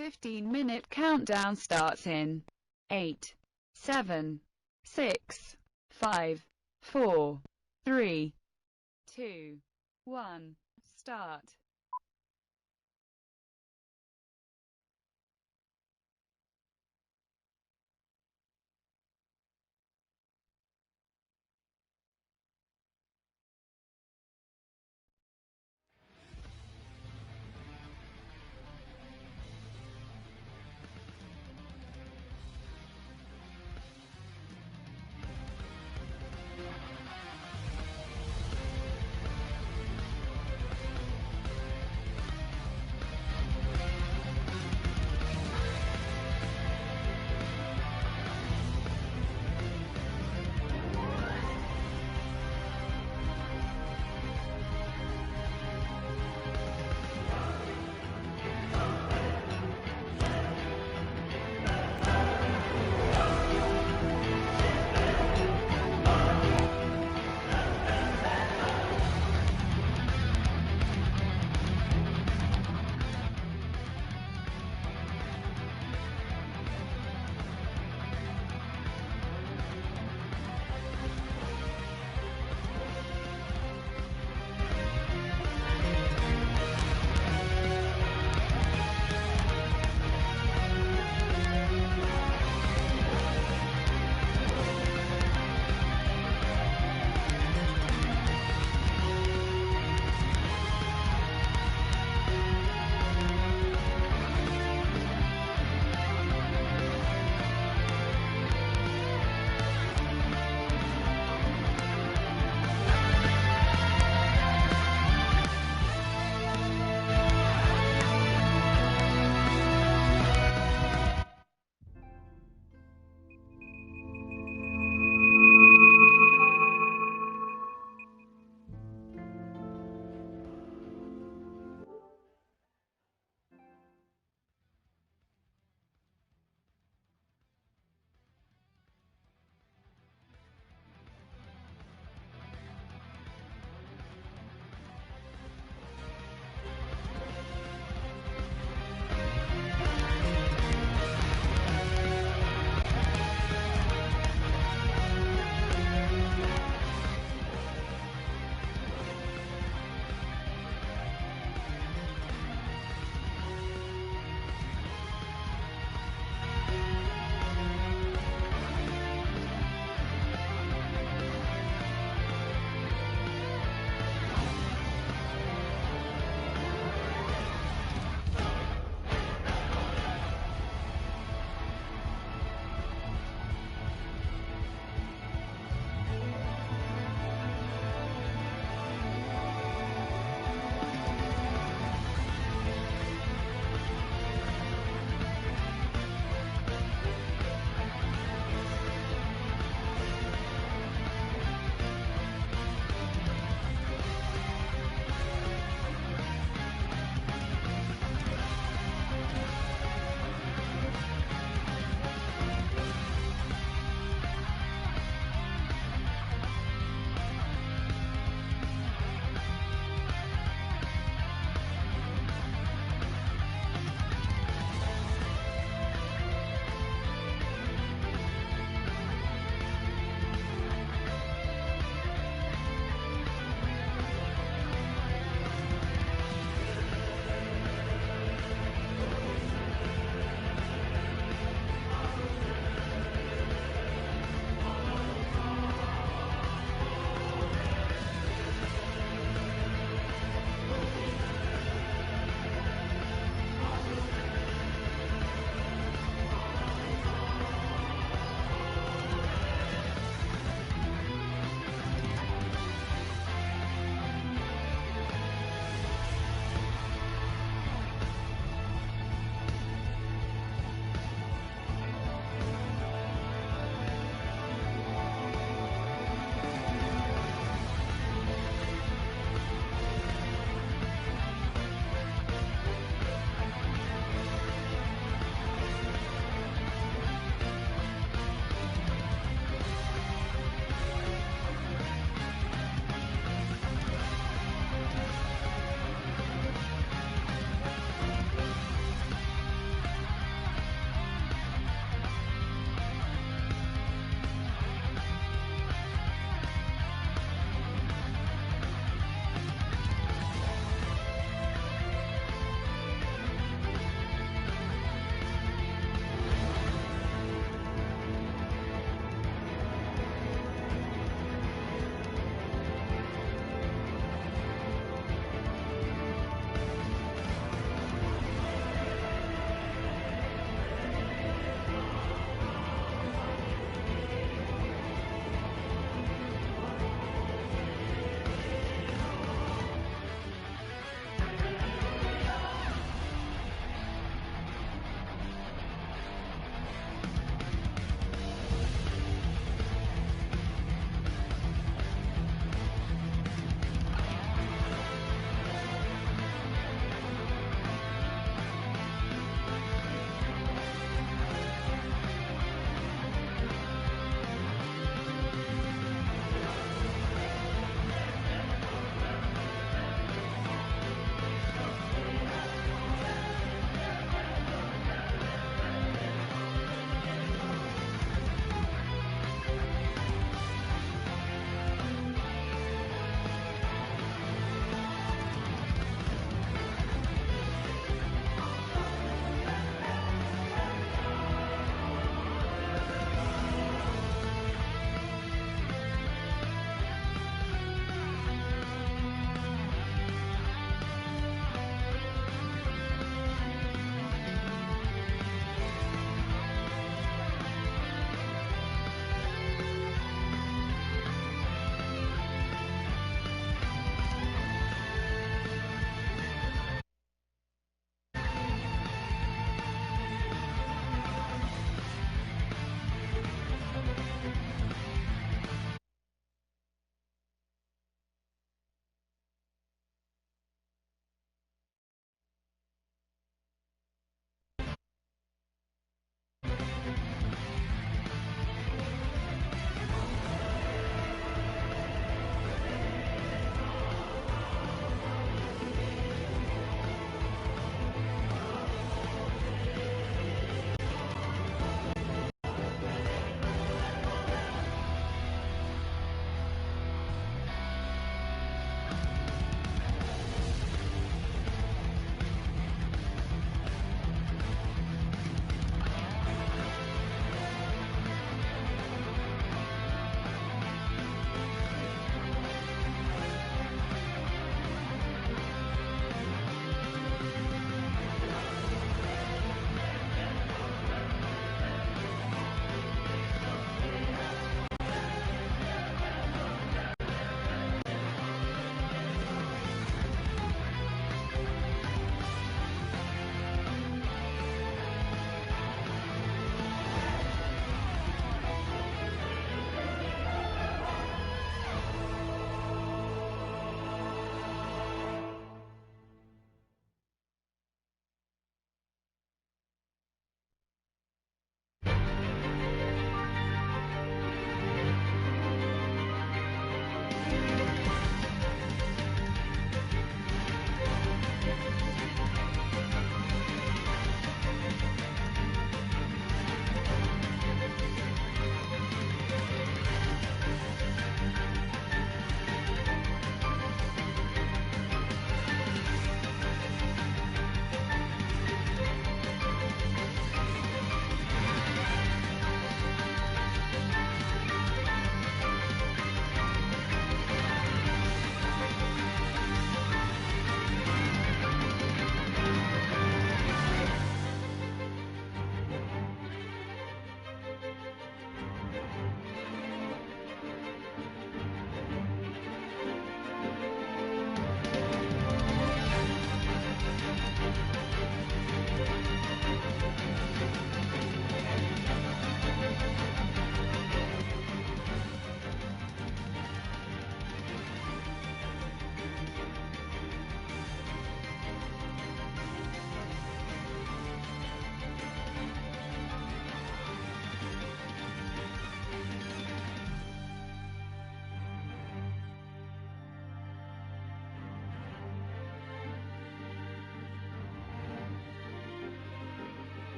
15-minute countdown starts in 8, 7, 6, 5, 4, 3, 2, 1, start.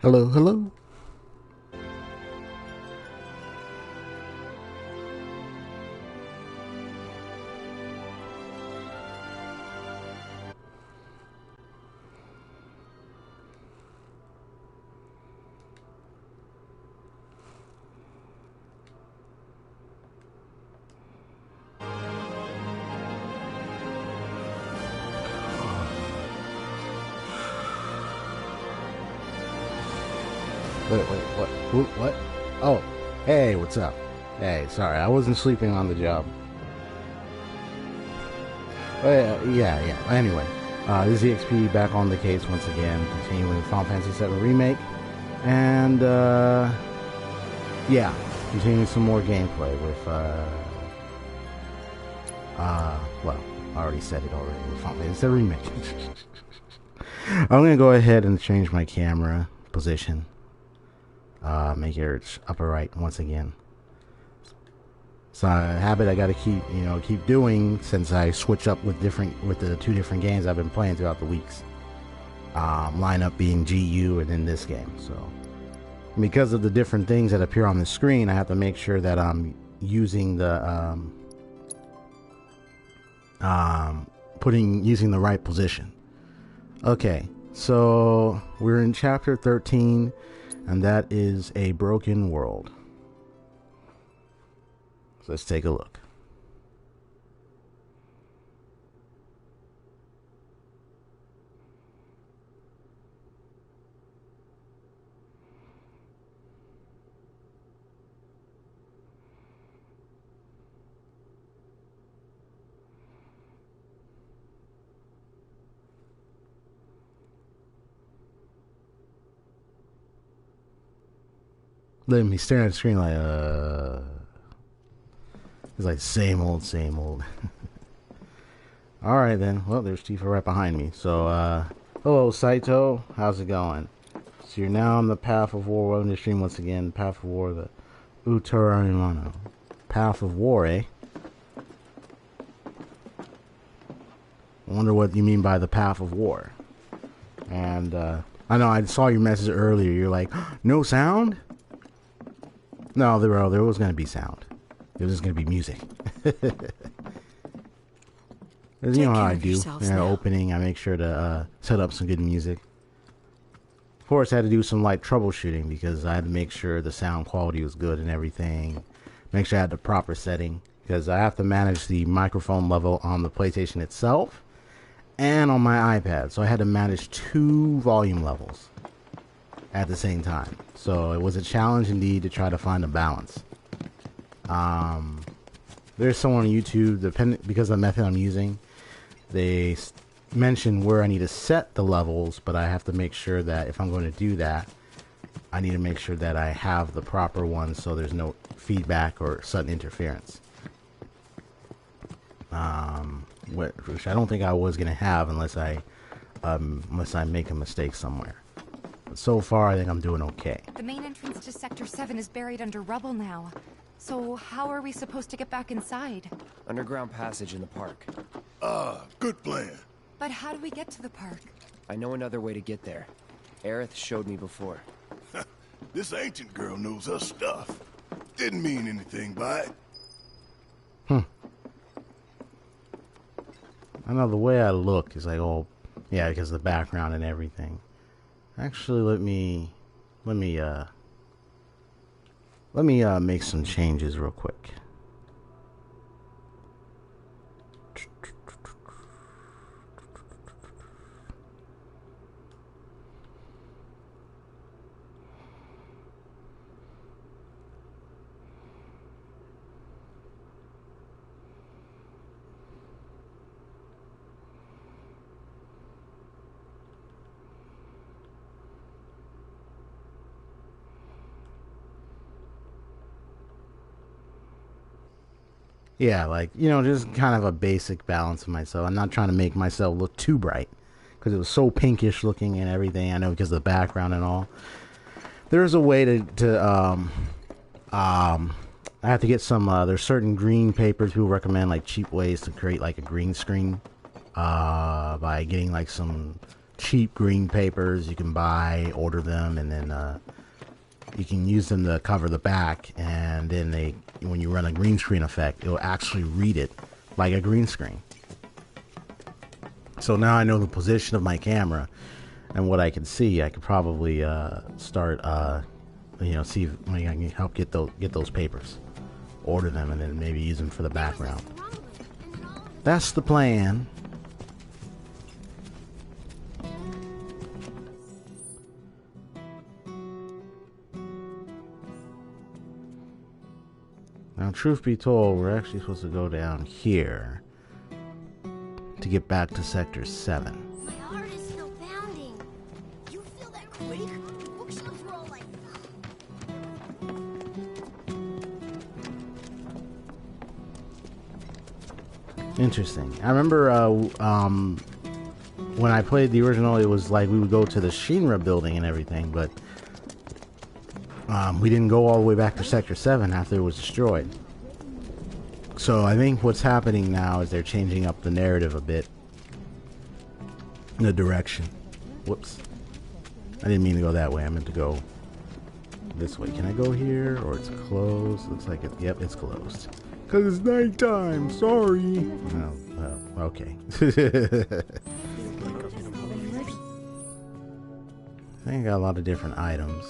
Hello, hello. Wait, what? What? Oh, hey, what's up? Hey, sorry, I wasn't sleeping on the job. Yeah. Anyway, this is EXP back on the case once again, continuing Final Fantasy VII Remake, and yeah, continuing some more gameplay with well, I already said it already with Final Fantasy VII Remake. I'm gonna go ahead and change my camera position. Make it upper right once again. It's a habit I gotta keep doing since I switch up with the two different games I've been playing throughout the weeks. Lineup being GU and in this game. So because of the different things that appear on the screen, I have to make sure that I'm using the using the right position. Okay, so we're in chapter 13. And that is A Broken World. So let's take a look. Let me staring at the screen like, it's like same old. Alright then. Well, there's Tifa right behind me. So, hello Saito. How's it going? So you're now on the Path of War. Welcome to the stream once again. Path of War, the Utarimano. Path of War, eh? I wonder what you mean by the Path of War. And, I know I saw your message earlier. You're like, no sound? No, there was going to be sound. There was going to be music. You know how I do. Opening, I make sure to set up some good music. Of course, I had to do some light troubleshooting because I had to make sure the sound quality was good and everything. Make sure I had the proper setting because I have to manage the microphone level on the PlayStation itself and on my iPad. So I had to manage 2 volume levels at the same time. So it was a challenge indeed to try to find a balance. There's someone on YouTube, because of the method I'm using, they mention where I need to set the levels, but I have to make sure that if I'm going to do that, I need to make sure that I have the proper one so there's no feedback or sudden interference. Which I don't think I was going to have unless I make a mistake somewhere. So far, I think I'm doing okay. The main entrance to Sector 7 is buried under rubble now. So how are we supposed to get back inside? Underground passage in the park. Good plan. But how do we get to the park? I know another way to get there. Aerith showed me before. This ancient girl knows her stuff. Didn't mean anything by it. I know the way I look is like, oh, yeah, because of the background and everything. Actually, let me make some changes real quick. Yeah, like, just kind of a basic balance of myself. I'm not trying to make myself look too bright because it was so pinkish looking and everything. I know because of the background and all. There's a way to I have to get some, there's certain green papers people recommend, like cheap ways to create like a green screen by getting like some cheap green papers you can buy, order them, and then you can use them to cover the back, and then when you run a green screen effect, it'll actually read it like a green screen. So now I know the position of my camera and what I can see. I could probably start, see if I can help get those papers, order them, and then maybe use them for the background. That's the plan. Now, truth be told, we're actually supposed to go down here to get back to Sector 7. My heart is still pounding. You feel that quake? Bookshelves were all like... Interesting. I remember when I played the original, it was like we would go to the Shinra building and everything, but we didn't go all the way back to Sector 7 after it was destroyed. So I think what's happening now is they're changing up the narrative a bit. The direction. Whoops. I didn't mean to go that way. I meant to go this way. Can I go here? Or it's closed? Looks like it. Yep, it's closed. Because it's nighttime. Sorry. Oh, well, okay. I think I got a lot of different items.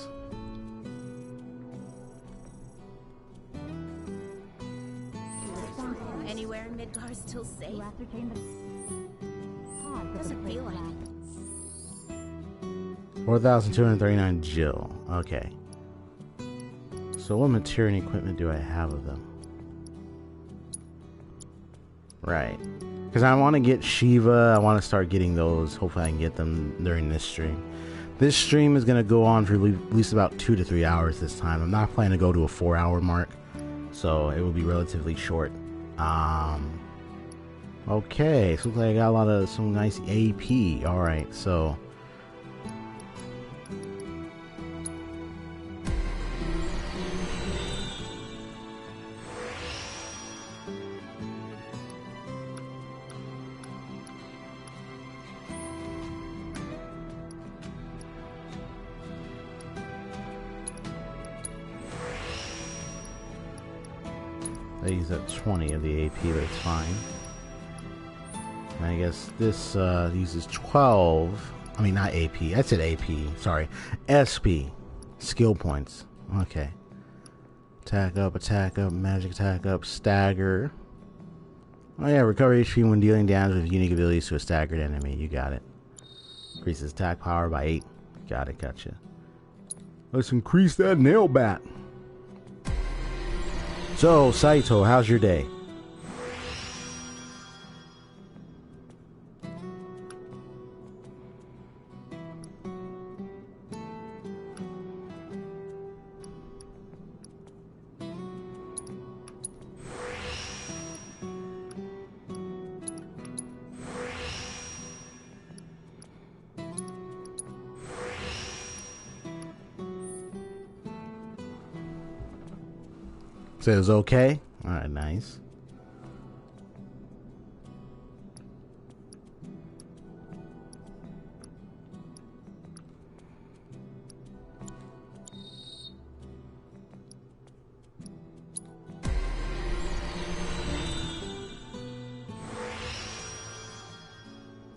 Anywhere in Midgar still safe? Doesn't feel like it. 4,239 Jill. Okay. So what material and equipment do I have of them? Right. Because I want to get Shiva. I want to start getting those. Hopefully I can get them during this stream. This stream is going to go on for at least about 2 to 3 hours this time. I'm not planning to go to a 4-hour mark. So it will be relatively short. Okay. So looks like I got a lot of some nice AP. Alright, so... I use up 20 of the AP, but it's fine. And I guess this uses 12. I mean, not AP. I said AP. Sorry. SP. Skill points. Okay. Attack up, magic attack up, stagger. Oh yeah, recover HP when dealing damage with unique abilities to a staggered enemy. You got it. Increases attack power by 8. Got it, gotcha. Let's increase that nail bat. So, Saito, how's your day? Says okay. Alright, nice.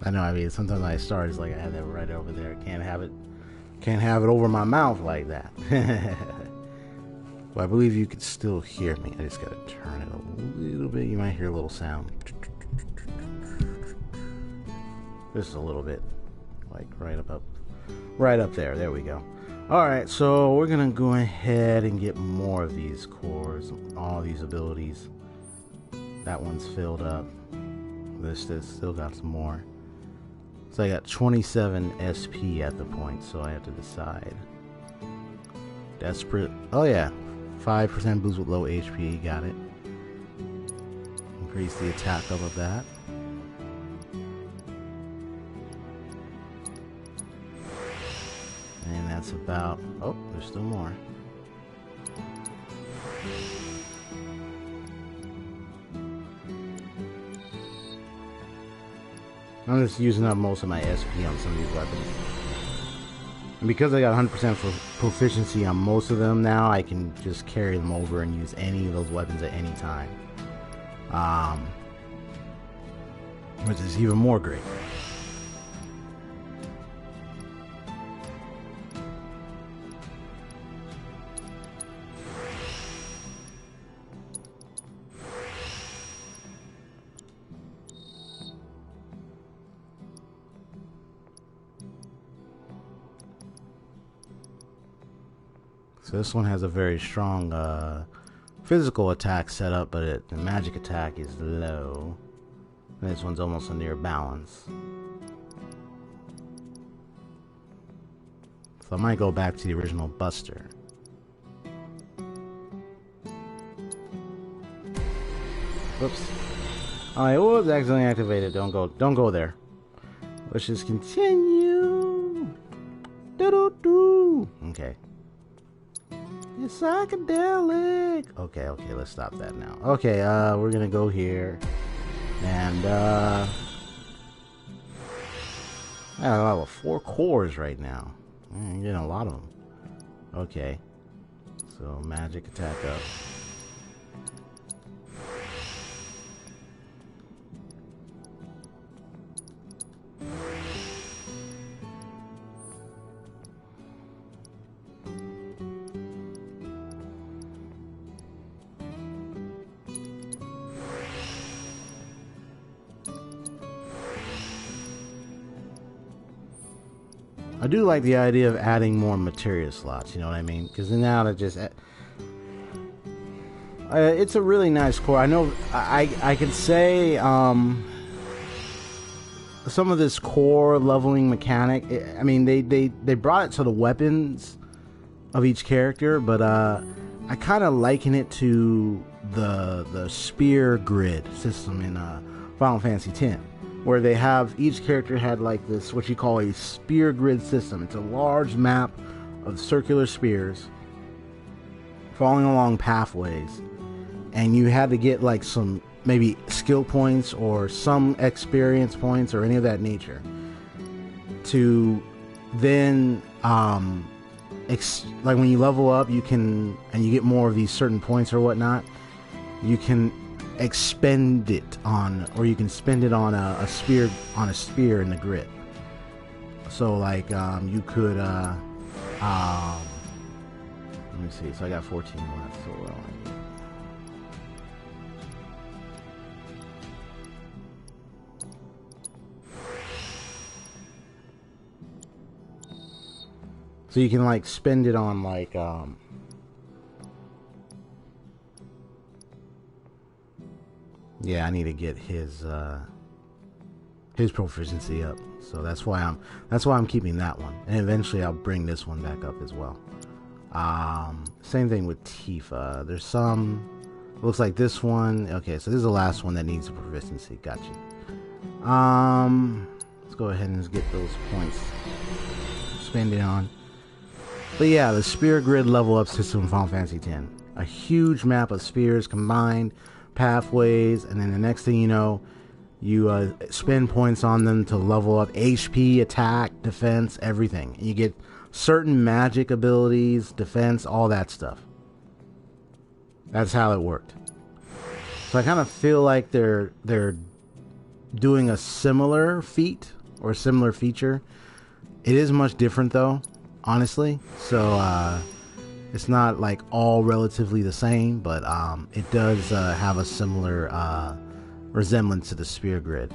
I know, I mean, sometimes I start, it's like I have that right over there. Can't have it over my mouth like that. Well, I believe you can still hear me. I just gotta turn it a little bit. You might hear a little sound. Just a little bit. Like right up there. There we go. Alright, so we're gonna go ahead and get more of these cores. All these abilities. That one's filled up. This still got some more. So I got 27 SP at the point, so I have to decide. Desperate. Oh yeah. 5% boost with low HP, got it. Increase the attack up of that. And that's about... Oh, there's still more. I'm just using up most of my SP on some of these weapons. And because I got 100% for proficiency on most of them now, I can just carry them over and use any of those weapons at any time. Which is even more great. So this one has a very strong physical attack setup, but the magic attack is low. And this one's almost a near balance. So I might go back to the original Buster. Whoops. Alright, whoops, accidentally activated. Don't go there. Let's just continue. Doo-doo-doo. Okay. It's psychedelic. Okay, let's stop that now. Okay, we're gonna go here. And I have 4 cores right now. I'm getting a lot of them. Okay. So magic attack up. I do like the idea of adding more materia slots, you know what I mean? Because now that just... it's a really nice core. I know I could say some of this core leveling mechanic, I mean, they brought it to the weapons of each character, but I kind of liken it to the spear grid system in Final Fantasy X. Where they have, each character had like this, what you call a spear grid system. It's a large map of circular spears falling along pathways. And you had to get like some, maybe skill points or some experience points or any of that nature. To then, like when you level up, you can, and you get more of these certain points or whatnot, you can expend it on, or you can spend it on a spear in the grid. So like you could let me see, so I got 14 left, so what do I do? So you can like spend it on like yeah, I need to get his proficiency up. So that's why I'm keeping that one. And eventually I'll bring this one back up as well. Same thing with Tifa. There's some, looks like this one. Okay, so this is the last one that needs a proficiency. Gotcha. Let's go ahead and get those points. Spend it on. But yeah, the spear grid level up system in Final Fantasy X. A huge map of spears combined, pathways, and then the next thing you know, you spend points on them to level up HP, attack, defense, everything. And you get certain magic abilities, defense, all that stuff. That's how it worked. So I kind of feel like they're doing a similar feat or a similar feature. It is much different though, honestly. So it's not like all relatively the same, but it does have a similar resemblance to the spear grid.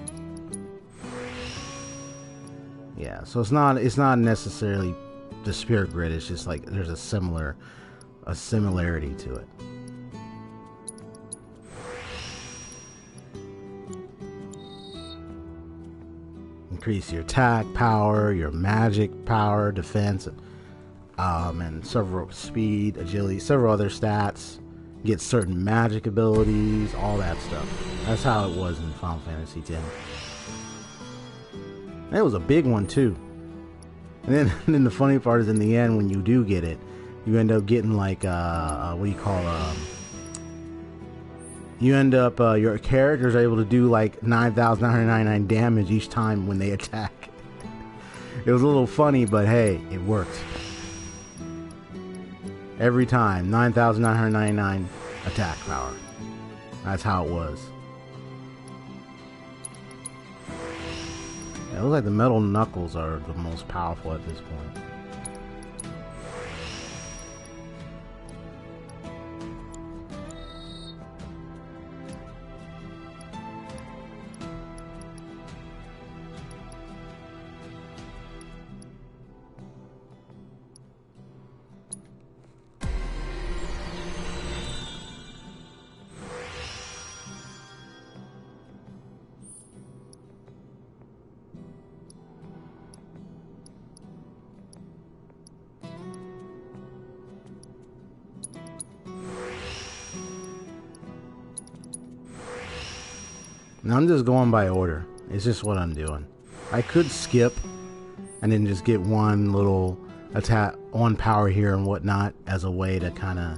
Yeah, so it's not necessarily the spear grid. It's just like there's a similarity to it. Increase your attack power, your magic power, defense, and several speed, agility, several other stats. Get certain magic abilities, all that stuff. That's how it was in Final Fantasy X. And it was a big one too. And then the funny part is in the end, when you do get it, you end up getting like what do you call you end up, your character's able to do like 9,999 damage each time when they attack. It was a little funny, but hey, it worked. Every time, 9,999 attack power. That's how it was. It looks like the metal knuckles are the most powerful at this point. Now I'm just going by order. It's just what I'm doing. I could skip and then just get one little attack on power here and whatnot as a way to kind of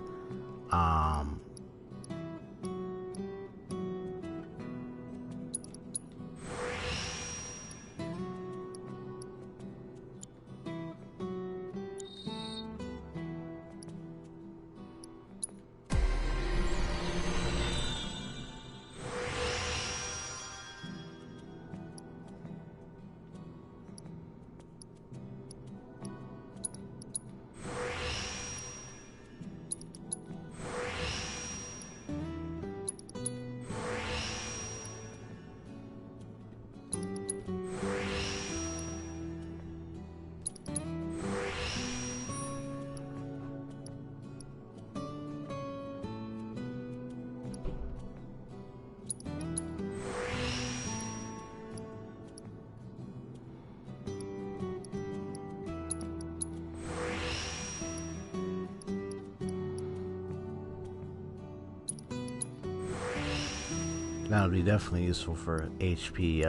that would be definitely useful for HP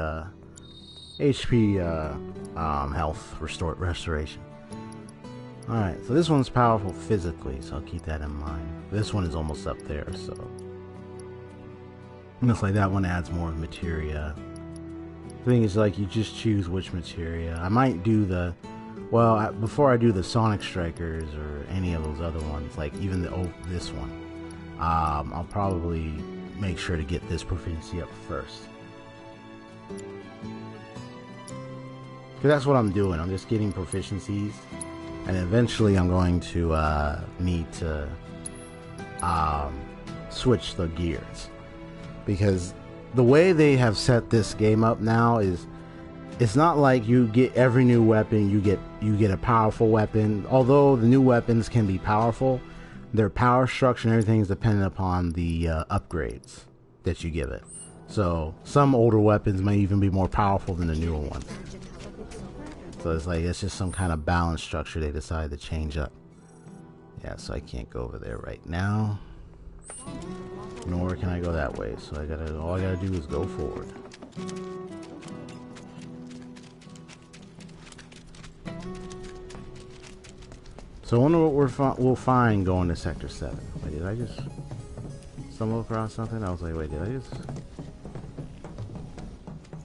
health restoration. Alright, so this one's powerful physically, so I'll keep that in mind. This one is almost up there, so looks like that one adds more materia. The thing is, like, you just choose which materia. I might do the, well, before I do the Sonic Strikers or any of those other ones, like even this one, I'll probably make sure to get this proficiency up first. Because that's what I'm doing. I'm just getting proficiencies. And eventually I'm going to need to switch the gears. Because the way they have set this game up now is, it's not like you get every new weapon, you get a powerful weapon. Although the new weapons can be powerful, their power structure and everything is dependent upon the upgrades that you give it. So some older weapons may even be more powerful than the newer ones. So it's like, it's just some kind of balance structure they decided to change up. Yeah, so I can't go over there right now. Nor can I go that way. So all I gotta do is go forward. So I wonder what we'll find going to Sector 7. Wait, did I just stumble across something? I was like, wait, did I just...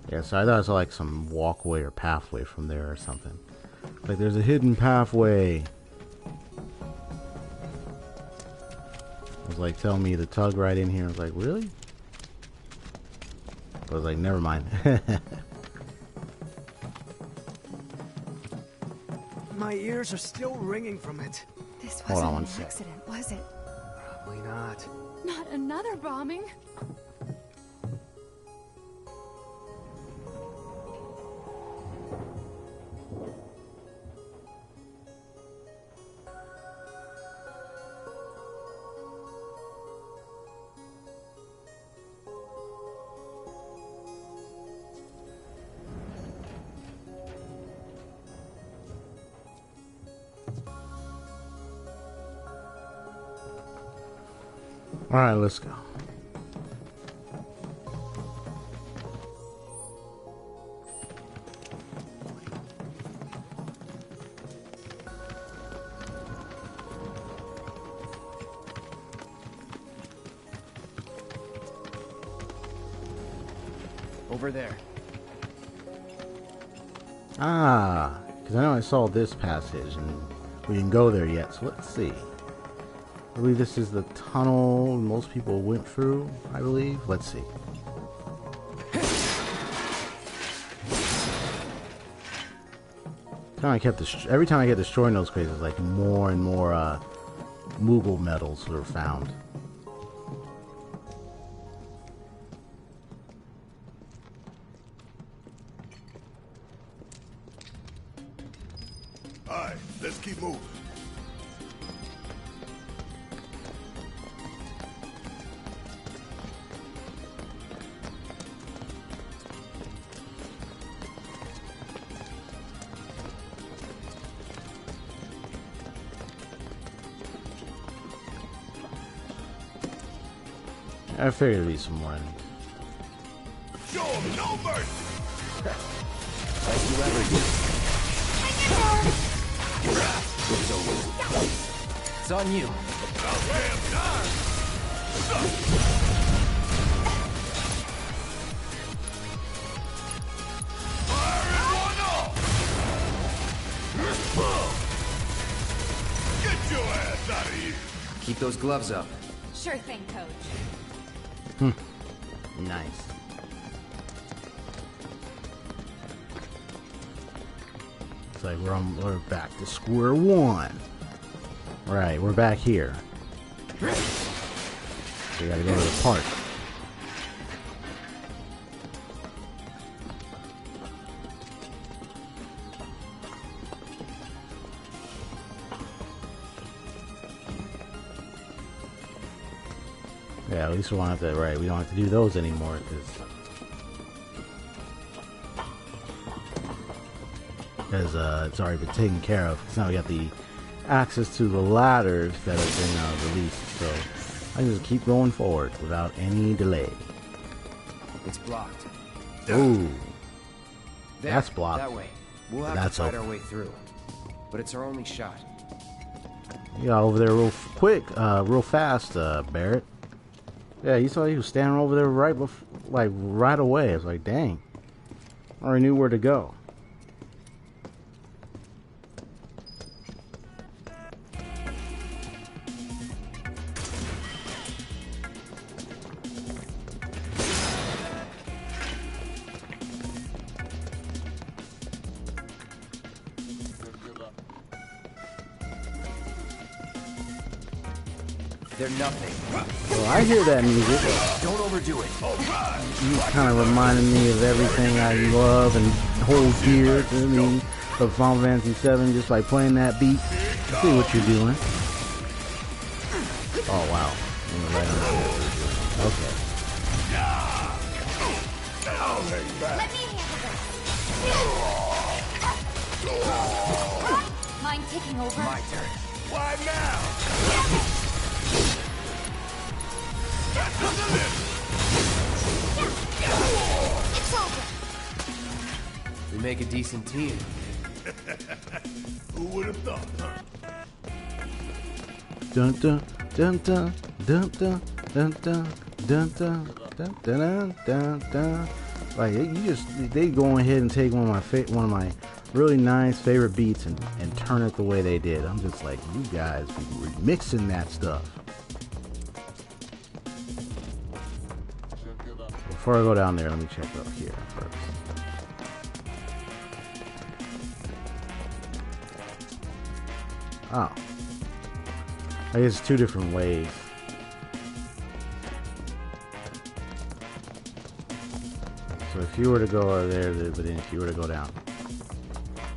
Yeah, so I thought it was like some walkway or pathway from there or something. Like, there's a hidden pathway. It was like telling me to tug right in here. I was like, really? I was like, never mind. My ears are still ringing from it. This Hold on wasn't one an sec. accident, was it? Probably not. Not another bombing? Alright, let's go. Over there. Ah, because I know I saw this passage and we didn't go there yet, so let's see. I believe this is the tunnel most people went through, I believe. Let's see. Every time I get destroying those crates, it's like more and more Moogle medals were found. Alright, let's keep moving. I figured there'd be some more. Show 'em no mercy. Like you ever do. It's over. It's on you. About damn time. Fire it one off. Get your ass out of here. Keep those gloves up. Sure thing, Coach. Nice. It's like we're back to square one. Right, we're back here. So we gotta go to the park. Yeah, at least we don't have to, right, we don't have to do those anymore, because it's already been taken care of. So now we got the access to the ladders that have been released, so I can just keep going forward without any delay. It's blocked. Ooh, There, that's blocked. That way. We'll have That's to fight open. our way through. But it's our only shot. You got over there real quick, real fast, Barrett. Yeah, you saw he was standing over there right before, like right away. I was like, dang, I already knew where to go. They're nothing. Well, I hear that music. Don't overdo it. You kind of reminded me of everything I love and hold dear to me of Final Fantasy VII just by playing that beat. I see what you're doing. Oh wow. You're right on that. Okay. Let me handle this. Mind taking over? My turn. Why now? It's over. We make a decent team. Who would have thought, huh? Dun dun dun dun dun dun dun dun dun dun dun dun dun dun. Like they go ahead and take one of my really nice favorite beats and turn it the way they did. I'm just like, you guys be remixing that stuff. Before I go down there, let me check up here first. Oh. I guess it's two different ways. So if you were to go over there, but then if you were to go down,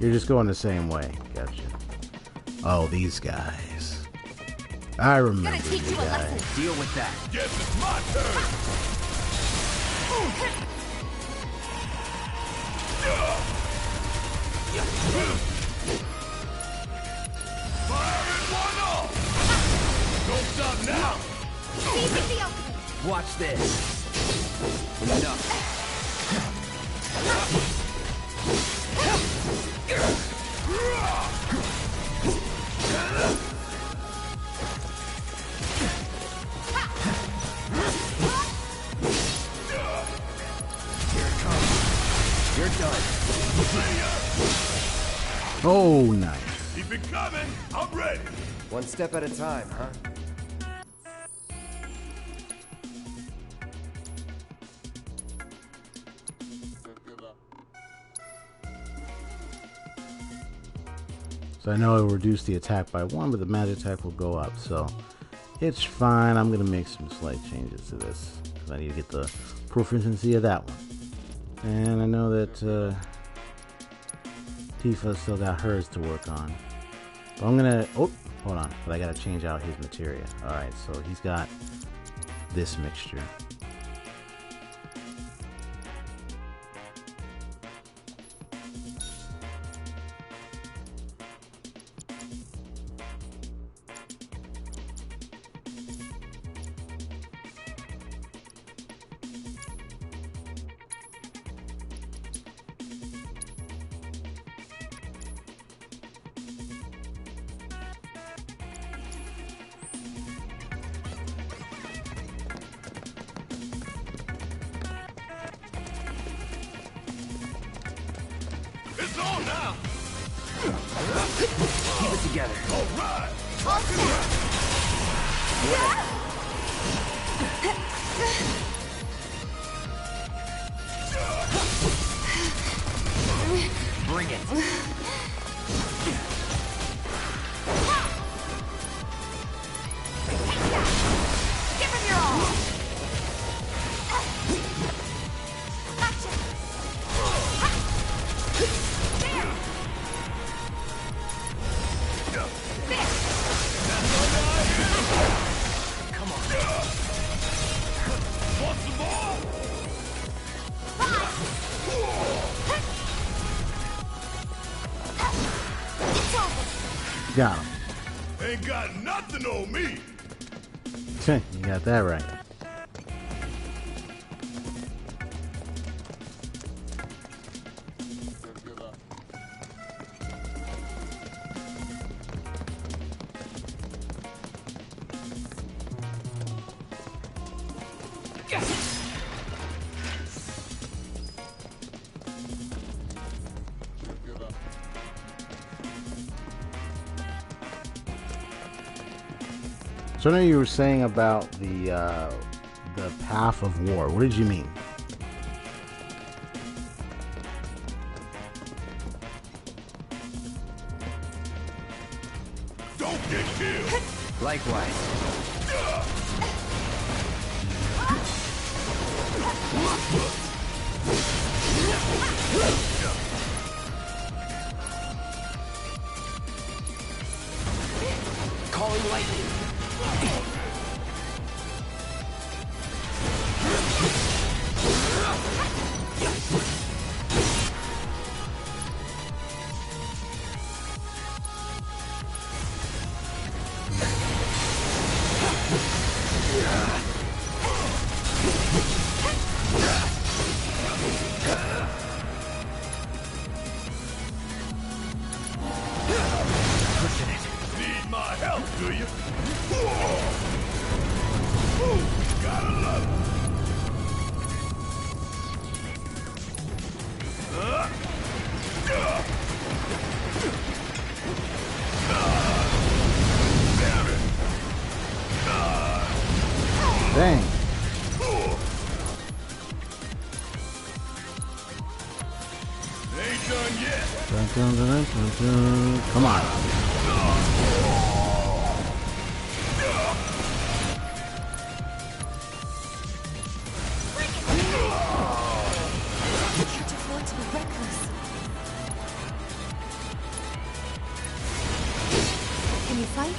you're just going the same way. Gotcha. Oh, these guys. I remember Gonna teach you you a guys. lesson. Deal with that. Guess it's my turn. Fire it one off. Don't stop now. Seize the ultimate. Watch this. Enough. Here it comes. Oh, nice. Keep it coming. I'm ready. One step at a time, huh? So I know it will reduce the attack by 1, but the magic attack will go up. So it's fine. I'm going to make some slight changes to this, because I need to get the proficiency of that one. And I know that Tifa still got hers to work on. But I'm going to... Oh, hold on. But I got to change out his materia. Alright, so he's got this mixture. It's on now. Keep it together. All right. Bring it. Give him your all! Gotcha! Come on. Want some more? It's over! Got him. Ain't got nothing on me. You got that right. So I know you were saying about the path of war. What did you mean? Don't get killed. Likewise. Calling lightning. Need my help, do you? Ooh, gotta love it. Dang. Ain't done yet. Dun, dun, dun, dun, dun, dun. Come on. You can't afford to be reckless. Can you fight?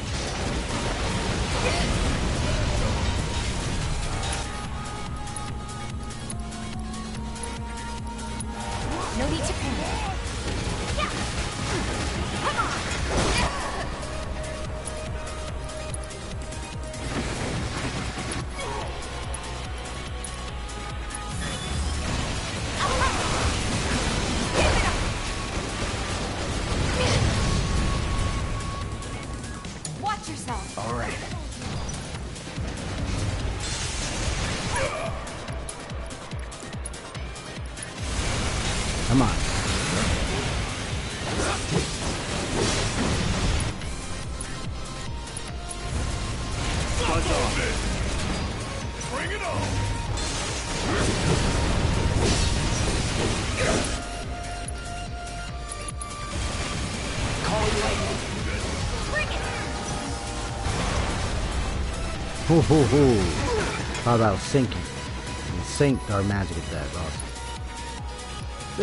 No need to panic. Watch Thought about sinking. We synced our magic attack. Awesome.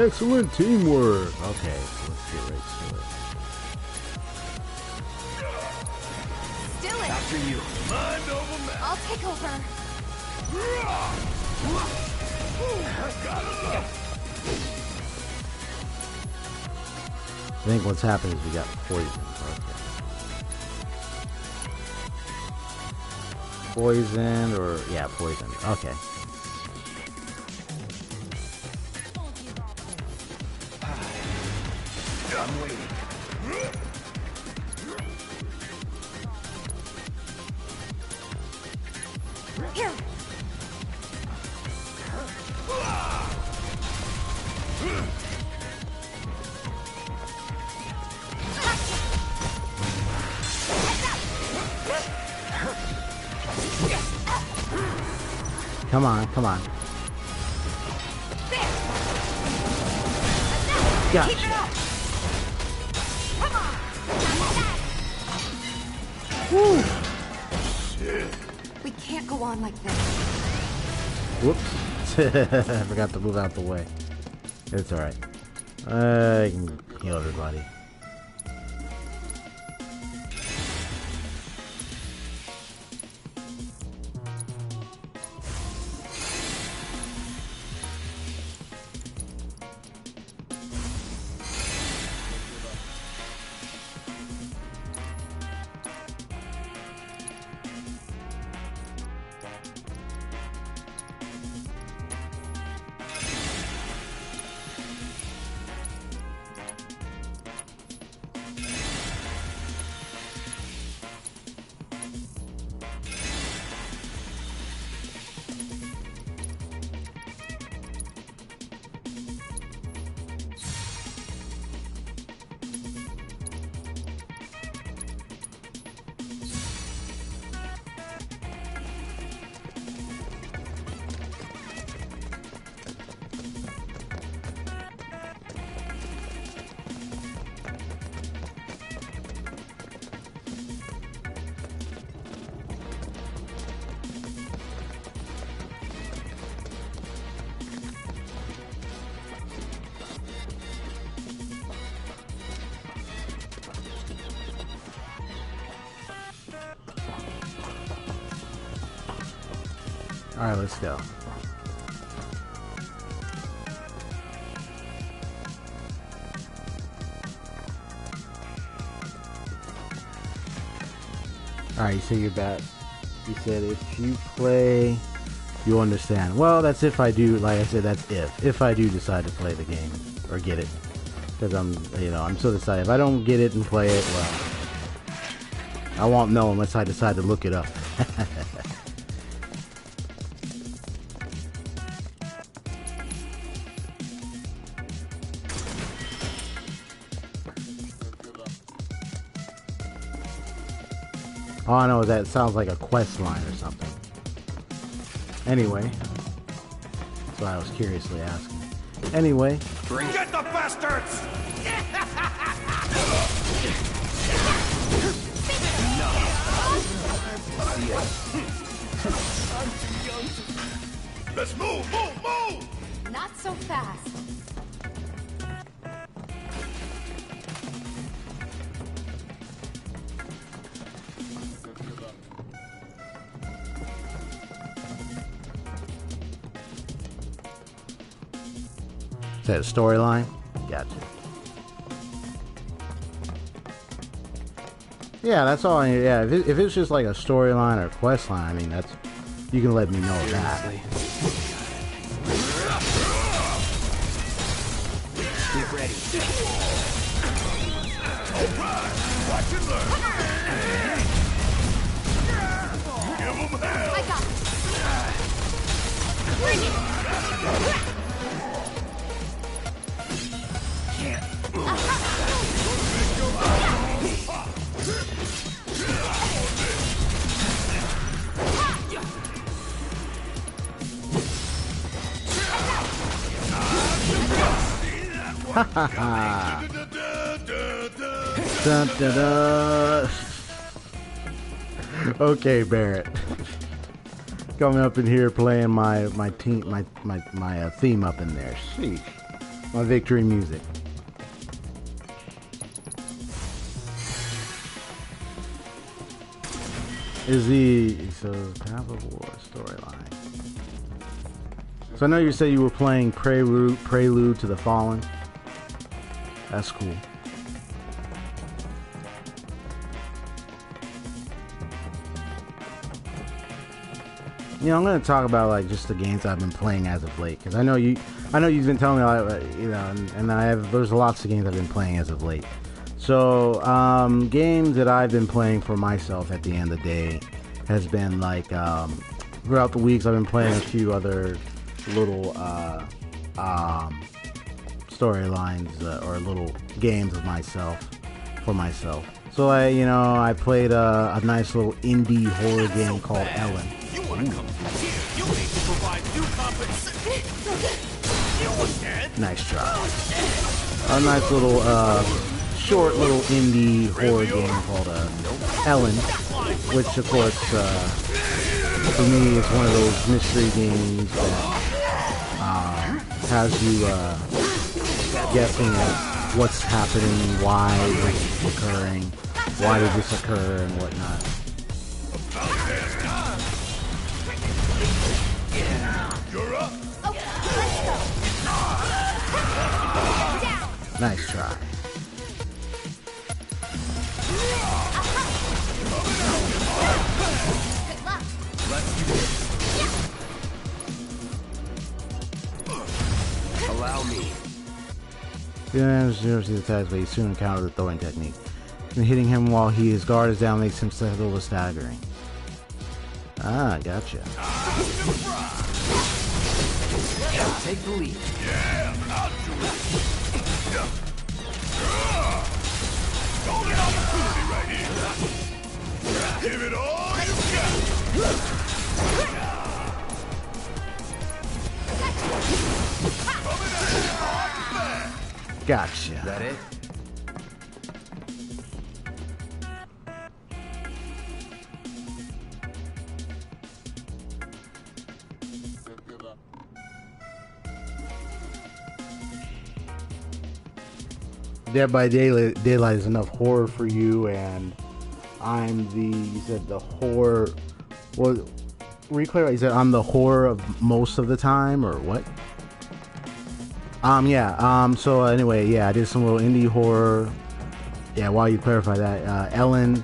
Excellent teamwork. Okay, let's get right to it. Still it. After you. Mind over matter. I'll take over. I think what's happened is we got poisoned. Okay. Poisoned, or yeah, poisoned. Okay. I'm waiting. Here. Come on, come on. Gotcha. Come on. Woo. We can't go on like this. Whoops. I forgot to move out the way. It's alright. I can heal everybody. Alright, let's go. Alright, you say you're back. You said if you play, you understand. Well, that's if I do, like I said, that's if I do decide to play the game, or get it. Because I'm so decided. If I don't get it and play it, well, I won't know unless I decide to look it up. All I know is that it sounds like a quest line or something. Anyway, that's why I was curiously asking. Anyway, Get the bastards! Let's move, move, move! Not so fast. is that a storyline? Gotcha. Yeah, that's all. Yeah, if it's just like a storyline or quest line, I mean, that's, you can let me know that. Get ready. Watch and learn. Give them hell. I got it. Bring it. Ha ha ha! Dun, dun, dun. Okay, Barrett. Coming up in here playing my theme up in there. Sheesh. My victory music. So Path of War storyline. So I know you said you were playing Prelude to the Fallen. That's cool. You know, I'm gonna talk about like just the games I've been playing as of late, because I know you've been telling me, you know, and there's lots of games I've been playing as of late. So games that I've been playing for myself at the end of the day has been like throughout the weeks I've been playing a few other little storylines or little games of myself for myself. So I played a nice little indie horror game called Ellen. You want to come through here? You need to provide new compensation. Nice try. A nice little short little indie horror game called Ellen, which of course for me is one of those mystery games that has you guessing at what's happening, why this is occurring, why did this occur, and whatnot. You're up. Nice try. Allow me. The enemy attacks, but you soon encounter the throwing technique. And hitting him while his guard is down makes him a little staggering. Ah, gotcha. Take the lead. Yeah, I'll do it. Golden opportunity right here. Give it all you got. Gotcha. Is that it? Dead by Daylight is enough horror for you, and you said the horror, well, reclaim, you said I'm the horror of most of the time, or what? So anyway, I did some little indie horror, while you clarify that, Ellen,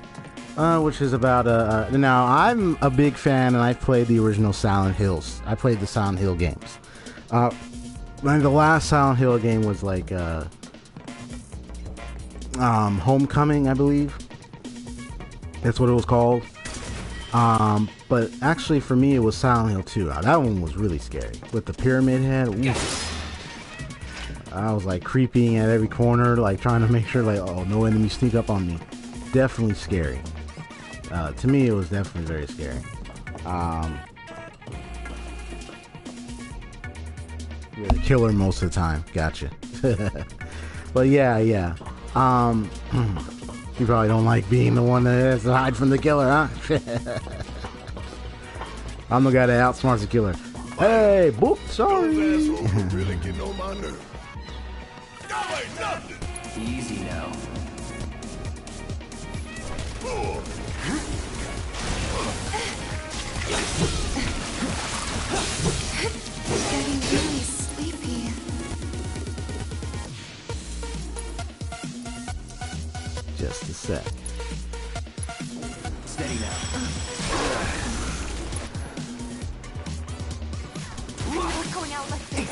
which is about, now I'm a big fan, and I've played the original Silent Hills. I played the Silent Hill games. The last Silent Hill game was like, Homecoming, I believe. That's what it was called. But actually for me it was Silent Hill 2. That one was really scary. With the pyramid head. Oof. I was like creeping at every corner, like trying to make sure like, oh, no enemies sneak up on me. Definitely scary. To me it was definitely very scary. You're the killer most of the time. Gotcha. But yeah. You probably don't like being the one that has to hide from the killer, huh? I'm the guy that outsmarts the killer. Hey, boop, sorry. Those assholes are really getting on my nerves. That ain't nothing. Easy now. Oh. Getting really sleepy. Just a sec. Steady now. Not going out like this.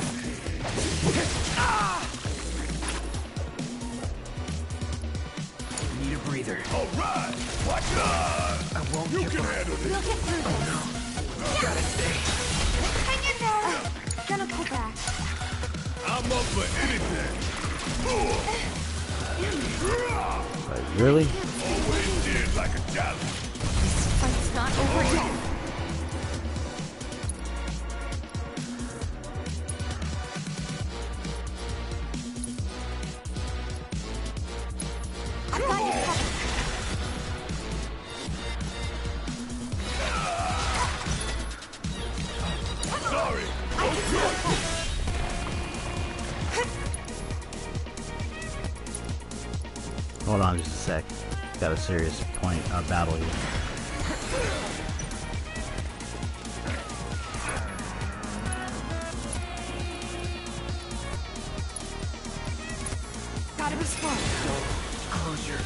Need a breather. All right. Watch it. I won't You give can up. handle We'll this. get through this. Gotta stay. Hang in there. Gonna pull back. I'm up for anything. Like, really? Always did like a challenge. This fight's not over yet. I've got you covered. sec. Got a serious point battle here. Gotta be smart. Closure.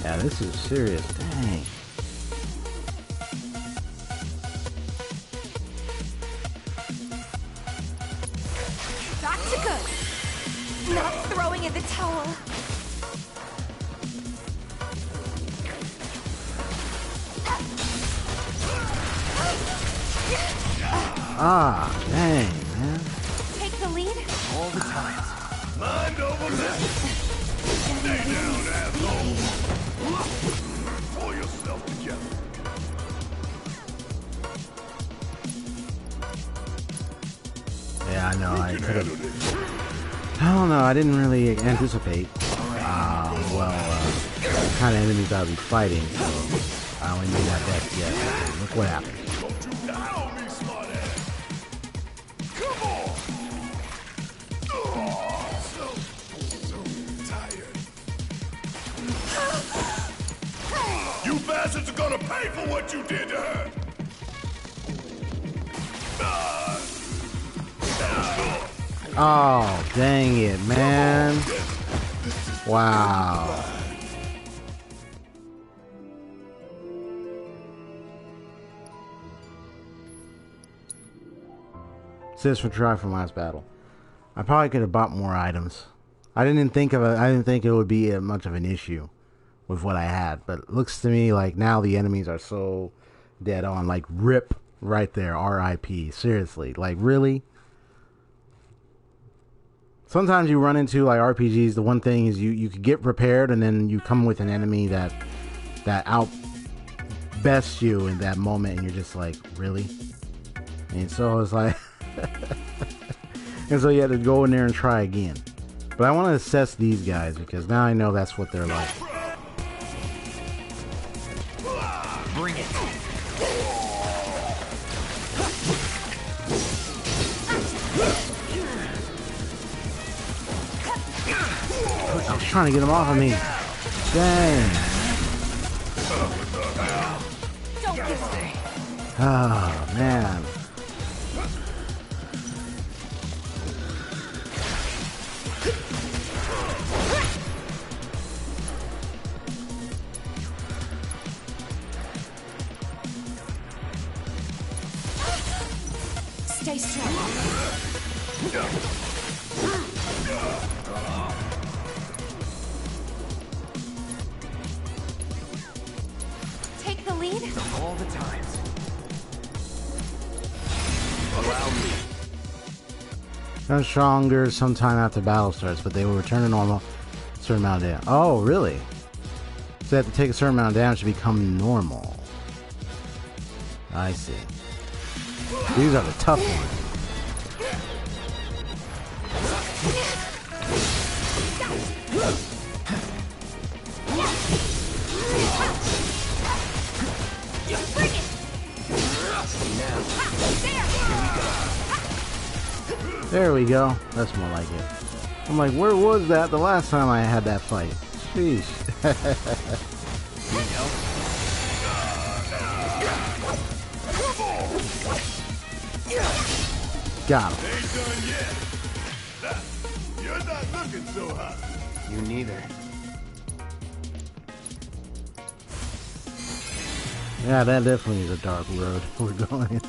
Yeah, this is serious. Dang. Back to good. Not throwing in the towel. Ah, dang, man. Take the lead. All the time. Mind over there. Stay down, asshole. Pull yourself together. Yeah, I know. I You can could handle have. this. I don't know. I didn't really anticipate. Kind of enemies I'll be fighting. So I only knew that death yet. Look what happened. Don't you die on me, smartass. Come on. Oh, so tired. You bastards are gonna pay for what you did to her. Oh, dang it, man. Wow. Says for try from last battle. I probably could have bought more items. I didn't think it would be much of an issue with what I had, but it looks to me like now the enemies are so dead on. Like RIP right there, RIP. Seriously, like really. Sometimes you run into like RPGs. The one thing is you could get prepared, and then you come with an enemy that outbests you in that moment, and you're just like, really? And so it's like. And so you had to go in there and try again. But I want to assess these guys because now I know that's what they're like. Bring it. I was trying to get them off of me. Dang. Oh, man. Stay strong. Take the lead. All the times. Allow me. They're stronger sometime after battle starts, but they will return to normal a certain amount of damage. Oh, really? So they have to take a certain amount of damage to become normal. I see. These are the tough ones. There we go. That's more like it. I'm like, where was that the last time I had that fight? Sheesh. Got him. Ain't done yet. You're not looking so hot. You neither. Yeah, that definitely is a dark road we're going.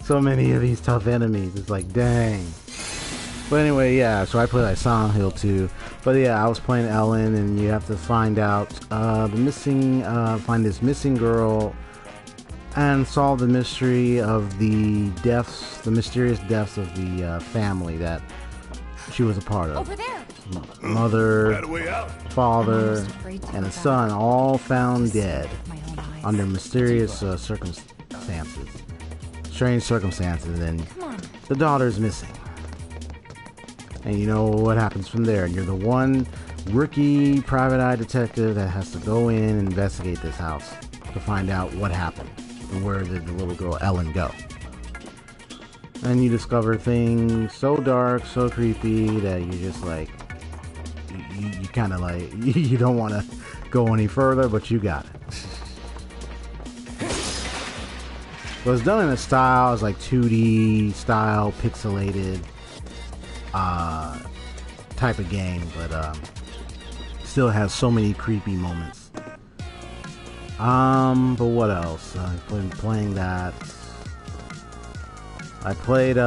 So many of these tough enemies. It's like, dang. But anyway, yeah, so I played like Silent Hill 2. But yeah, I was playing Ellen, and you have to find out find this missing girl and solve the mystery of the mysterious deaths of the family that she was a part of. Over there. Mother, That way out. father, and a son all found dead under mysterious circumstances. Strange circumstances, and the daughter's missing. And you know what happens from there. And you're the one rookie private eye detective that has to go in and investigate this house to find out what happened and where did the little girl Ellen go. And you discover things so dark, so creepy that you just like, you kind of like, you don't want to go any further, but you got it. So it's done in a style, it's like 2D style, pixelated type of game, but still has so many creepy moments. But what else? I've been playing that. I played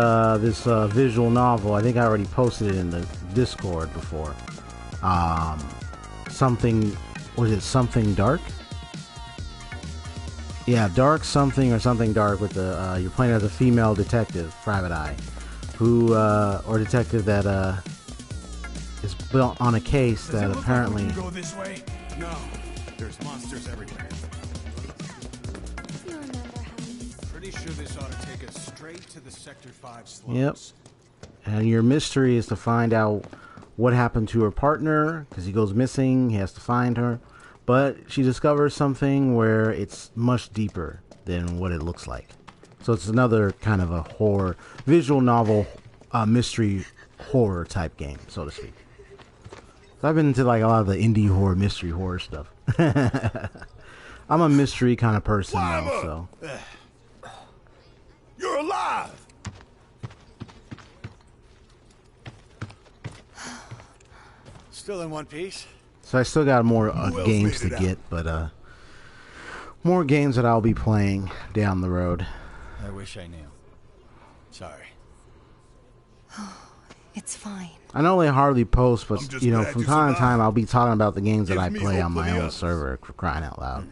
this visual novel. I think I already posted it in the Discord before. Something, was it Something Dark? Yeah, Dark Something or Something Dark with the, you're playing as a female detective, Private Eye, who, or detective that, is built on a case that apparently... Go this way? No, there's monsters everywhere. You remember how... Pretty sure this ought to take us straight to the Sector 5 slums. Yep. And your mystery is to find out what happened to her partner, because he goes missing, he has to find her. But she discovers something where it's much deeper than what it looks like. So it's another kind of a horror, visual novel, mystery horror type game, so to speak. So I've been into like a lot of the indie horror, mystery horror stuff. I'm a mystery kind of person now, so. You're alive! Still in one piece? So I still got more games to get, but more games that I'll be playing down the road. I wish I knew. Sorry. It's fine. I know they hardly post, but you know, from time to time, I'll be talking about the games that I Gives me play hope on for my the own others. server, for crying out loud.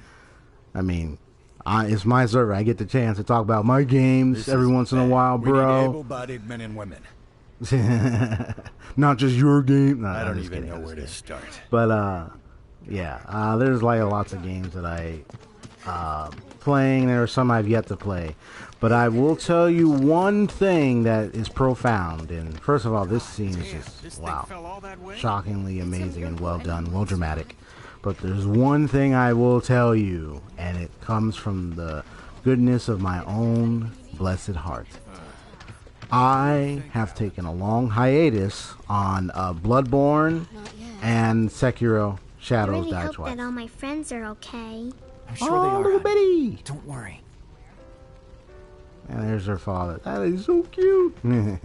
I mean, it's my server. I get the chance to talk about my games every once in a while, We need bro. able-bodied men and women. Not just your game. No, I I'm don't just even kidding, know I'm where just to kidding. start. But yeah, there's like lots of games that I playing. There are some I've yet to play, but I will tell you one thing that is profound. And first of all, this scene is just wow, shockingly amazing and well done, well dramatic. But there's one thing I will tell you, and it comes from the goodness of my own blessed heart. I have taken a long hiatus on Bloodborne and Sekiro I Shadows really Die hope Twice. that all my friends are okay. I'm sure Oh, they are. little honey. Betty! Don't worry. And there's her father. That is so cute. It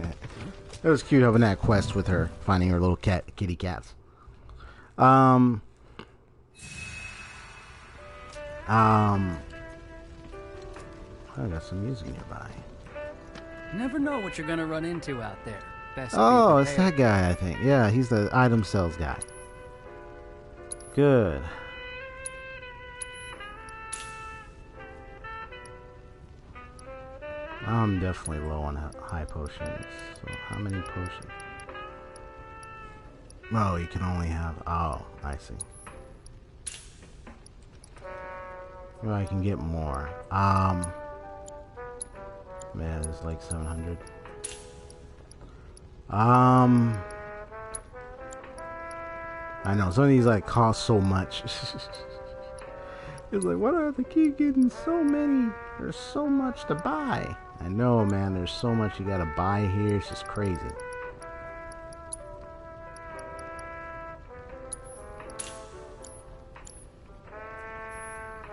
was cute having that quest with her, finding her little kitty cats. I got some music nearby. Never know what you're gonna run into out there. Best Oh, be it's prepared. that guy, I think. Yeah, he's the item sales guy. Good. I'm definitely low on high potions. So how many potions? Oh, you can only have... Oh, I see. Well, I can get more. Man, it's like 700. I know, some of these like cost so much. It's like, why do I have to keep getting so many? There's so much to buy. I know, man, there's so much you gotta buy here. It's just crazy.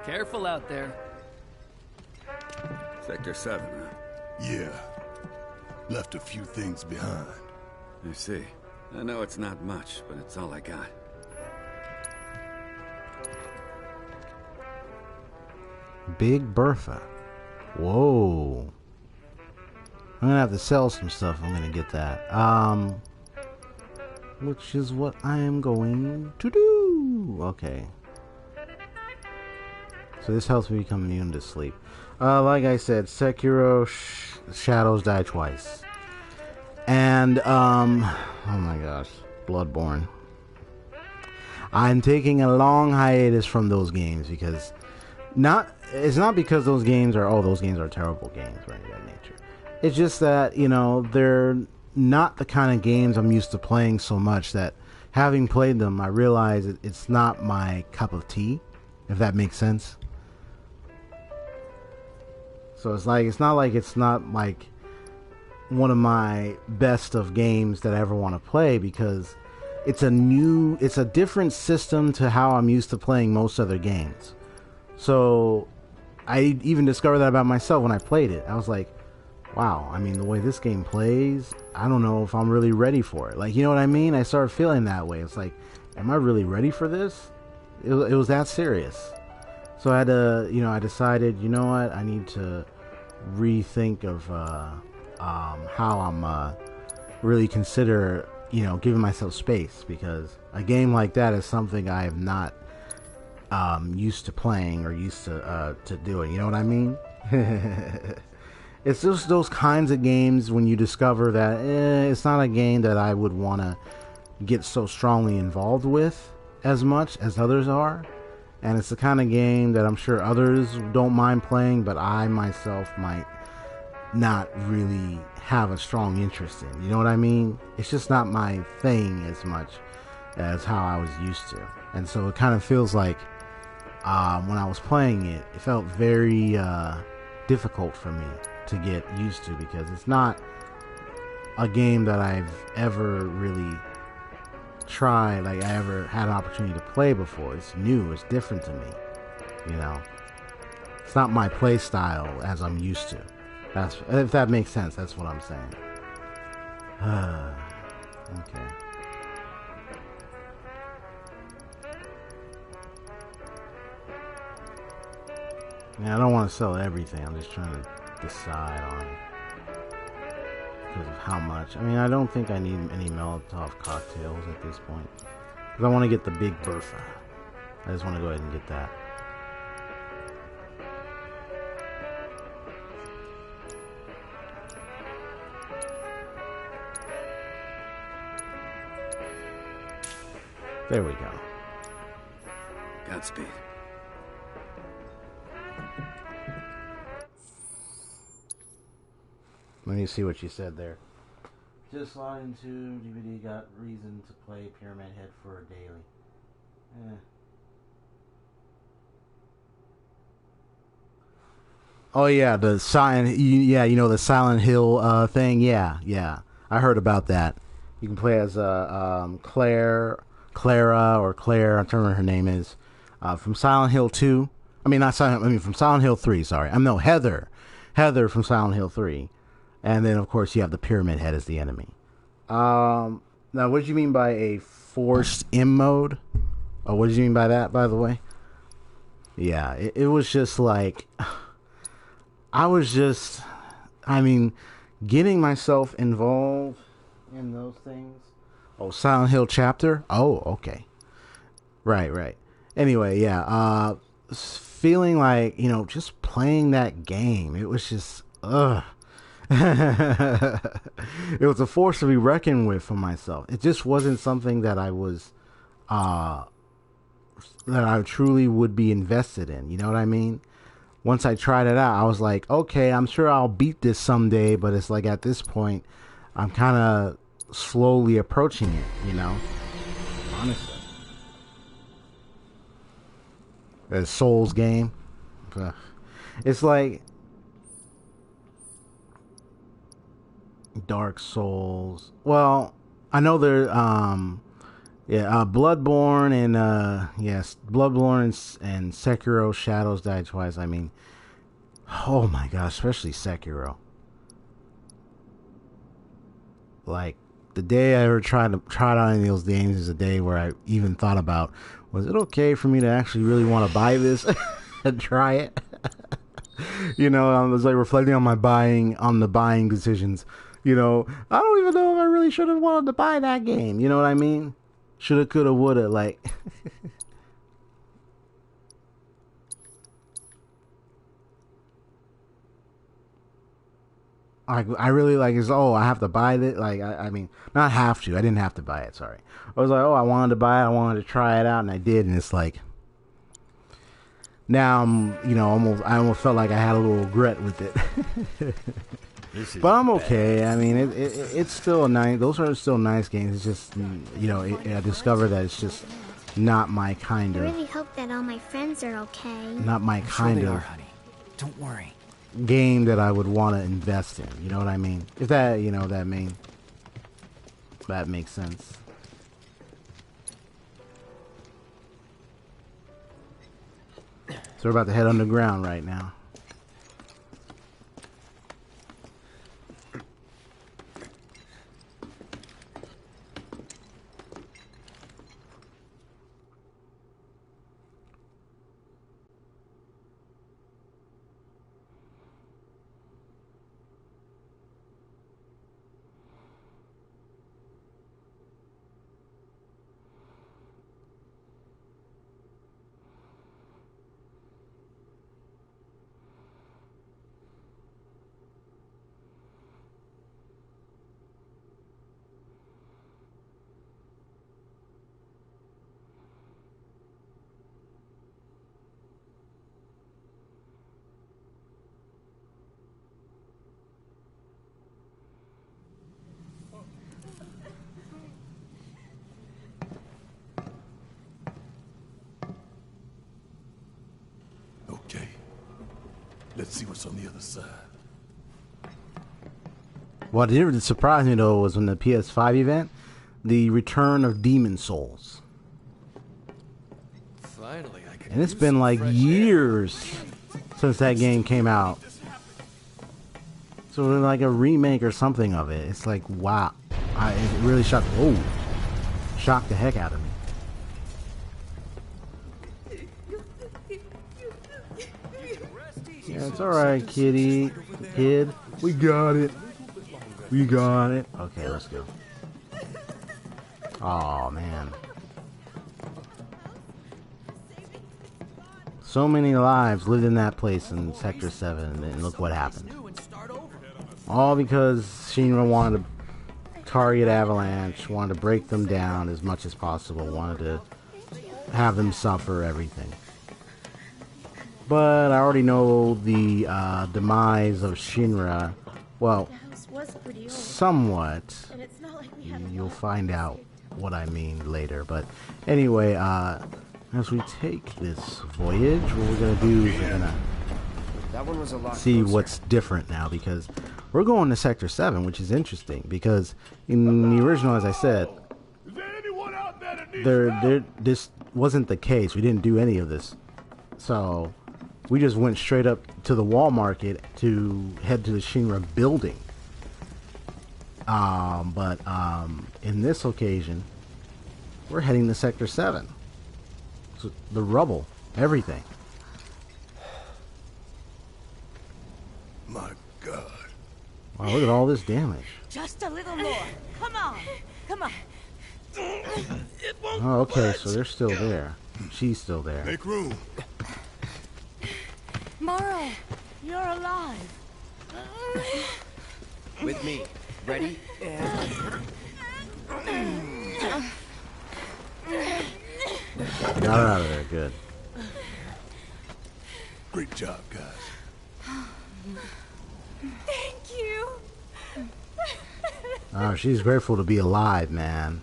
Careful out there. Sector 7, huh? Yeah. Left a few things behind. I see. I know it's not much, but it's all I got. Big Bertha. Whoa. I'm gonna have to sell some stuff. I'm gonna get that. Which is what I am going to do. Okay. So this helps me become immune to sleep. Like I said, Sekiro Shadows Die Twice. And, oh my gosh, Bloodborne. I'm taking a long hiatus from those games because it's not because those games are terrible games or anything of that nature. It's just that, you know, they're not the kind of games I'm used to playing so much that having played them, I realize it's not my cup of tea, if that makes sense. So it's not like one of my best of games that I ever want to play, because it's a different system to how I'm used to playing most other games. So I even discovered that about myself when I played it. I was like, wow, I mean, the way this game plays, I don't know if I'm really ready for it. Like, you know what I mean? I started feeling that way. It's like, am I really ready for this? It was that serious. So I had to, I decided, you know what, I need to rethink of how I'm really consider, giving myself space, because a game like that is something I have not used to playing or used to doing. You know what I mean? It's just those kinds of games when you discover that it's not a game that I would want to get so strongly involved with as much as others are. And it's the kind of game that I'm sure others don't mind playing, but I myself might not really have a strong interest in. You know what I mean? It's just not my thing as much as how I was used to. And so it kind of feels like when I was playing it, it felt very difficult for me to get used to, because it's not a game that I've ever really tried, like I ever had an opportunity to play before. It's new, it's different to me, it's not my play style as I'm used to. That's, if that makes sense, that's what I'm saying. Okay. Yeah, I don't want to sell everything. I'm just trying to decide on, because of how much. I mean, I don't think I need any Molotov cocktails at this point, because I want to get the big Bertha. I just want to go ahead and get that. There we go. Godspeed. Let me see what you said there. Just log into DVD, got reason to play Pyramid Head for a daily. Oh yeah, the Silent, the Silent Hill thing. Yeah, I heard about that. You can play as Clara, or Claire. I'm trying to remember her name is from Silent Hill 2. From Silent Hill 3. Sorry, Heather from Silent Hill 3. And then, of course, you have the Pyramid Head as the enemy. Now, what did you mean by a forced M mode? Oh, what did you mean by that, by the way? Yeah, it was just like... getting myself involved in those things. Oh, Silent Hill chapter? Oh, okay. Right. Anyway, yeah. Feeling like, just playing that game. It was just... Ugh. It was a force to be reckoned with for myself. It just wasn't something that I was that I truly would be invested in. You know what I mean? Once I tried it out, I was like, okay, I'm sure I'll beat this someday, but it's like at this point I'm kind of slowly approaching it, honestly. A Souls game. It's like Dark Souls. Well, I know there Bloodborne and Bloodborne and Sekiro Shadows Die Twice. I mean, oh my gosh, especially Sekiro. Like, the day I ever tried out any of those games is a day where I even thought about, was it okay for me to actually really want to buy this and try it? I was like reflecting on the buying decisions. I don't even know if I really should have wanted to buy that game. You know what I mean? Shoulda, coulda, woulda, like. I really like is, I have to buy it. Like, I mean, not have to. I didn't have to buy it, sorry. I was like, I wanted to buy it. I wanted to try it out, and I did, and it's like, now I'm, I almost felt like I had a little regret with it. But I'm okay. I mean, it's still nice. Those are still nice games. It's just, I discovered that it's just not my kind of. I really hope that all my friends are okay. Not my kind sure they of. are, honey. Don't worry. game that I would want to invest in. You know what I mean? If that, you know, that makes sense. So we're about to head underground right now. Okay. Let's see what's on the other side. What did surprise me though was when the PS5 event, the return of Demon Souls. Finally, I can. And it's been like years since that game came out. So like a remake or something of it. It's like, wow. It really shocked the heck out of me. Yeah, it's alright, kid. We got it. We got it. Okay, let's go. Oh man. So many lives lived in that place in Sector 7, and look what happened. All because Shinra wanted to target Avalanche, wanted to break them down as much as possible, wanted to have them suffer everything. But I already know the demise of Shinra. Well, somewhat. You'll find out what I mean later. But anyway, as we take this voyage, what we're going to do is we're going to see what's different now, because we're going to Sector 7, which is interesting, because in the original, as I said, this wasn't the case. We didn't do any of this. So we just went straight up to the wall market to head to the Shinra building. But in this occasion, we're heading to Sector 7. So the rubble, everything. My God. Wow, look at all this damage. Just a little more. Come on. Come on. Oh, okay, so they're still there. She's still there. Make room. Morrow, you're alive. With me. Ready? And... Got her out of there, good. Great job, guys. Thank you. Oh, she's grateful to be alive, man.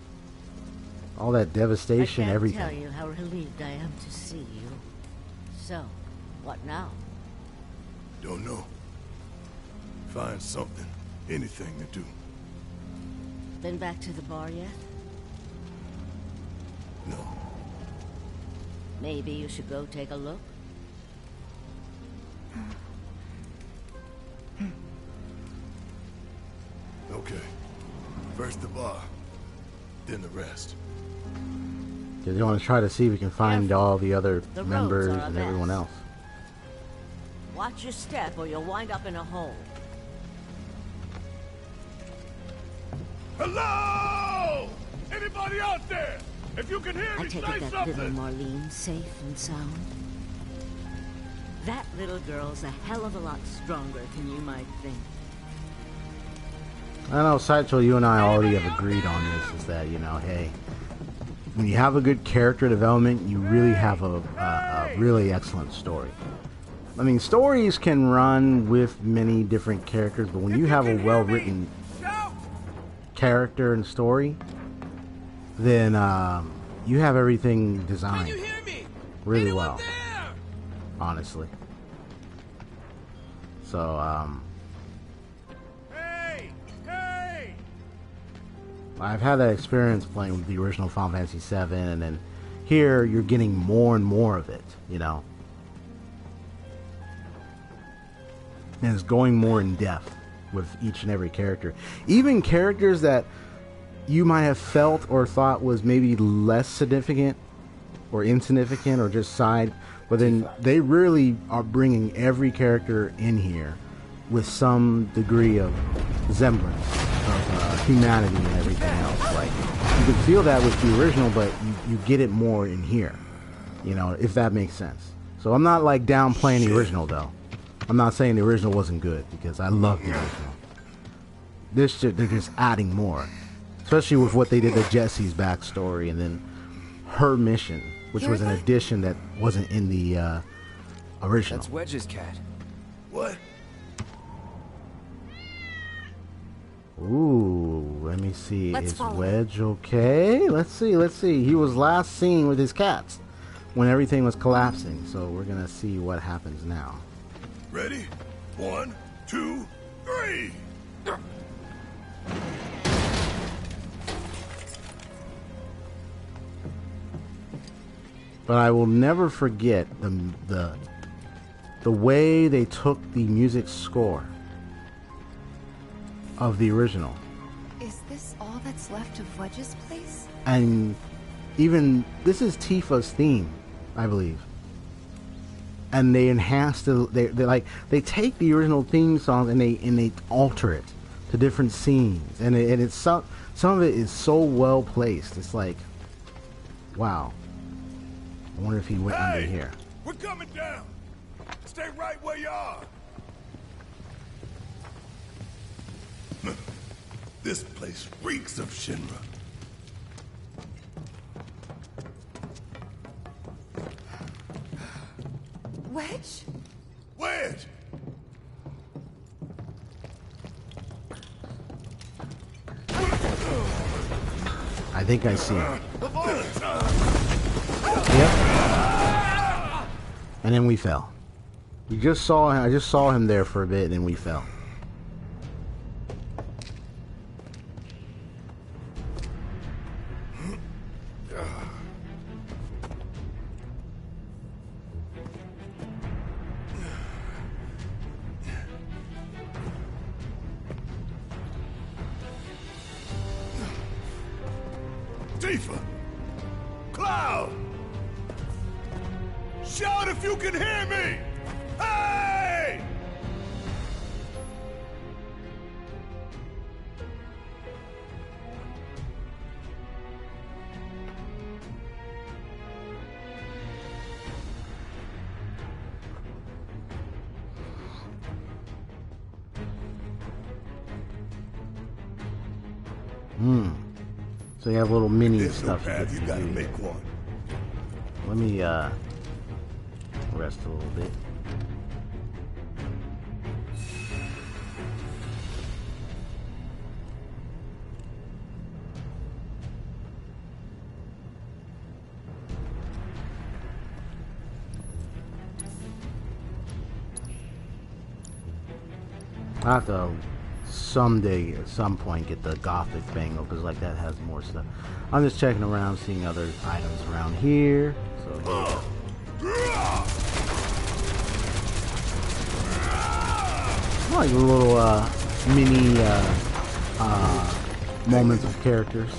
All that devastation, everything. I can't tell you how relieved I am to see you. So, what now? Don't know. Find something, anything to do. Been back to the bar yet? No. Maybe you should go take a look? Okay. First the bar, then the rest. Because you want to try to see if we can find all the other members and everyone else. Watch your step or you'll wind up in a hole. Hello! Anybody out there? If you can hear me, I take say it that something. little Marlene safe and sound? That little girl's a hell of a lot stronger than you might think. I know, Sideshow, you and I already have agreed on this, is that, you know, hey, when you have a good character development, you really have a really excellent story. I mean, stories can run with many different characters, but when you have a well-written character and story, then you have everything designed really well, honestly. So Hey! I've had that experience playing with the original Final Fantasy VII, and then here you're getting more and more of it, you know. And it's going more in depth with each and every character. Even characters that you might have felt or thought was maybe less significant or insignificant or just side, but then they really are bringing every character in here with some degree of semblance of humanity and everything else. Like, you can feel that with the original, but you get it more in here, you know, if that makes sense. So I'm not like downplaying the original though. I'm not saying the original wasn't good, because I love the original. This shit, they're just adding more, especially with what they did to Jessie's backstory and then her mission, which was an addition that wasn't in the original. That's Wedge's cat. What? Ooh, let me see. Let's Is follow. Wedge okay? Let's see. He was last seen with his cats when everything was collapsing, so we're gonna see what happens now. Ready? 1, 2, 3! But I will never forget the way they took the music score of the original. Is this all that's left of Wedge's place? And even this is Tifa's theme, I believe. And they enhance they take the original theme song and they alter it to different scenes, and it's some of it is so well placed. It's like, wow. I wonder if he went under here. We're coming down. Stay right where you are. This place reeks of Shinra. Wedge? Wedge! I think I see him. Yep. And then we fell. I just saw him there for a bit, and then we fell. Tifa! Cloud! Shout if you can hear me! Hey! So you have little mini There's stuff no path, you you gotta do. make one. Let me rest a little bit. I have to someday, at some point, get the Gothic Bangle, because like that has more stuff. I'm just checking around, seeing other items around here. So like little mini moments of characters.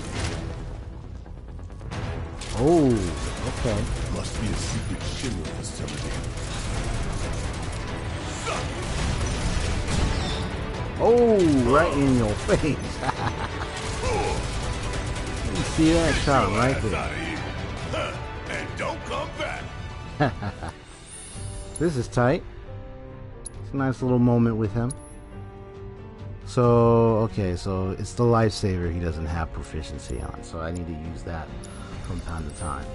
Oh, okay. Must be a secret Shinra facility. Oh, right in your face. You see that shot right there. And don't come back. This is tight. It's a nice little moment with him. So, okay, so it's the lifesaver he doesn't have proficiency on, so I need to use that from time to time.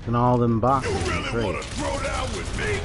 And all them boxes. You really great. want to throw down with me?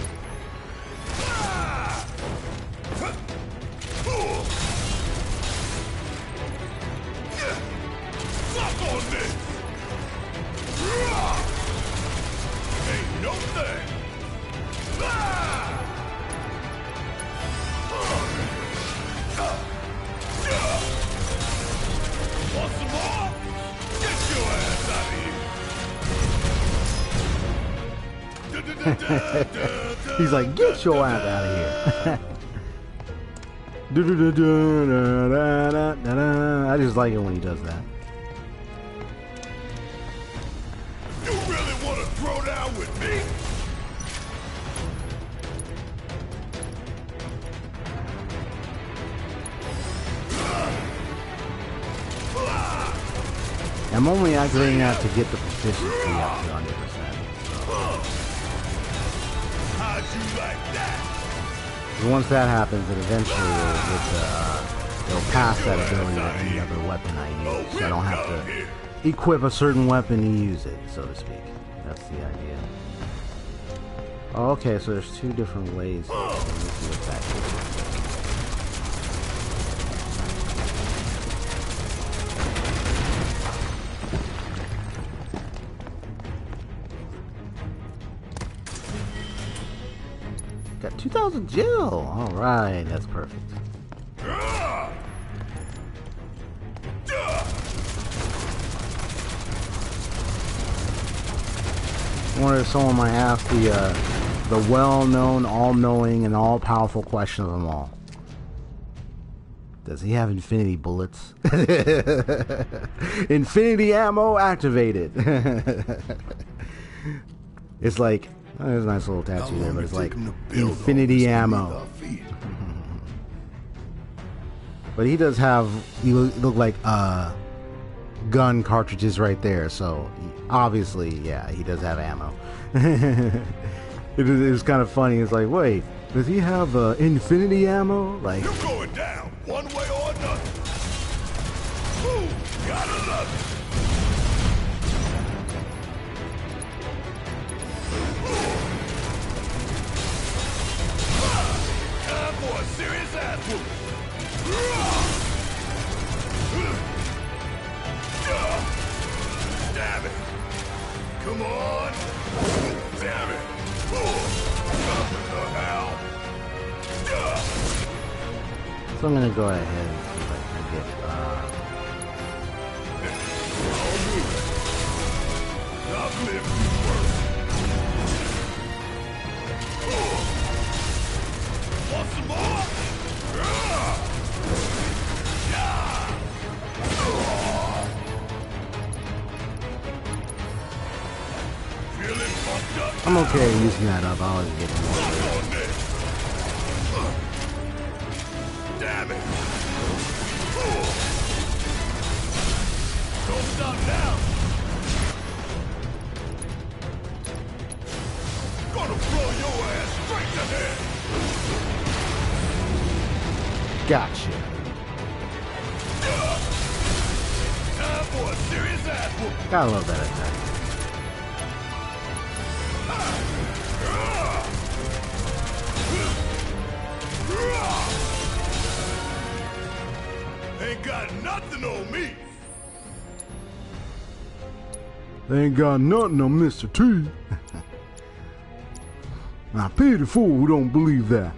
He's like, get your ass out of here. I just like it when he does that. You really want to throw down with me? I'm only activating that to get the proficiency up to 100%. How'd you like that? And once that happens, then eventually it'll pass that ability to any other weapon I use. So I don't have to equip a certain weapon to use it, so to speak. That's the idea. Oh, okay, so there's two different ways. Let me see what's that is. Got 2,000 gil. All right, that's perfect. I wonder if someone might ask the well-known, all-knowing, and all-powerful question of them all. Does he have infinity bullets? Infinity ammo activated. It's like, oh, there's a nice little tattoo there, but it's like infinity ammo. But he does have, you look like gun cartridges right there, so obviously, yeah, he does have ammo. It was kind of funny. It's like, wait, does he have infinity ammo? Like, you're going down one way or another. Ooh, gotta love it. Time for a serious ass whooping. Damn it. Come on. Damn it. What the hell? so I'm gonna go ahead and see if I can get Want some more? I'm okay using that up. I always get more. Damn it! Don't stop now! Gonna blow your ass straight to hell! Gotcha. Time for a serious ass whooping. Gotta love that attack. Ain't got nothing on me. They ain't got nothing on Mr. T. I pity the fool who don't believe that.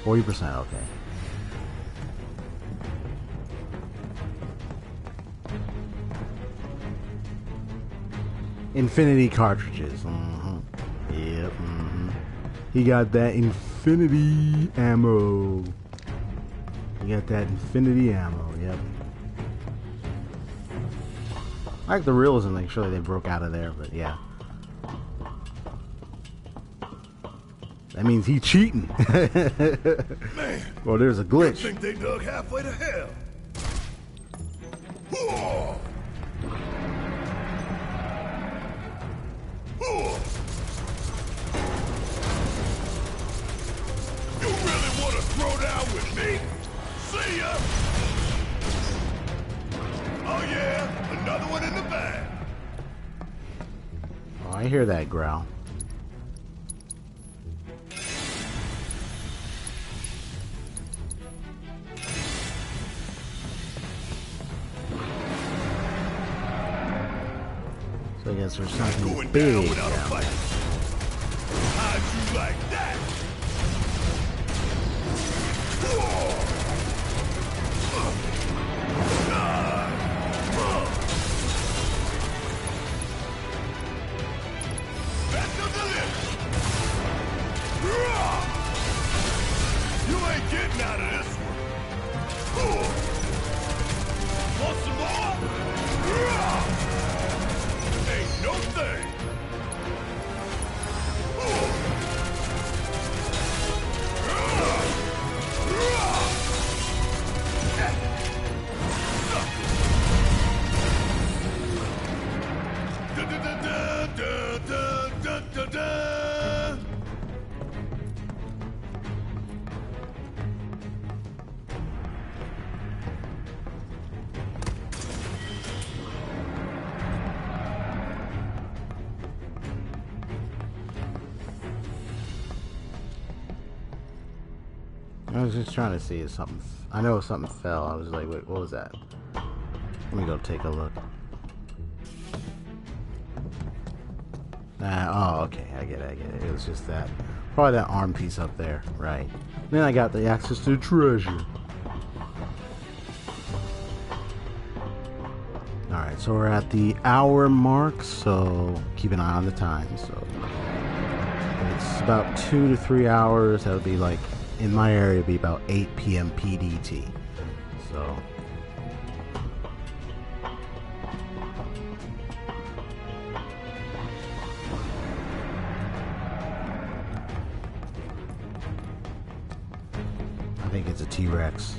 40%, okay. Infinity cartridges. Yep. He got that infinity ammo. He got that infinity ammo. Yep. I like the realism. Like, surely they broke out of there, but yeah. That means he cheating. Man, well, there's a glitch. I think they dug halfway to hell. Whoa. You really want to throw down with me? See ya! Oh yeah, another one in the bag. Oh, I hear that growl. So I guess there's something big down there. How'd you like that? out of this one. Want some more? Ain't no thing. I was just trying to see if something. I know something fell. I was like, wait, what was that? Let me go take a look. Oh, okay, I get it. It was just that. Probably that arm piece up there, right? Then I got the access to treasure. Alright, so we're at the hour mark, so keep an eye on the time. So it's about 2 to 3 hours. That would be like, in my area, it'd be about 8 p.m. PDT. So I think it's a T-Rex.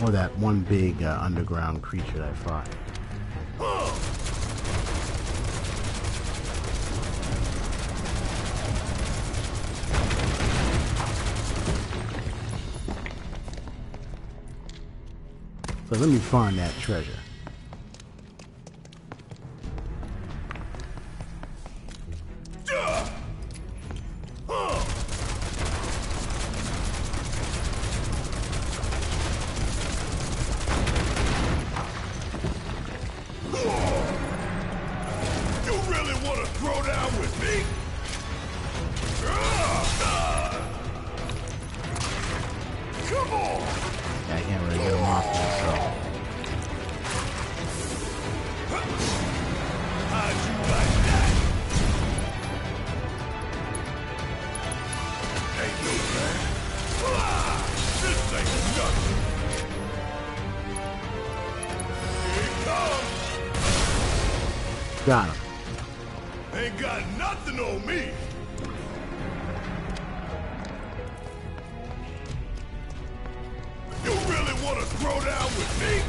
Or that one big underground creature that I fought. So let me find that treasure. Got him. Ain't got nothing on me. You really want to throw down with me?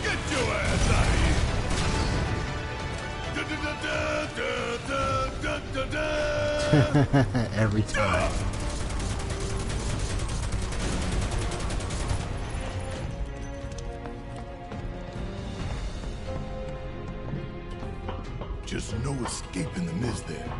Get your ass out of here. Every time. Just no escaping the mist there.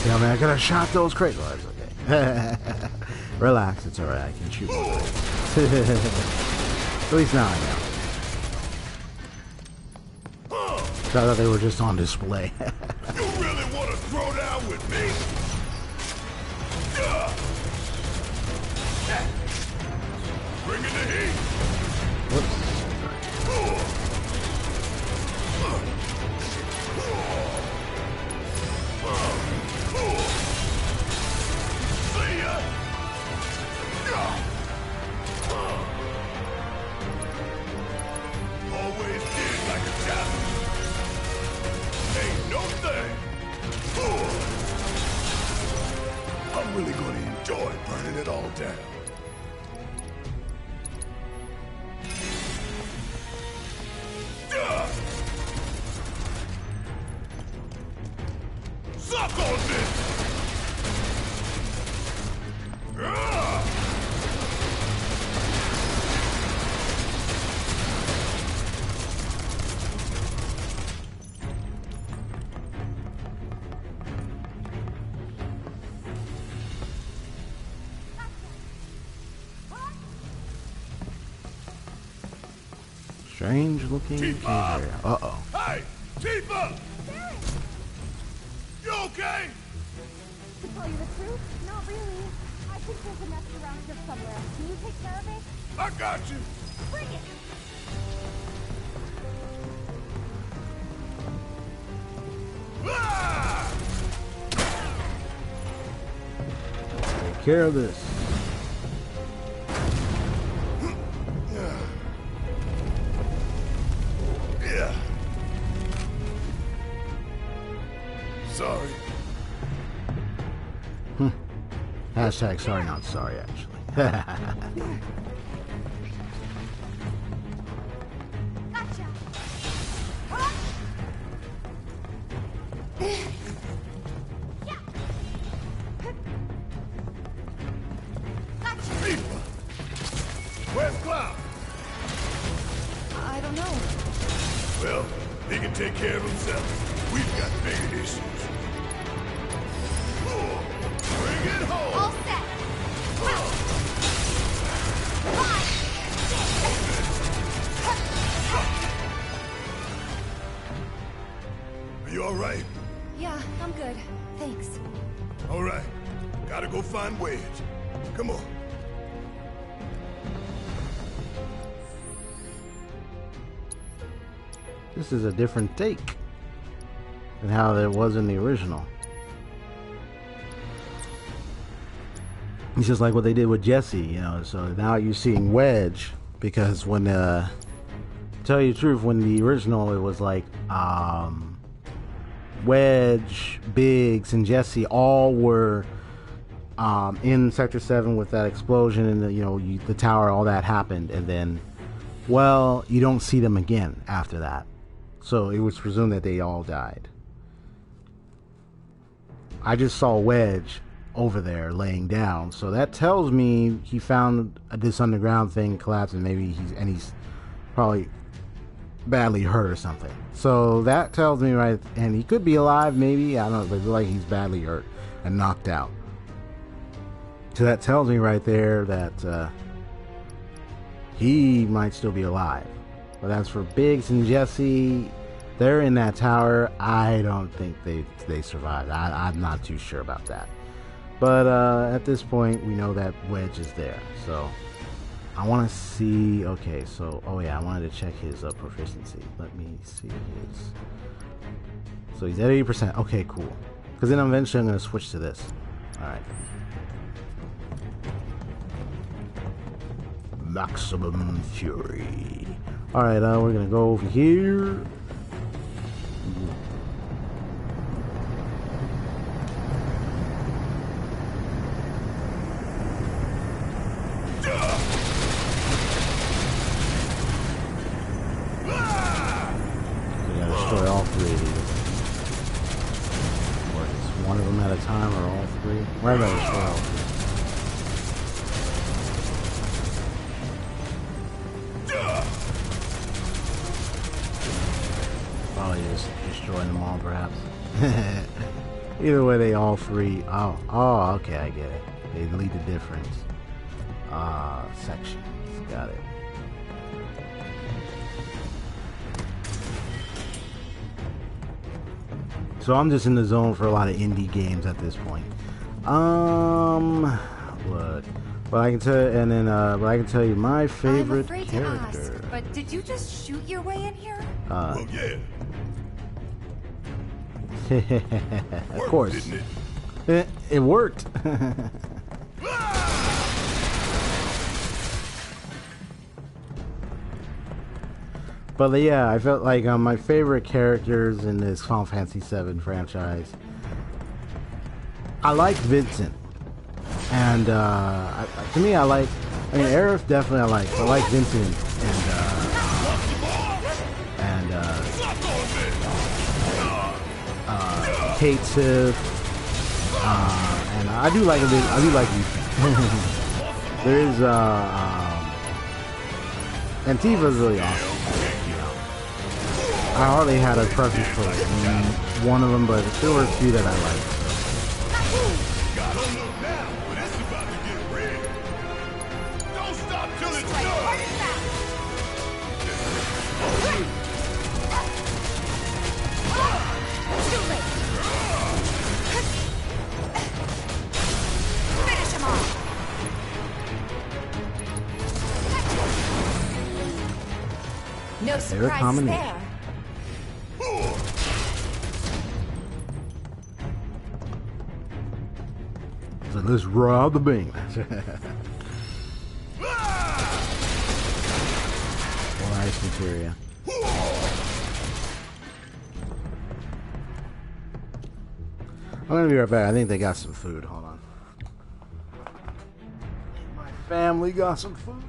I mean, I could have shot those crates. Oh, that's okay. Relax, it's alright. I can shoot more. At least now I know. I thought they were just on display. You really want to throw down with me? Bring in the heat. Whoops. Always did like a challenge. Ain't no thing. I'm really going to enjoy burning it all down. Suck on this! Strange looking area. Uh-oh. Hey! Tifa! You okay? To tell you the truth, not really. I think there's a nest around here somewhere. Can you take care of it? I got you. Bring it! Ah! Take care of this. Yeah. Sorry. Hashtag sorry, not sorry, actually. Gotcha! Tifa! Where's Cloud? I don't know. Well, he can take care of himself. We've got bigger issues. Bring it home! All set! Are you all right? Yeah, I'm good. Thanks. All right. Gotta go find Wedge. Come on. This is a different take than how it was in the original. It's just like what they did with Jesse, you know. So now you're seeing Wedge, because when tell you the truth, when the original it was like Wedge, Biggs, and Jesse all were in Sector 7 with that explosion and the tower, all that happened, and then, well, you don't see them again after that. So it was presumed that they all died. I just saw Wedge over there laying down, so that tells me he found this underground thing collapsed, and maybe he's probably badly hurt or something. So that tells me, right, and he could be alive, maybe, I don't know, but it's like he's badly hurt and knocked out. So that tells me right there that he might still be alive. But as for Biggs and Jesse, they're in that tower. I don't think they survived. I'm not too sure about that. But at this point, we know that Wedge is there. So I want to see. Okay, so I wanted to check his proficiency. Let me see his. So he's at 80%. Okay, cool. Because then eventually I'm going to switch to this. All right. Maximum Fury. All right, we're gonna go over here. We gotta destroy all three of these. Or it's one of them at a time, or all three. Where do I destroy all three? Probably just destroying them all, perhaps. Either way, they all three. Oh, okay, I get it. They lead to different sections. Got it. So I'm just in the zone for a lot of indie games at this point. What? But I can tell, and then, but I can tell you my favorite I'm afraid character. to ask, but did you just shoot your way in here? Well, yeah. Of course. Didn't it? It worked. But yeah, I felt like my favorite characters in this Final Fantasy VII franchise. I like Vincent, and to me, I mean, Aerith definitely I like. I like Vincent and Kate Sif, and I do like you. There is and Tifa's really awesome. I hardly had a preference for one of them, but there were a few that I liked. surprise combination. there. So let's rob the bank. More ice materia. I'm gonna be right back. I think they got some food. Hold on. My family got some food.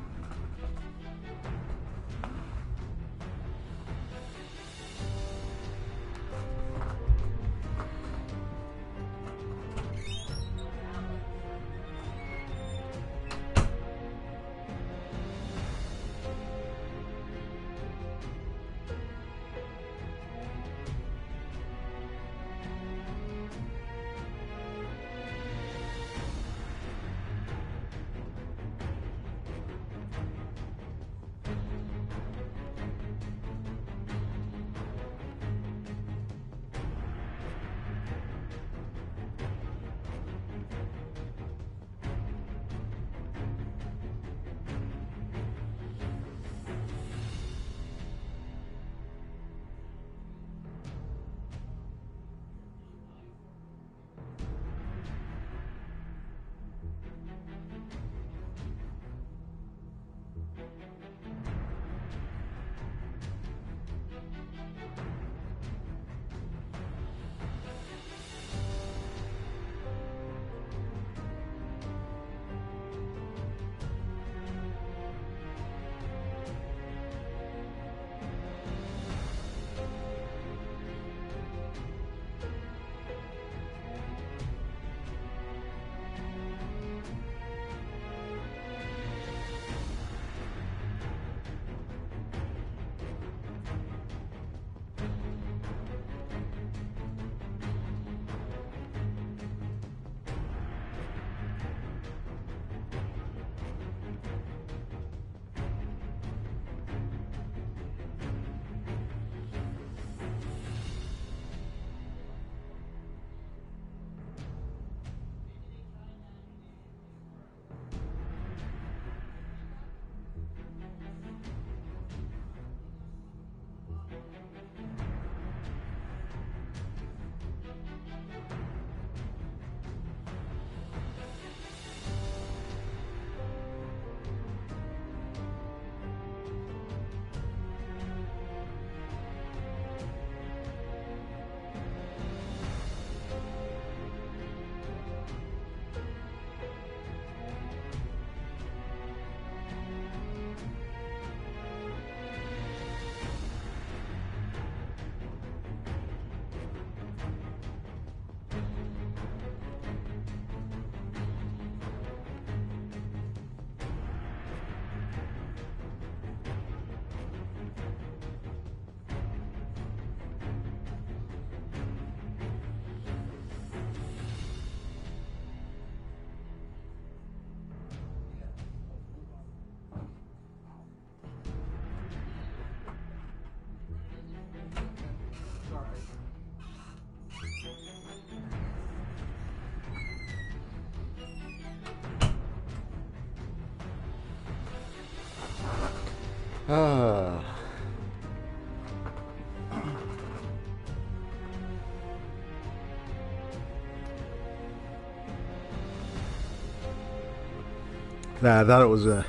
I thought it was a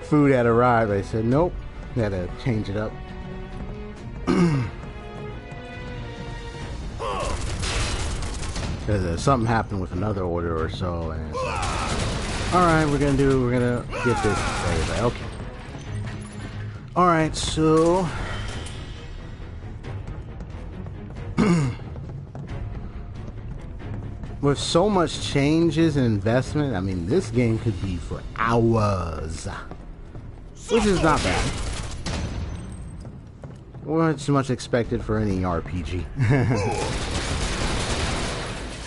food had arrived. I said nope. I had to change it up. Because something happened with another order or so, and it's like, all right, we're gonna get this. Like, okay. All right, so with so much changes and investment, I mean, this game could be for hours, which is not bad. What's much expected for any RPG.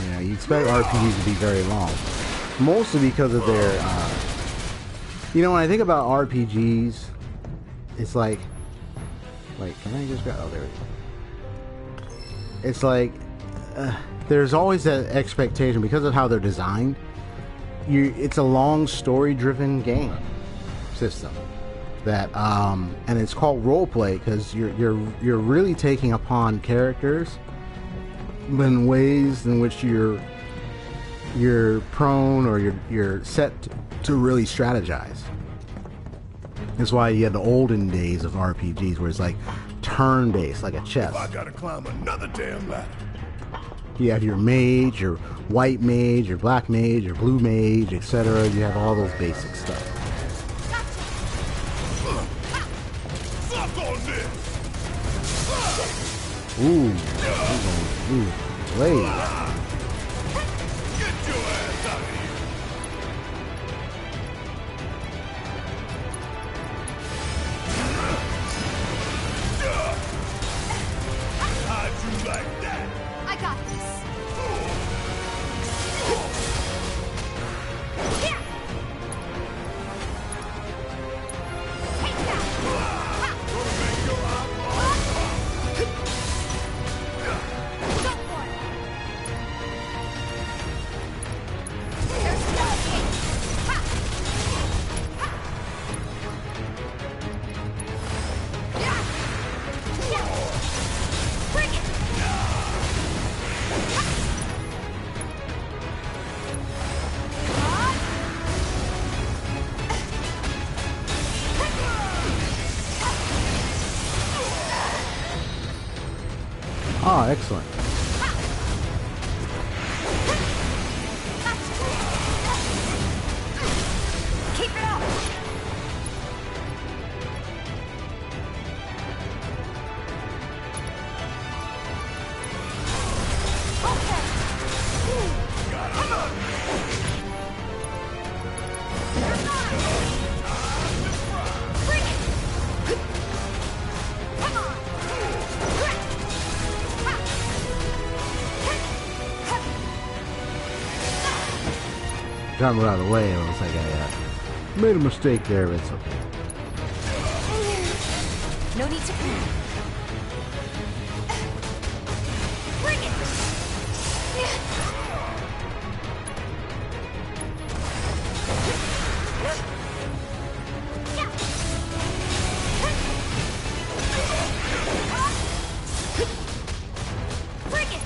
You know, you expect RPGs to be very long, mostly because of their, you know, when I think about RPGs, it's like, wait, can I just grab, oh, there we go. It's like, there's always that expectation because of how they're designed. It's a long story-driven game system. that and it's called roleplay because you're really taking upon characters in ways in which you're prone or you're set to really strategize. That's why you had the olden days of RPGs where it's like turn-based, like a chess. I gotta climb another damn ladder. You have your mage, your white mage, your black mage, your blue mage, etc. You have all those basic stuff. Suck on this. Ooh, blade. Get your ass out of here. How'd you like that? I got this. Oh, excellent. Keep it up. Okay. Come on. Bring it. Come on. Trying to move out of the way, it looks like I made a mistake there, but it's okay. No need to cry. Bring it. Bring it.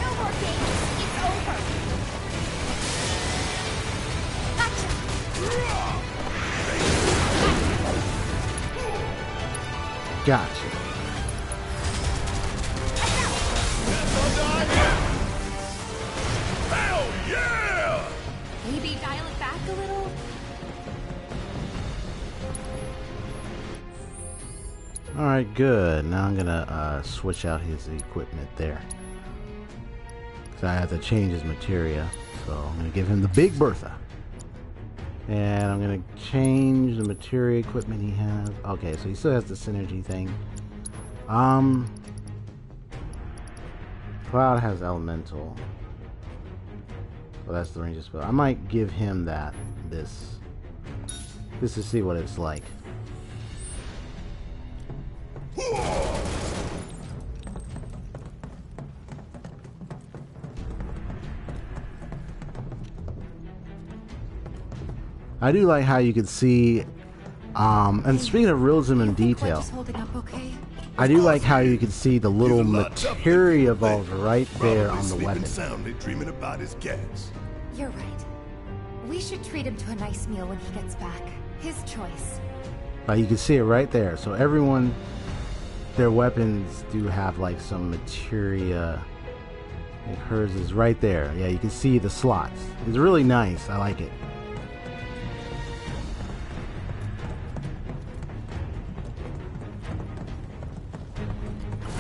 No more games. It's over. Gotcha. Hell yeah! Maybe dial it back a little. Alright, good. Now I'm gonna switch out his equipment there. So I have to change his materia. So I'm gonna give him the Big Bertha. And I'm gonna change the materia equipment he has. Okay, so he still has the synergy thing. Cloud has elemental. So that's the ranger spell. I might give him this just to see what it's like. I do like how you can see, and speaking of realism and detail, Holding up okay? I do like how you can see the little materia balls right there on the weapon. Soundly dreaming about his cats. You're right. We should treat him to a nice meal when he gets back. His choice. You can see it right there. So everyone, their weapons do have like some materia. Like hers is right there. Yeah, you can see the slots. It's really nice. I like it.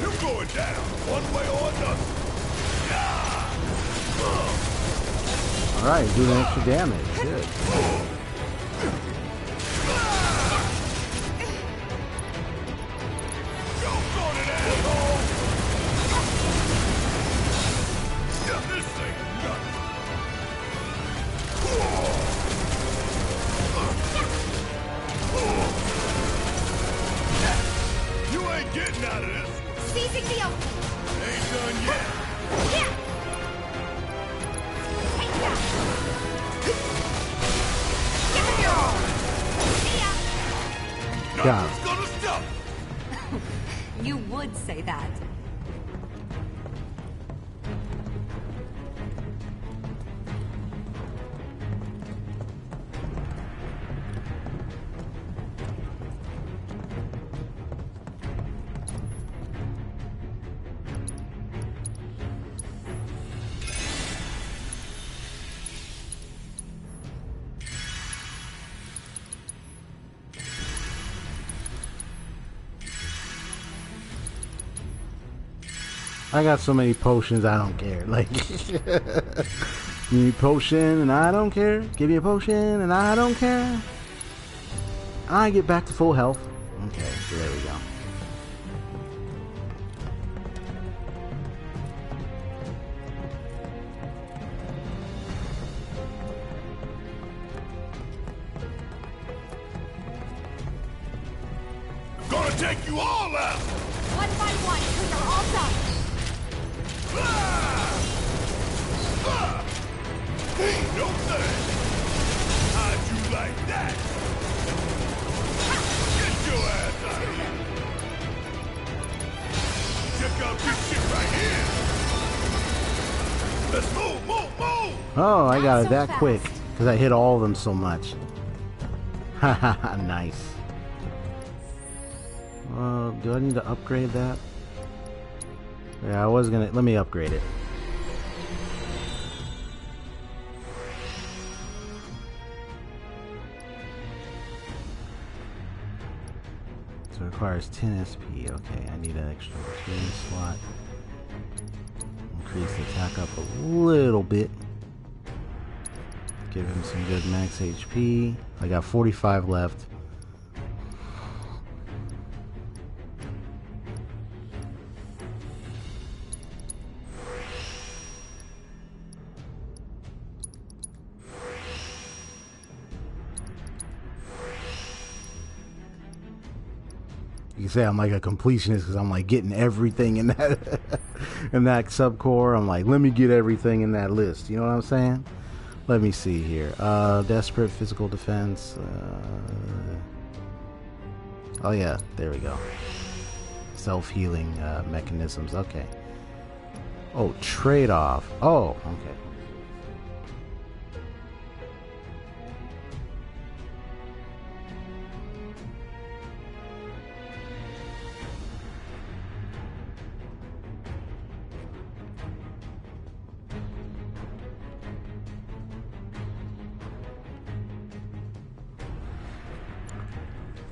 You're going down one way or another. Alright, doing extra damage. Good. You ain't getting out of this. Seizing the open. Ain't done yet. God. Nothing's gonna stop. You would say that. I got so many potions, I don't care. Like, give me a potion and I don't care. Give me a potion and I don't care. I get back to full health. Okay, so there we go. Gonna take you all out. One by one, till you're all done. Ain't no thing. How'd you like that? Get your ass out of here. Check out this shit right here. Let's move, move, move. Oh, I got Not it so that fast. quick because I hit all of them so much. Haha, nice. Do I need to upgrade that? Yeah, I was gonna. Let me upgrade it. So it requires 10 SP. Okay, I need an extra 2 slot. Increase the attack up a little bit. Give him some good max HP. I got 45 left. You can say I'm like a completionist because I'm like getting everything in that in that subcore. I'm like, let me get everything in that list. You know what I'm saying? Let me see here. Desperate physical defense. Oh yeah, there we go. Self-healing mechanisms. Okay. Oh, trade-off. Oh, okay.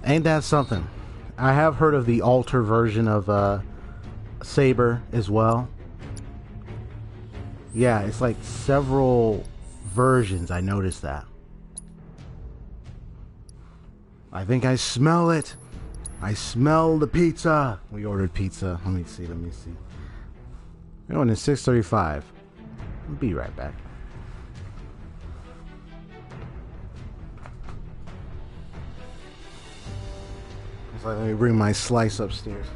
Ain't that something? I have heard of the alter version of Saber as well. Yeah, it's like several versions. I noticed that. I think I smell it. I smell the pizza. We ordered pizza. Let me see. We're going to 6:35. I'll be right back. It's like, let me bring my slice upstairs.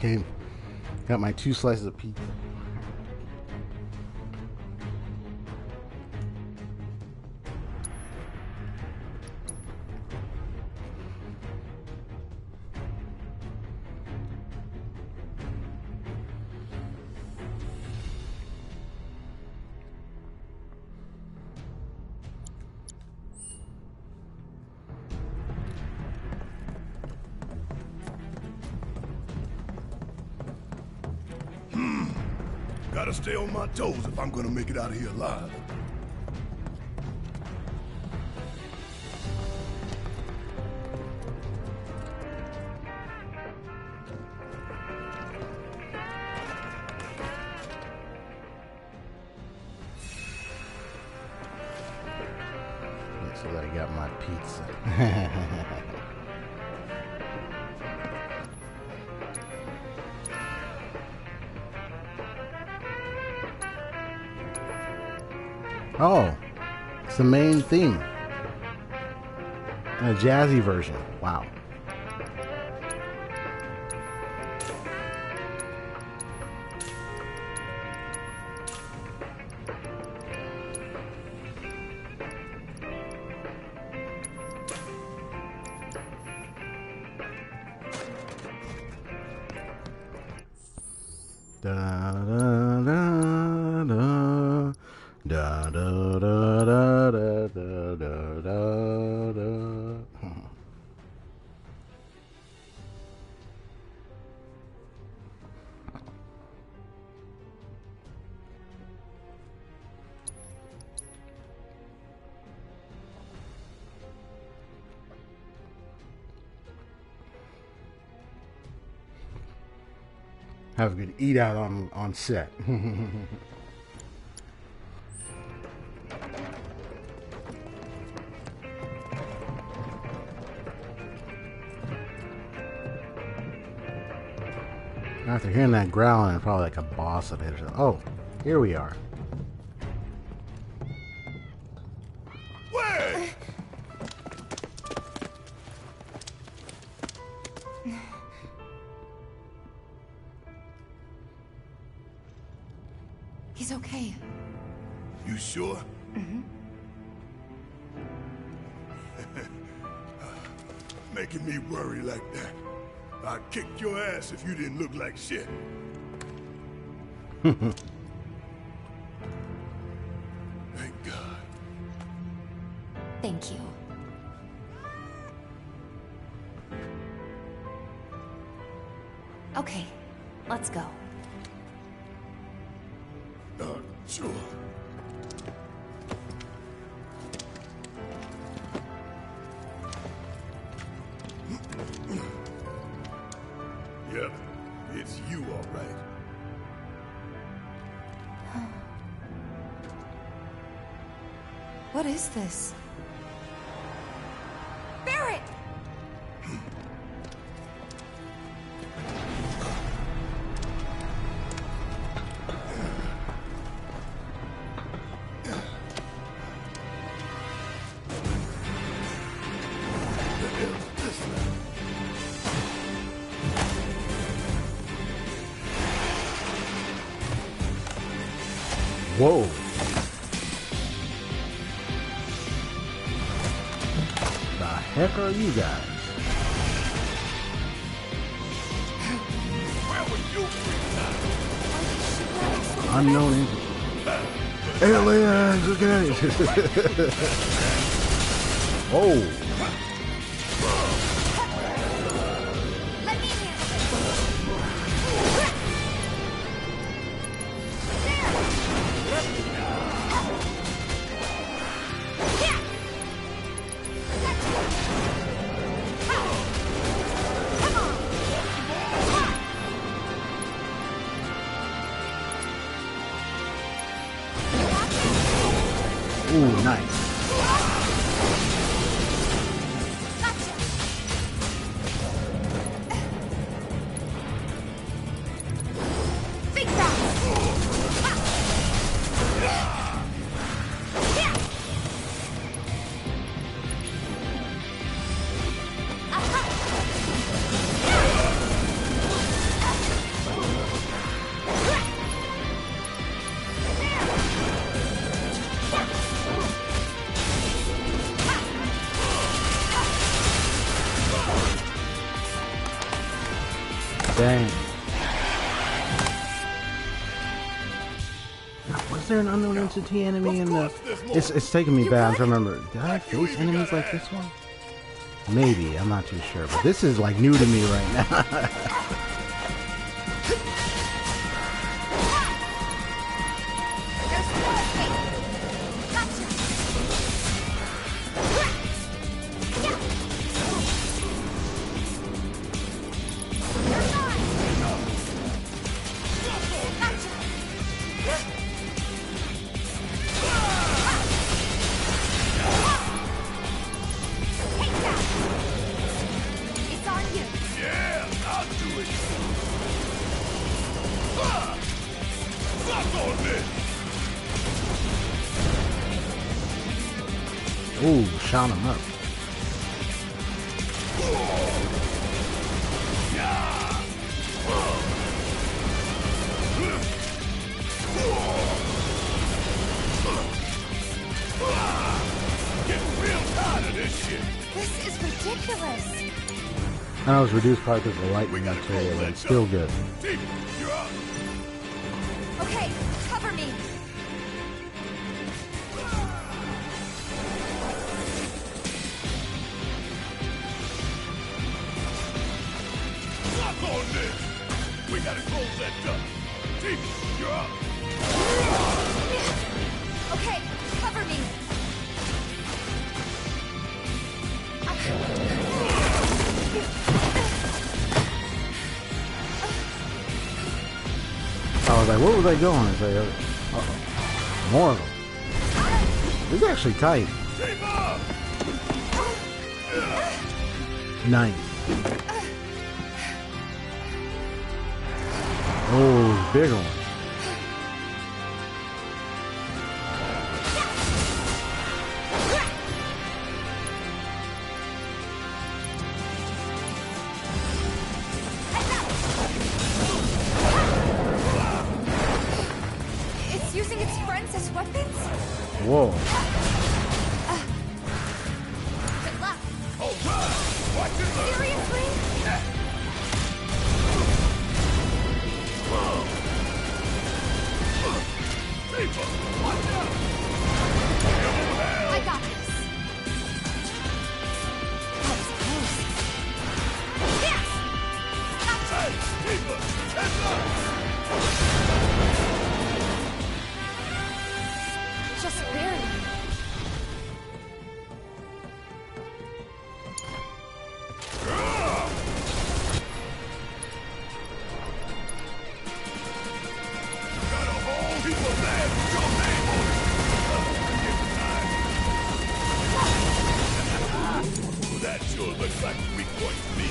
Okay, got my 2 slices of pizza. Gotta stay on my toes if I'm gonna make it out of here alive. So that I got my pizza. Oh, it's the main theme. In a jazzy version. Wow. Da da da da da da da da da da da da. Have a good eat out on set. After hearing that growling, probably like a boss of it. Oh, here we are. Where? He's okay. You sure? Mm-hmm. Making me worry like that. I'd kick your ass if you didn't look like shit. Thank God. Thank you. Okay, let's go. Sure. Yep, it's you, all right. What is this? Barrett! Whoa. The heck are you guys? Where were you? Unknown aliens, look at it. Oh. Ooh, nice. Dang. Was there an unknown entity enemy in the... It's taking me back to remember. Did I face enemies like this one? Maybe. I'm not too sure. But this is like new to me right now. Ooh, shot him up. This is ridiculous. I know it's reduced probably because of the lightning material, but it's still good. Okay, cover me. Lock on this! We gotta close that door. Tifa, you're up. Okay, cover me. I was like, where was I going? It's like, uh-oh. More of them. This is actually tight. Nice. Oh, bigger one. It's using its friends as weapons? Whoa. Good luck. All right. Watch it. Seriously? Tifa, watch out. I got this. That was close. Yes! Hey, Tifa, heads up. Just barely. Got a whole heap of land with your name on it. That sure looks like a weak point to me.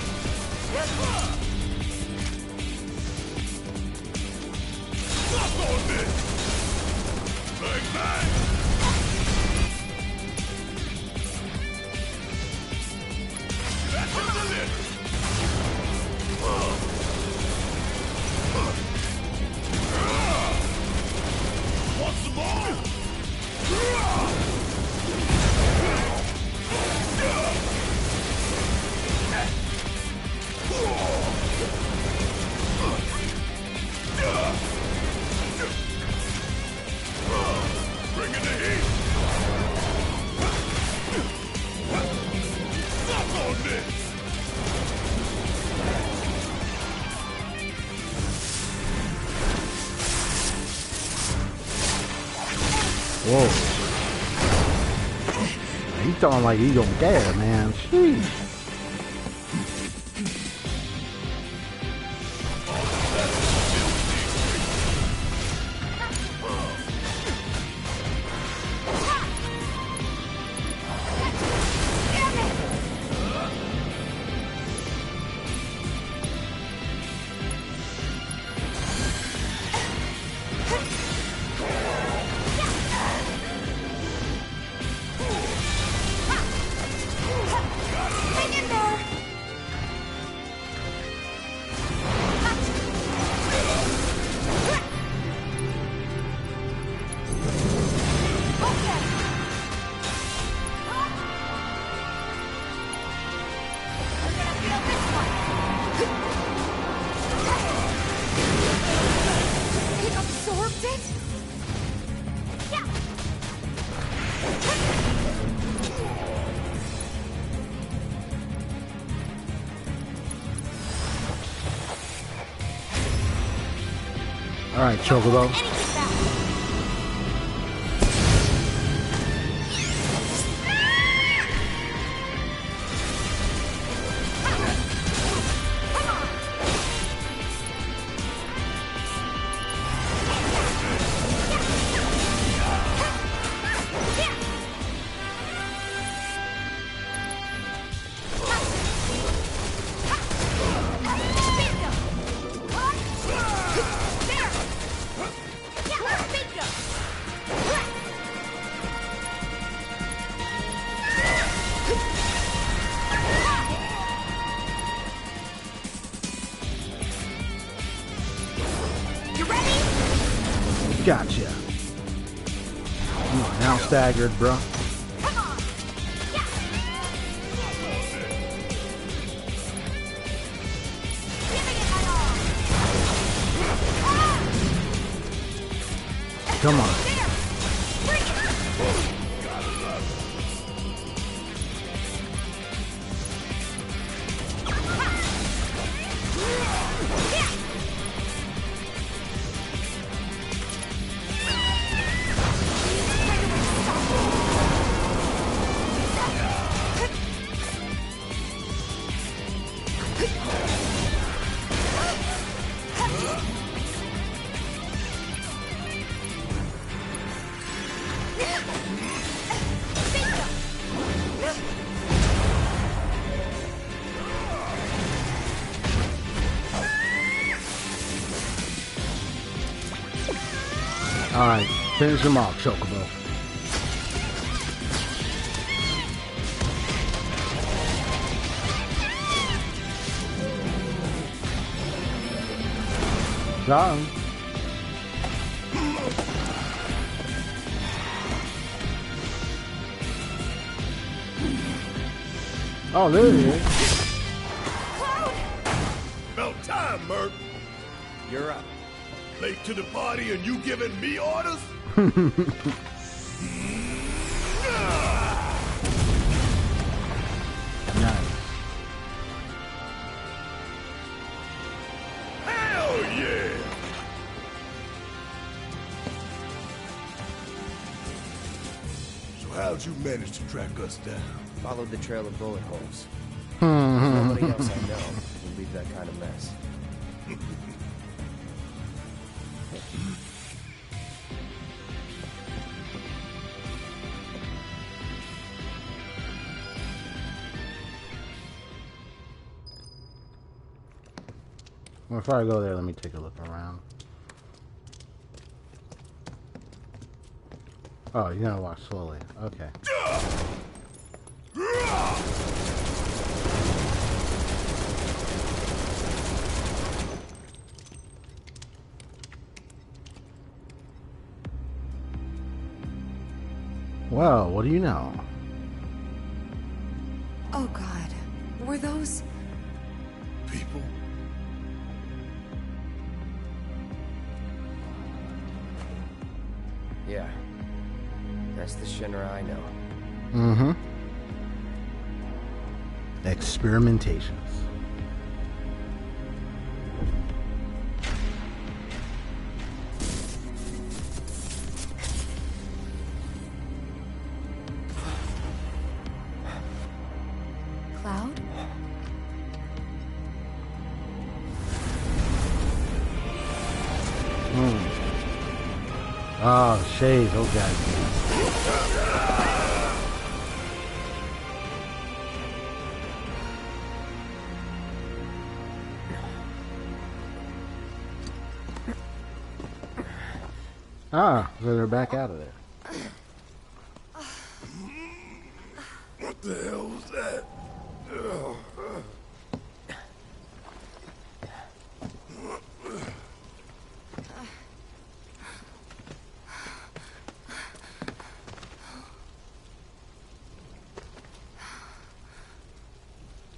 Lock on this! Bang, bang! That's the list! Want some more? Bring in the heat! Suck on this! Whoa. He's talking like he don't care, man. Sheesh. Hang in there. Okay. We're gonna feel this one. It absorbed it? Yeah. All right, Chocobo. Anything back. Gotcha. Come on, now staggered, bro. Come on. Alright, finish him off, Chocobo. Got him. Oh, there he is. About time, Merc. You're up. Late to the party and you giving me orders? Nice. Hell yeah! So how'd you manage to track us down? Followed the trail of bullet holes. Hmm. Nobody else I know would leave that kind of mess. Before I go there, let me take a look around. Oh, you gotta walk slowly. Okay. Well, what do you know? Oh God, were those... People? Yeah. That's the Shinra I know. Mm-hmm. Experimentations. Cloud? Oh, shades, those guys. Ah, so they're back out of there. What the hell was that? Ugh.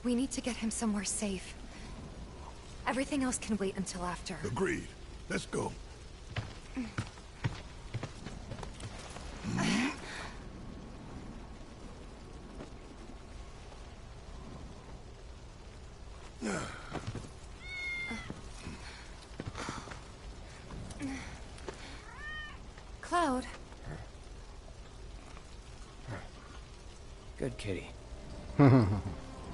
We need to get him somewhere safe. Everything else can wait until after. Agreed. Let's go. Cloud. Good kitty. I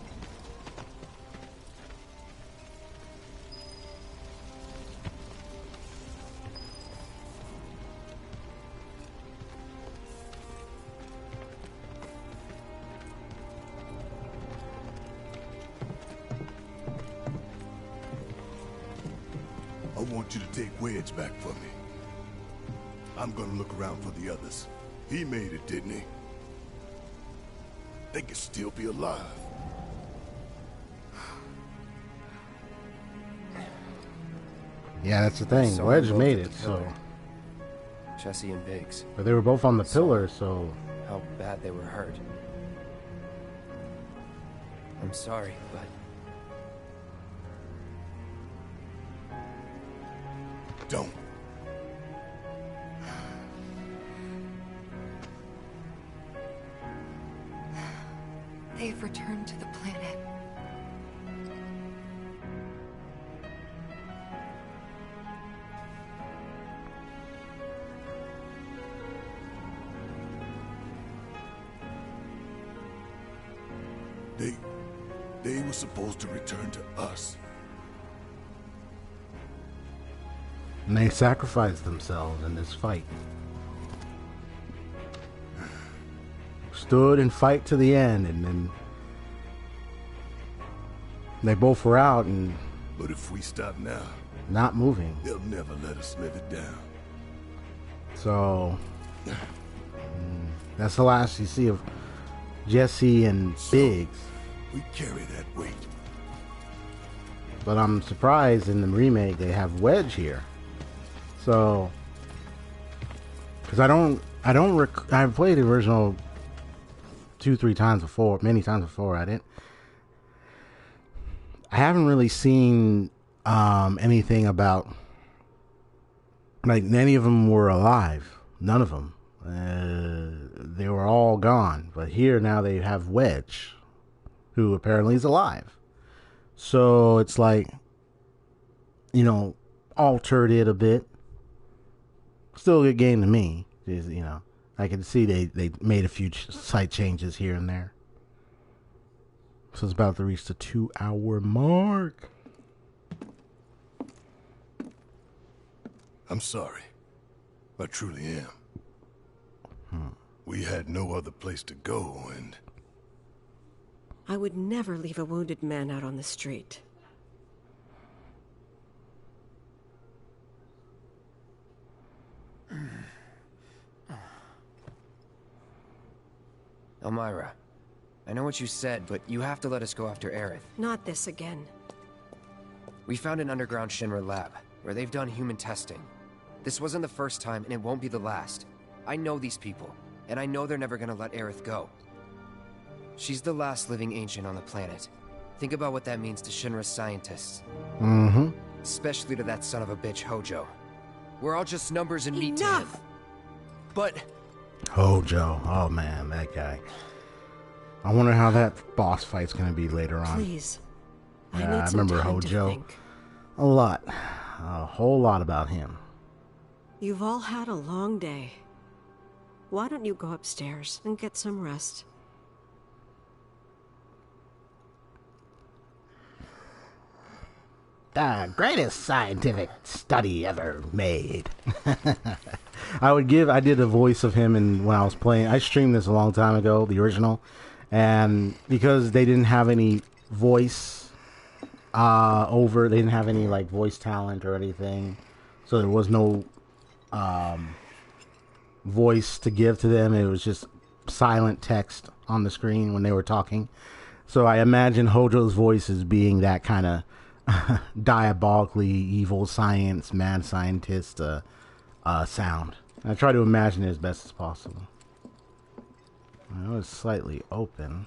want you to take Wedge back for me. I'm gonna look around for the others. He made it, didn't he? They could still be alive. Yeah, that's the thing. So Wedge both made of it, the so... pillar. Jesse and Biggs. But they were both on the pillar, so... How bad they were hurt. I'm sorry, but... Don't. They've returned to the planet. They were supposed to return to us. And they sacrificed themselves in this fight. Stood and fight to the end, and then they both were out and... But if we stop now... Not moving. They'll never let us live it down. So... that's the last you see of Jesse and Biggs. We carry that weight. But I'm surprised in the remake they have Wedge here. So... Because I've played the original 2-3 times before, many times before. I haven't really seen anything about, like, any of them were alive. None of them. They were all gone. But here now they have Wedge, who apparently is alive. So it's like, you know, altered it a bit. Still a good game to me. You know, I can see they made a few slight changes here and there. So it's about to reach the 2-hour mark. I'm sorry. I truly am. We had no other place to go, and... I would never leave a wounded man out on the street. Elmira, I know what you said, but you have to let us go after Aerith. Not this again. We found an underground Shinra lab, where they've done human testing. This wasn't the first time, and it won't be the last. I know these people, and I know they're never gonna let Aerith go. She's the last living ancient on the planet. Think about what that means to Shinra's scientists. Mm-hmm. Especially to that son of a bitch, Hojo. We're all just numbers and meat to him. But... Hojo. Oh, man, that guy. I wonder how that boss fight's going to be later on. Please. Yeah, I remember Hojo. A lot. A whole lot about him. You've all had a long day. Why don't you go upstairs and get some rest? The greatest scientific study ever made. I did a voice of him when I was playing. I streamed this a long time ago, the original. And because they didn't have any voice they didn't have any like voice talent or anything. So there was no voice to give to them. It was just silent text on the screen when they were talking. So I imagine Hojo's voice as being that kind of diabolically evil science, mad scientist sound. I try to imagine it as best as possible. I know it's slightly open.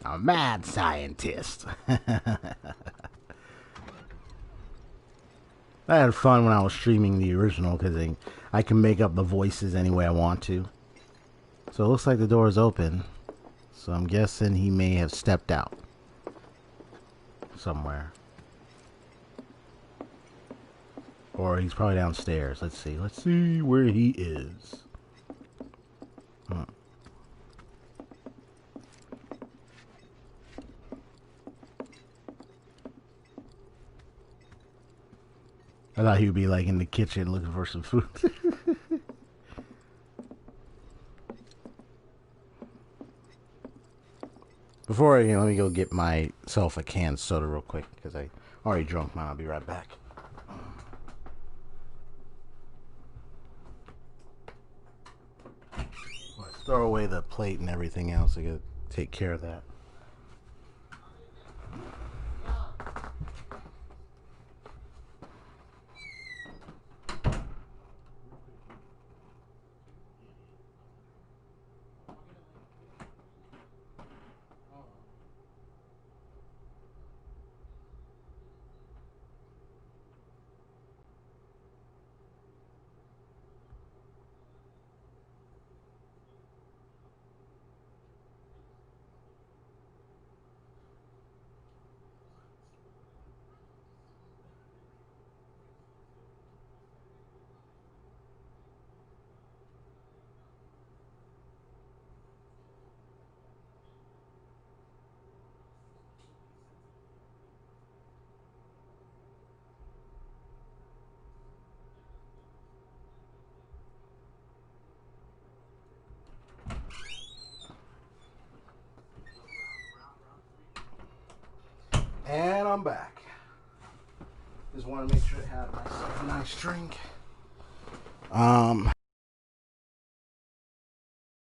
A mad scientist. I had fun when I was streaming the original because I can make up the voices any way I want to. So it looks like the door is open. So I'm guessing he may have stepped out somewhere. Or he's probably downstairs. Let's see. Let's see where he is. I thought he would be like in the kitchen looking for some food. Before let me go get myself a canned soda real quick because I already drunk mine. I'll be right back. What's throw away the plate and everything else. I gotta take care of that. And I'm back. Just want to make sure I have myself a nice drink.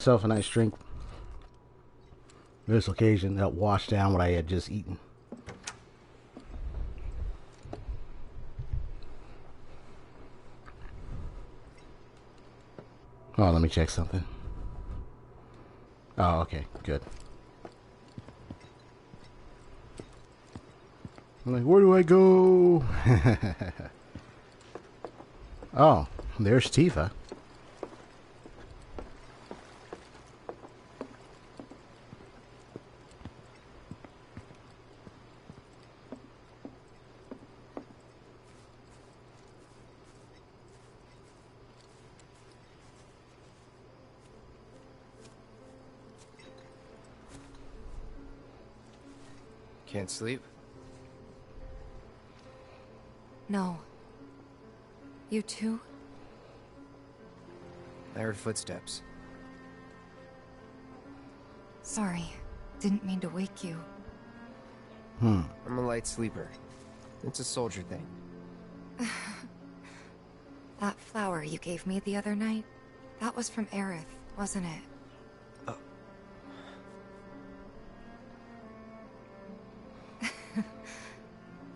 Myself a nice drink. This occasion helped wash down what I had just eaten. Oh, let me check something. Oh, okay, good. I'm like, where do I go? Oh, there's Tifa. Can't sleep? No. You too? I heard footsteps. Sorry. Didn't mean to wake you. I'm a light sleeper. It's a soldier thing. That flower you gave me the other night, that was from Aerith, wasn't it?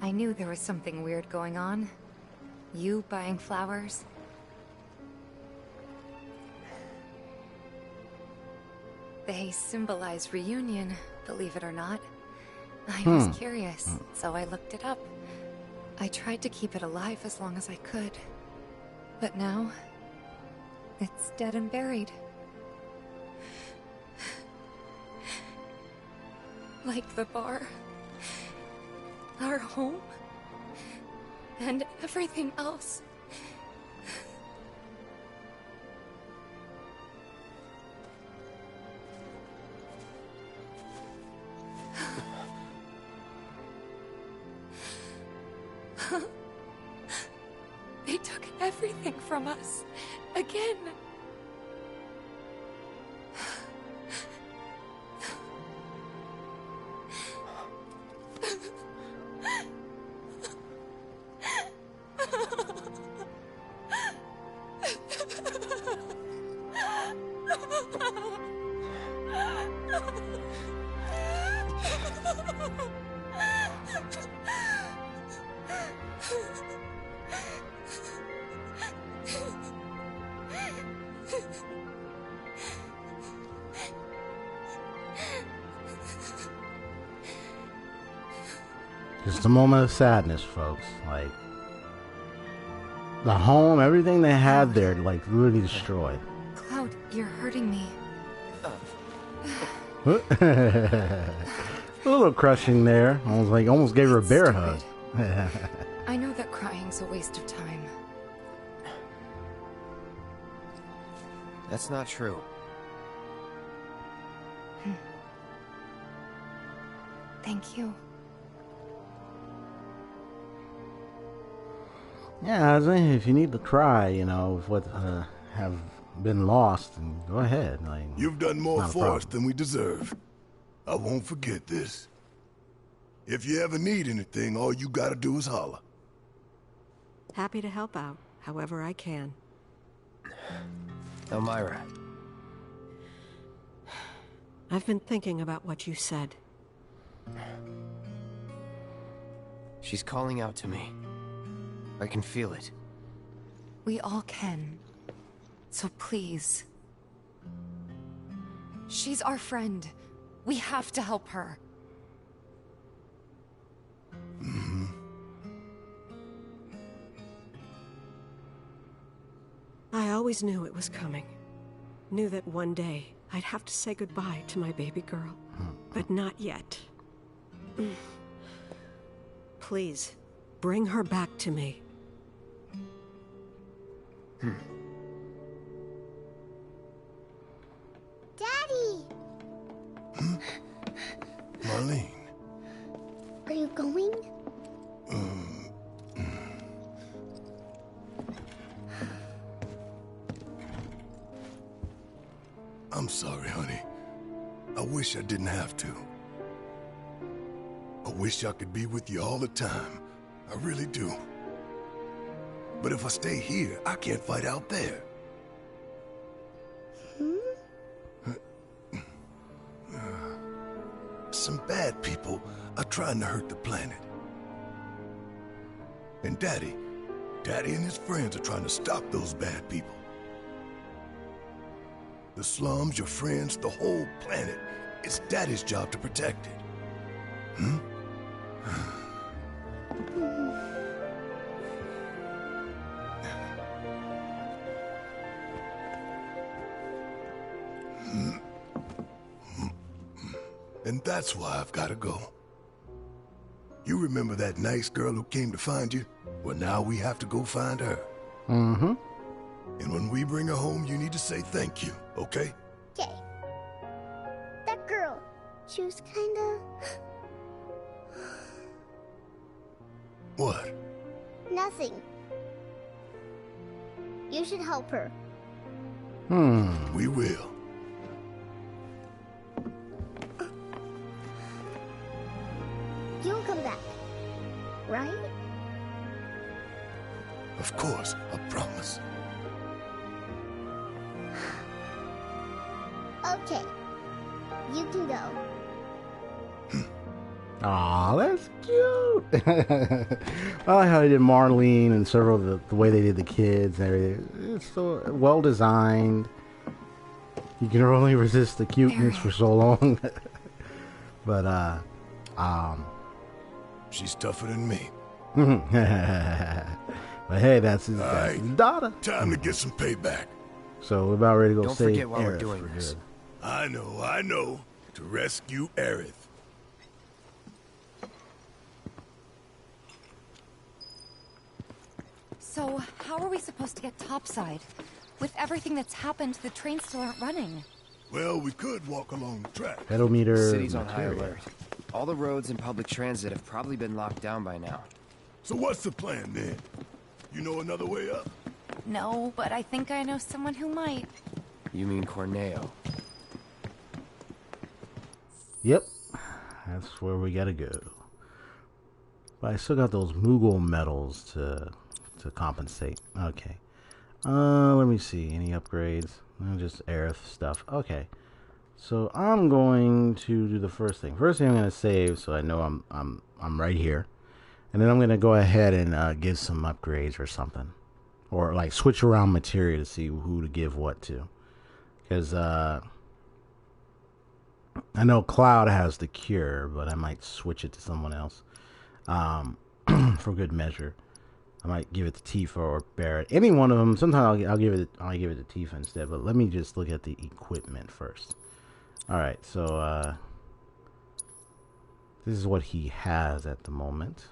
I knew there was something weird going on. You buying flowers? They symbolize reunion, believe it or not. I was curious, so I looked it up. I tried to keep it alive as long as I could. But now, it's dead and buried. Like the bar. Our home. And everything else. They took everything from us. Again. Just a moment of sadness, folks. Like, the home, everything they had there, like, really destroyed. Cloud, you're hurting me. A little crushing there. Almost gave her a bear hug. I know that crying's a waste of time. That's not true. Thank you. Yeah, I mean, if you need to cry, you know, with what have been lost, then go ahead. Like, you've done more for us than we deserve. I won't forget this. If you ever need anything, all you gotta do is holler. Happy to help out, however I can. Elmira. I've been thinking about what you said. She's calling out to me. I can feel it. We all can. So please. She's our friend. We have to help her. Mm-hmm. I always knew it was coming. Knew that one day I'd have to say goodbye to my baby girl. But not yet. Please, bring her back to me. Daddy! Marlene. Are you going? I'm sorry, honey. I wish I didn't have to. I wish I could be with you all the time. I really do. But if I stay here, I can't fight out there. Some bad people are trying to hurt the planet. And Daddy and his friends are trying to stop those bad people. The slums, your friends, the whole planet. It's Daddy's job to protect it. And that's why I've got to go. You remember that nice girl who came to find you? Well, now we have to go find her. Mm-hmm. And when we bring her home, you need to say thank you, okay? Okay. That girl, she was kinda... What? Nothing. You should help her. We will. You'll come back, right? Of course, I promise. Okay. You can go. Aw, that's cute. I like how they did Marlene and several of the way they did the kids and everything. It's so well designed. You can only resist the cuteness for so long. But she's tougher than me. But hey, that's his daughter. Time to get some payback. So we're about ready to go Don't save forget while we're Aerith doing for this. good. I know. To rescue Aerith. So, how are we supposed to get topside? With everything that's happened, the trains still aren't running. Well, we could walk along the track. Pedometer. The city's on high material. alert. All the roads and public transit have probably been locked down by now. So what's the plan then? You know another way up? No, but I think I know someone who might. You mean Corneo? Yep, that's where we gotta go. But I still got those Moogle medals to compensate. Okay. Let me see. Any upgrades? Just Aerith stuff. Okay. So I'm going to do the first thing. First thing I'm gonna save, so I know I'm right here, and then I'm gonna go ahead and give some upgrades or something, or like switch around materia to see who to give what to, because I know Cloud has the cure, but I might switch it to someone else for good measure. I might give it to Tifa or Barrett. Any one of them. Sometimes I'll give it to Tifa instead. But let me just look at the equipment first. All right, so this is what he has at the moment.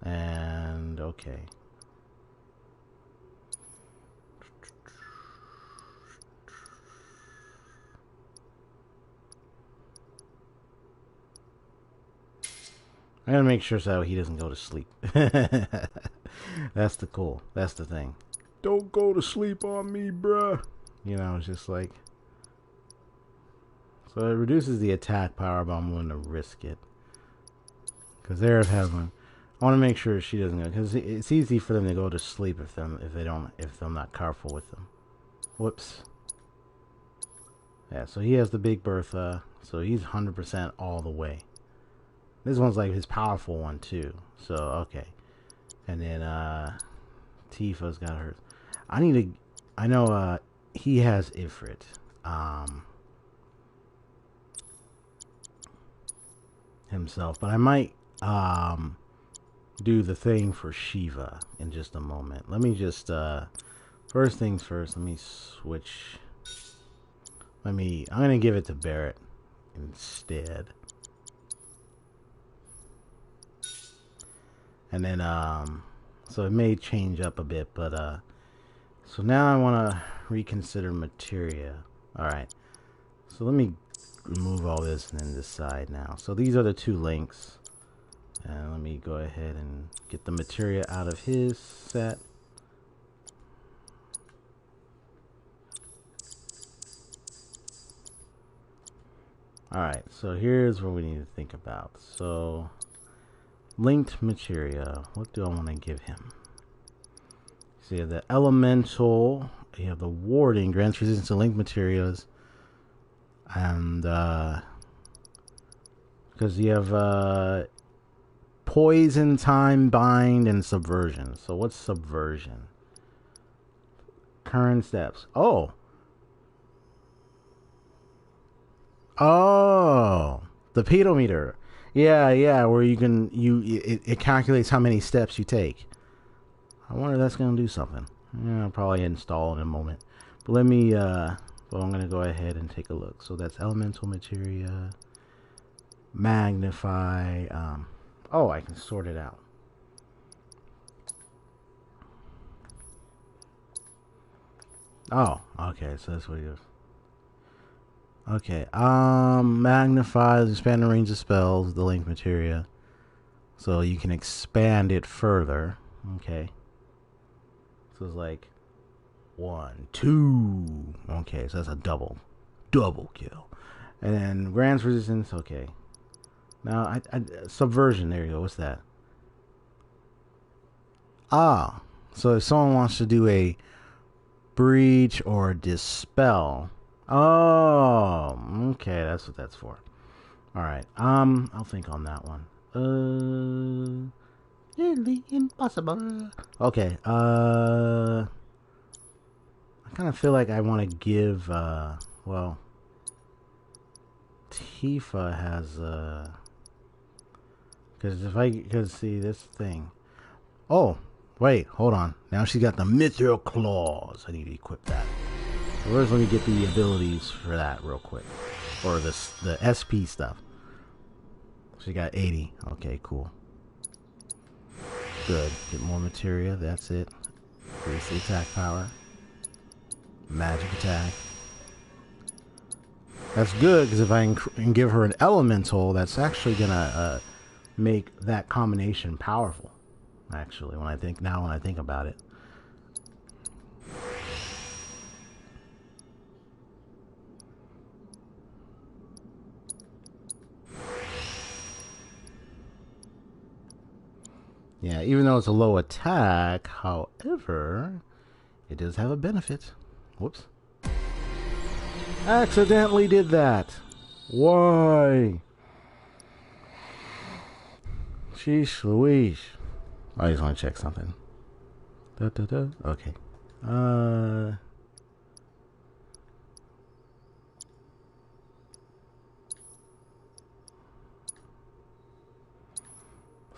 And okay. I gotta make sure so he doesn't go to sleep. That's the thing. Don't go to sleep on me, bruh. You know, it's just like. So it reduces the attack power, but I'm willing to risk it. Because Aerith has one. I want to make sure she doesn't go, because it's easy for them to go to sleep if they're not careful with them. Whoops. Yeah, so he has the Big Bertha, so he's 100% all the way. This one's like his powerful one too, so okay. And then Tifa's got hers. I know he has Ifrit. Himself, but I might do the thing for Shiva in just a moment. Let me just first things first, let me switch. I'm gonna give it to Barrett instead. And then so it may change up a bit, but so now I want to reconsider materia. Alright, so let me remove all this and then decide now. So these are the two links, and let me go ahead and get the materia out of his set. Alright, so here's what we need to think about. So linked materia, what do I want to give him? So you have the elemental, you have the warding, grants resistance to linked materials, and because you have poison, time, bind, and subversion. So what's subversion? Current steps. Oh, the pedometer. Yeah, where you can it calculates how many steps you take. I wonder if that's gonna do something. Yeah, I'll probably install in a moment. But let me well, I'm gonna go ahead and take a look. So that's elemental materia, magnify. Oh, I can sort it out. Oh, okay, so that's what it is. Okay, magnifies, expand the range of spells, the link materia. So you can expand it further. Okay. So it's like 1, 2. Okay, so that's a double kill. And then grants resistance, okay. Now, subversion, there you go, what's that? Ah, so if someone wants to do a breach or dispel. Oh, okay, that's what that's for. Alright, I'll think on that one. Nearly impossible. Okay, I kind of feel like I want to give, well, Tifa has, because see, this thing. Oh, wait, hold on. Now she's got the Mithril Claws. I need to equip that. First, let me get the abilities for that real quick. Or the SP stuff. She got 80. Okay, cool. Good. Get more materia. That's it. Increase the attack power. Magic attack. That's good, because if I can give her an elemental, that's actually going to make that combination powerful. Actually, when I think about it. Yeah, even though it's a low attack, however, it does have a benefit. Whoops. Accidentally did that. Why? Sheesh Louise. I just want to check something. Okay.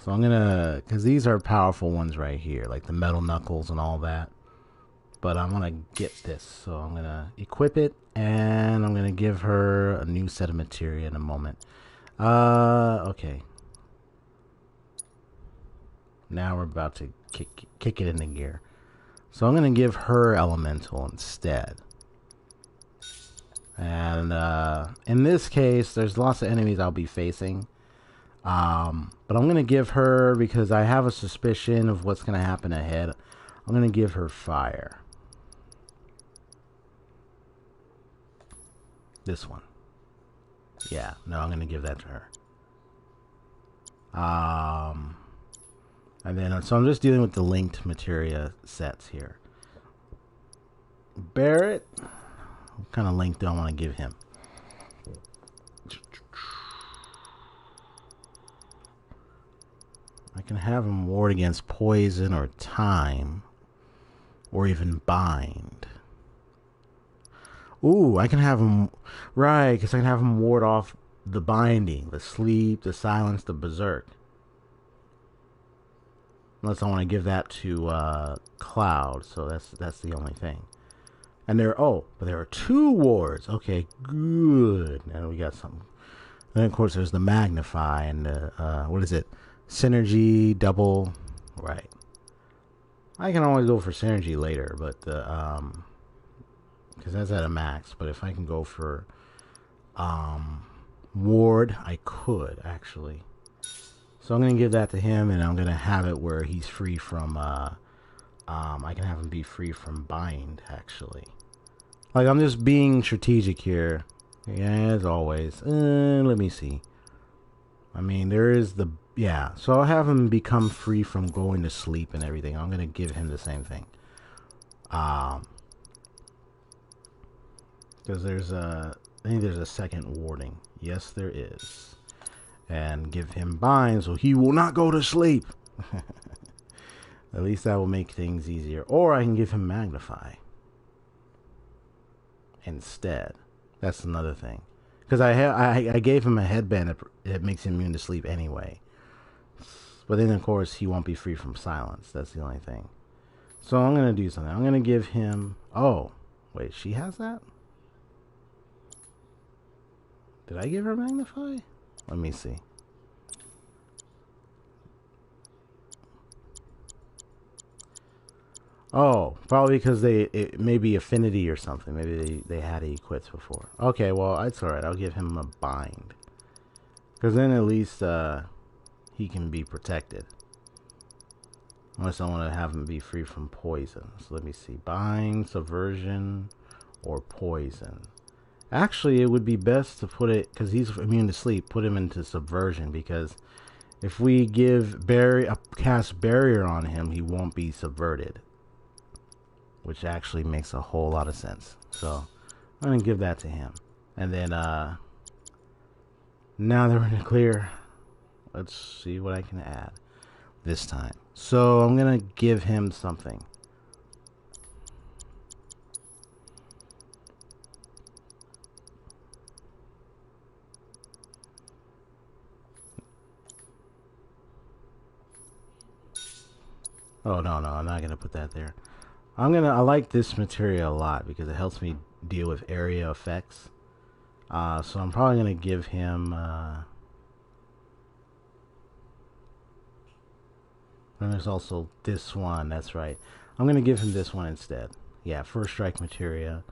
So I'm gonna, because these are powerful ones right here, like the metal knuckles and all that. But I'm gonna get this, so I'm gonna equip it, and I'm gonna give her a new set of materia in a moment. Okay. Now we're about to kick it into gear. So I'm gonna give her elemental instead. And in this case, there's lots of enemies I'll be facing. But I'm gonna give her, because I have a suspicion of what's gonna happen ahead, I'm gonna give her fire. This one. Yeah, no, I'm gonna give that to her. And then, so I'm just dealing with the linked materia sets here. Barrett. What kind of link do I want to give him? I can have him ward against poison or time, or even bind. Ooh, I can have him, right, because I can have him ward off the binding, the sleep, the silence, the berserk. Unless I want to give that to Cloud, so that's the only thing. And but there are 2 wards. Okay, good. And we got something. And then of course there's the magnify and the what is it? Synergy double. Right. I can always go for synergy later, but because that's at a max. But if I can go for ward, I could actually. So I'm gonna give that to him, and I'm gonna have it where he's free from. I can have him be free from bind actually. Like I'm just being strategic here. Yeah, as always. Let me see. I mean, there is the so I'll have him become free from going to sleep and everything. I'm gonna give him the same thing. Because I think there's a second warning. Yes, there is. And give him bind so he will not go to sleep. At least that will make things easier. Or I can give him magnify instead. That's another thing. Because I gave him a headband that makes him immune to sleep anyway. But then, of course, he won't be free from silence. That's the only thing. So I'm going to do something. I'm going to give him... Oh, wait, she has that? Did I give her magnify? Let me see. Oh, probably because it may be affinity or something. Maybe they had it equipped before. Okay, well, it's alright. I'll give him a bind. Because then at least he can be protected. Unless I want to have him be free from poison. So let me see. Bind, subversion, or poison. Actually, it would be best to put it, because he's immune to sleep, put him into subversion. Because if we give cast barrier on him, he won't be subverted. Which actually makes a whole lot of sense. So I'm going to give that to him. And then now that we're in the clear, let's see what I can add this time. So I'm going to give him something. Oh, no, I'm not going to put that there. I like this material a lot because it helps me deal with area effects. So I'm probably going to give him... and there's also this one, that's right. I'm going to give him this one instead. Yeah, first strike materia.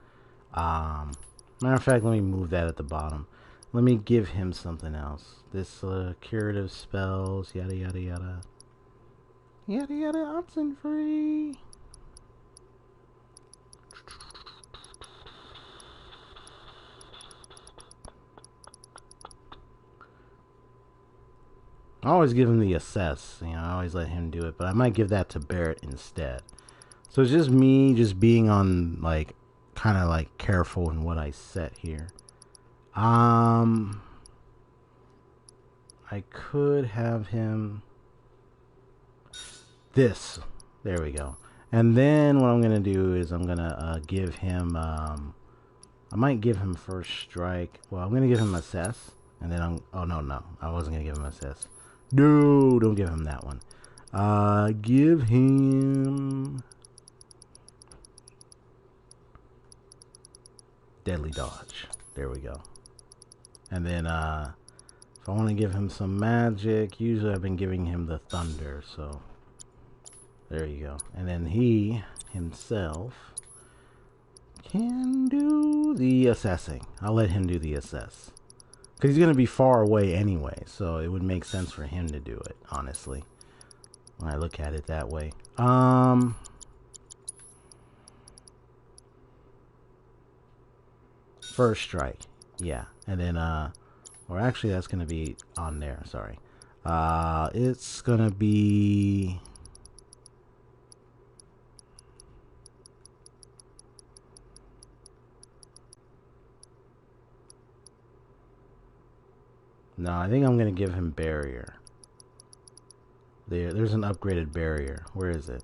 Matter of fact, let me move that at the bottom. Let me give him something else. This curative spells, yada yada yada. Yada yada, option free. I always give him the assess, I always let him do it, but I might give that to Barrett instead. So it's just me just being on, kind of careful in what I set here. I could have him there we go. And then what I'm going to do is I'm going to give him, I might give him first strike. Well, I'm going to give him assess, and then oh no, I wasn't going to give him assess. No, don't give him that one. Give him deadly dodge. There we go. And then if I want to give him some magic, usually I've been giving him the thunder, so there you go. And then he himself can do the assessing. I'll let him do the assess. Because he's going to be far away anyway, so it would make sense for him to do it, honestly. When I look at it that way. First strike. Yeah. And then, or actually that's going to be on there, sorry. It's going to be... No, I think I'm gonna give him barrier. There's an upgraded barrier. Where is it?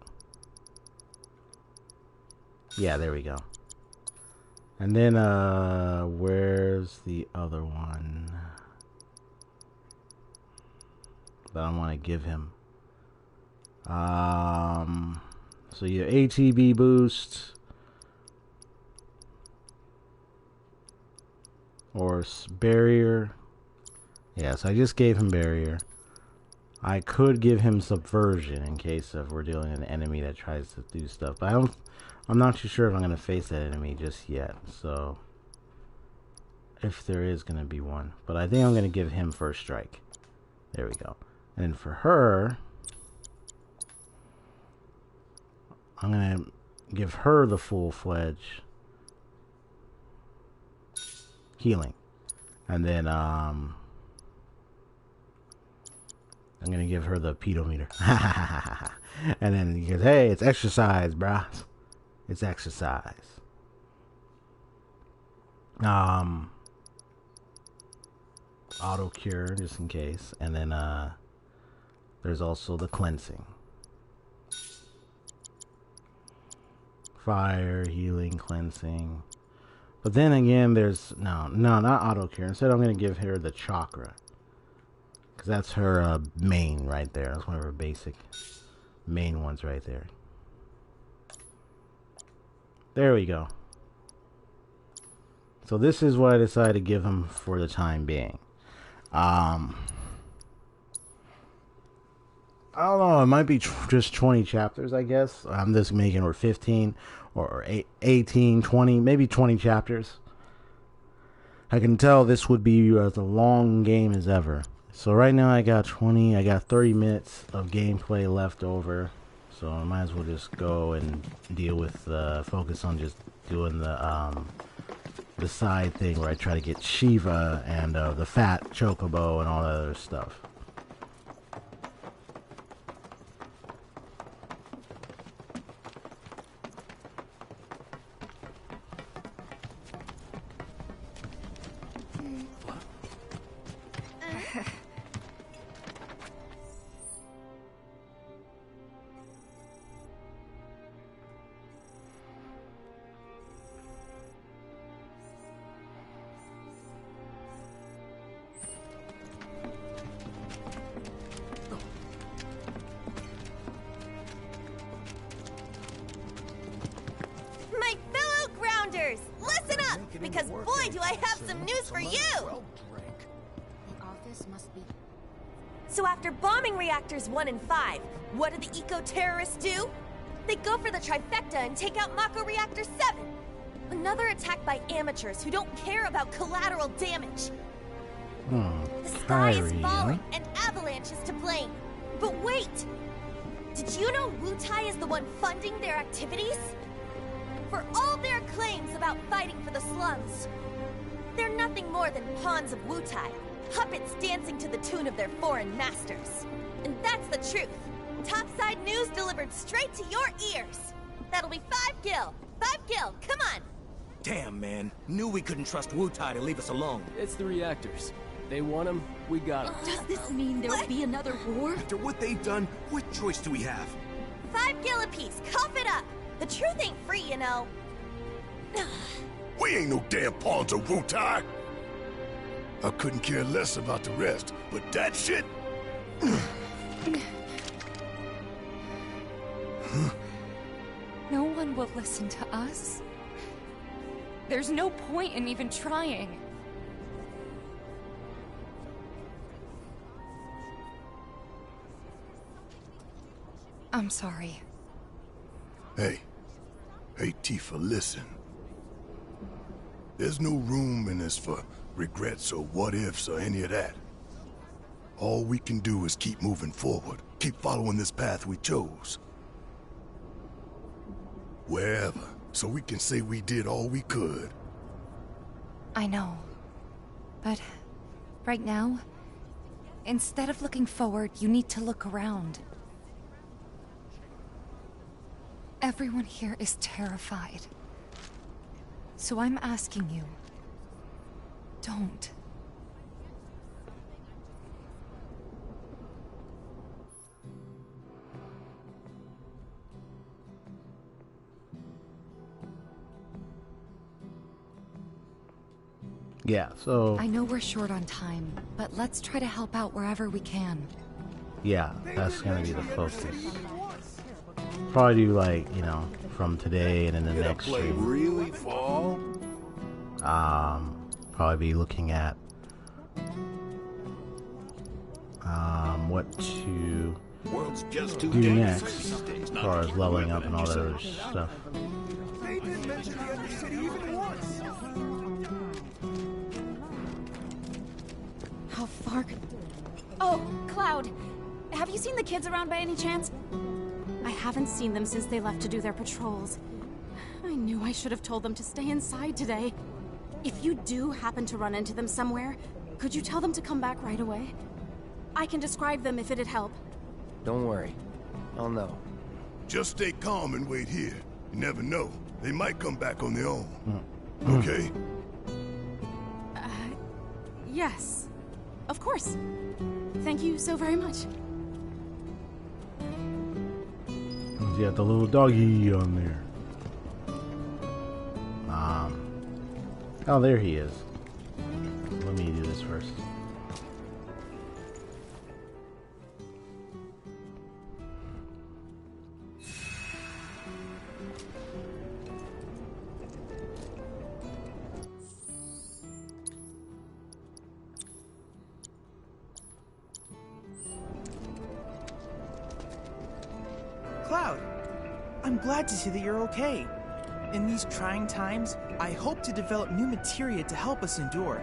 Yeah, there we go. And then, where's the other one that I want to give him? So you have ATB boost or barrier. Yeah, so I just gave him barrier. I could give him subversion in case of we're dealing with an enemy that tries to do stuff, but I'm not too sure if I'm gonna face that enemy just yet. So if there is gonna be one, but I think I'm gonna give him first strike. There we go. And then for her, I'm gonna give her the full-fledged healing, and then I'm gonna give her the pedometer. And then he goes, "Hey, it's exercise, bruh. It's exercise." Auto cure just in case, and then there's also the cleansing. Fire, healing, cleansing. But then again, there's no, not auto cure. Instead, I'm gonna give her the chakra, because that's her main right there. That's one of her basic main ones right there. There we go. So this is what I decided to give him for the time being. I don't know, it might be just 20 chapters, I guess. I'm just making or 15 or 18, 20, maybe 20 chapters. I can tell this would be as a long game as ever. So right now I got 30 minutes of gameplay left over. So I might as well just go and deal with focus on just doing the side thing where I try to get Shiva and the fat chocobo and all that other stuff. Because boy, do I have some news for you! The office must be... So after bombing reactors 1 and 5, what do the eco-terrorists do? They go for the trifecta and take out Mako Reactor 7! Another attack by amateurs who don't care about collateral damage. The sky is falling, and Avalanche is to blame. But wait! Did you know Wutai is the one funding their activities? For all their claims about fighting for the slums, they're nothing more than pawns of Wutai, puppets dancing to the tune of their foreign masters. And that's the truth. Topside news delivered straight to your ears. That'll be 5 gil. 5 gil, come on! Damn, man. Knew we couldn't trust Wutai to leave us alone. It's the reactors. They want them, we got them. Does this mean there'll be another war? After what they've done, what choice do we have? 5 gil apiece, cough it up! The truth ain't free, you know. We ain't no damn pawns of Wutai. I couldn't care less about the rest, but that shit... No one will listen to us. There's no point in even trying. I'm sorry. Hey, Tifa, listen. There's no room in this for regrets or what-ifs or any of that. All we can do is keep moving forward, keep following this path we chose. Wherever, so we can say we did all we could. I know. But right now, instead of looking forward, you need to look around. Everyone here is terrified. So I'm asking you, don't. Yeah, so... I know we're short on time, but let's try to help out wherever we can. Yeah, that's gonna be the focus. Probably do, like, you know, from today and then the next stream. Really fall? Probably be looking at what to do next as far as leveling up and all that other stuff. They didn't mention the Undercity even once. How far could... Oh, Cloud. Have you seen the kids around by any chance? I haven't seen them since they left to do their patrols. I knew I should have told them to stay inside today. If you do happen to run into them somewhere, could you tell them to come back right away? I can describe them if it'd help. Don't worry. I'll know. Just stay calm and wait here. You never know. They might come back on their own. Okay? Yes. Of course. Thank you so very much. You got the little doggy on there. Oh, there he is. Let me do this first. Cloud, I'm glad to see that you're okay. In these trying times, I hope to develop new materia to help us endure.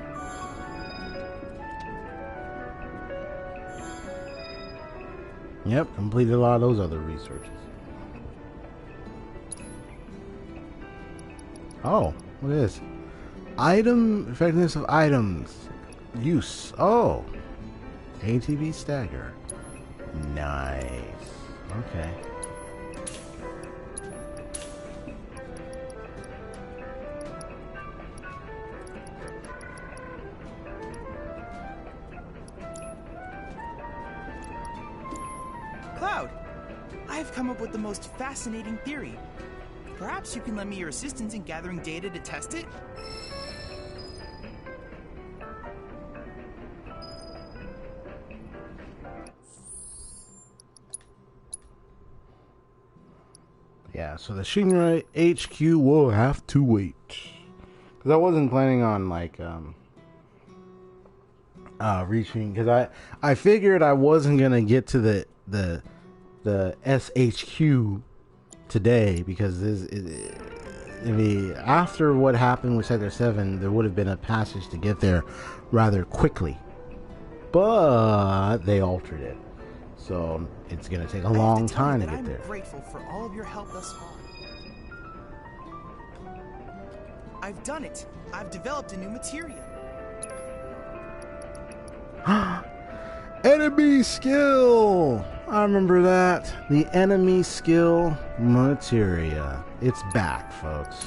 Yep, completed a lot of those other researches. Oh, what is this? Item effectiveness of items. Use. Oh. ATB stagger. Nice. Okay. Cloud, I've come up with the most fascinating theory. Perhaps you can lend me your assistance in gathering data to test it? Yeah, so the Shinra HQ will have to wait. Because I wasn't planning on, like, reaching... Because I figured I wasn't going to get to the SHQ today. Because after what happened with Sector 7, there would have been a passage to get there rather quickly. But they altered it. So it's going to take a long time to get there. I'm grateful for all of your help thus far. I've done it. I've developed a new materia. Enemy skill! I remember that. The enemy skill materia. It's back, folks.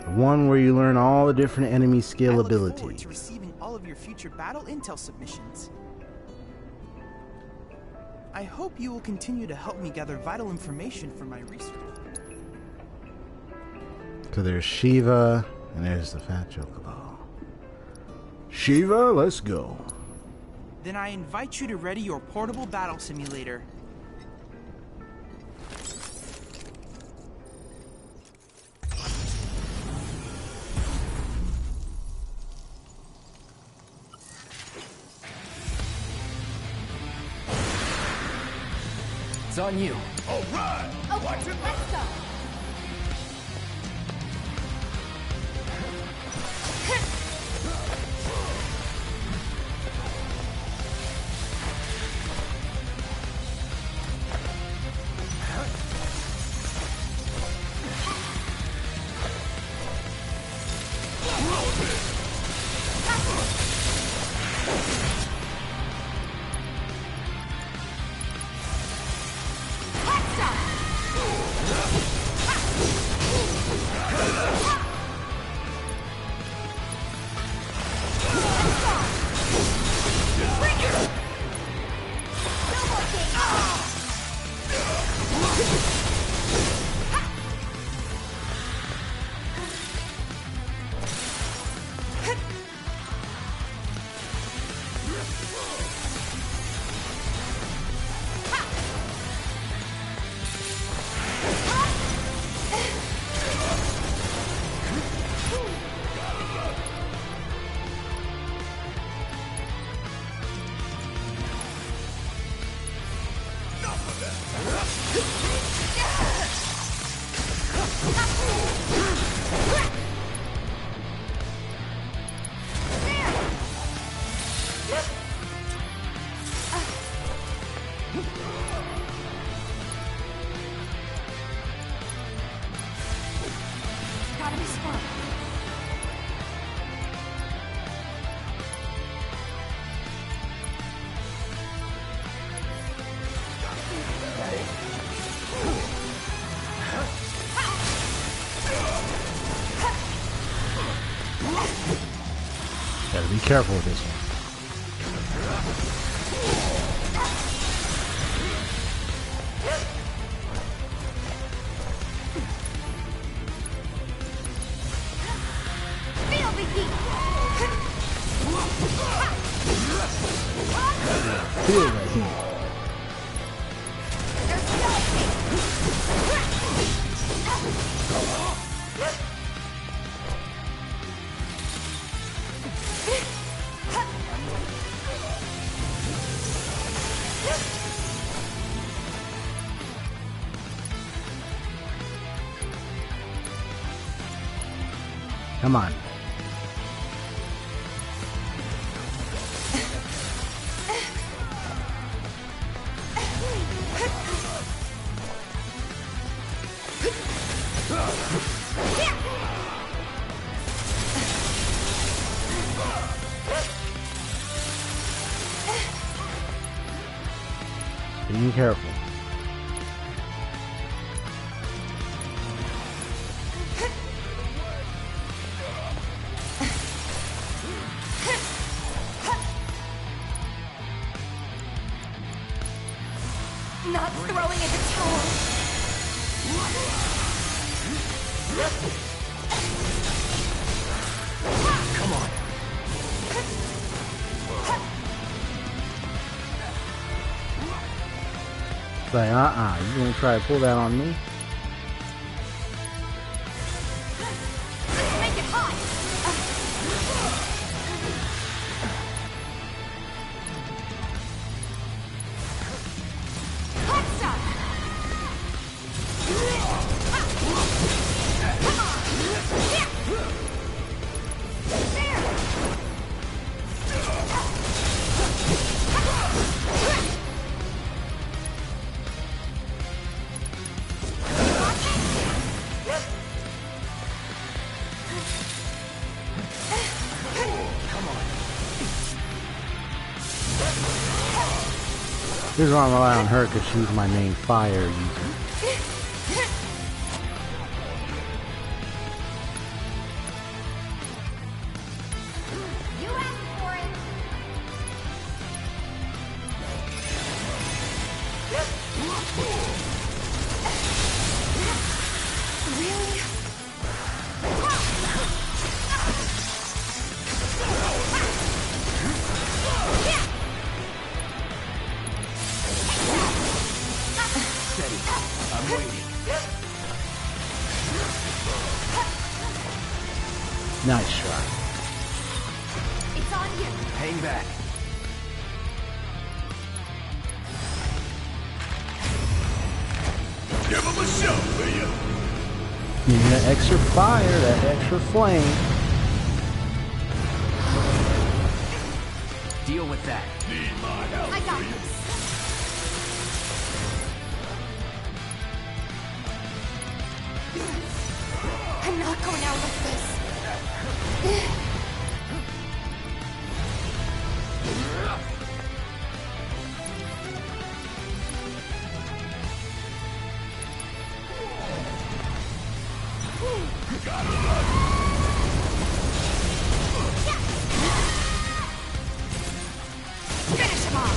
The one where you learn all the different enemy skill abilities. I look forward to receiving all of your future battle intel submissions. I hope you will continue to help me gather vital information for my research. So there's Shiva, and there's the fat chocobo. Shiva, let's go. Then I invite you to ready your portable battle simulator. It's on you. All right. Okay, let's go. fun. Gotta be careful with this one. Feel the heat. Feel that heat. Come on. Be careful. Not throwing in the towel. Come on. Say, you gonna try to pull that on me? Let's make it hot. Hot stuff. Come on. Yeah. There. This is why I'm relying on her, because she's my main fire user. You asked for it. Really? Steady. I'm waiting. Nice shot. It's on you. Hang back. Give him a show, will you? Need that extra fire, that extra flame. Deal with that. Need my help, I got will you? this. I'm not going out like this. Finish him off.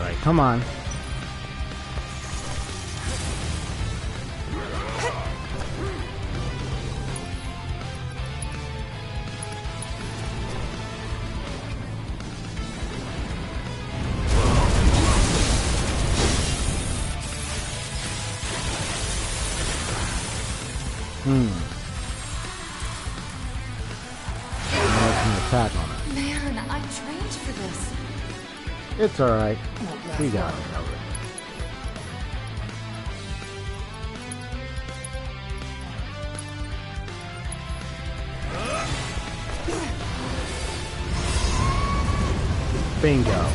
Alright, come on. Attack on it. Man, I trained for this. It's alright. We got it covered. Bingo.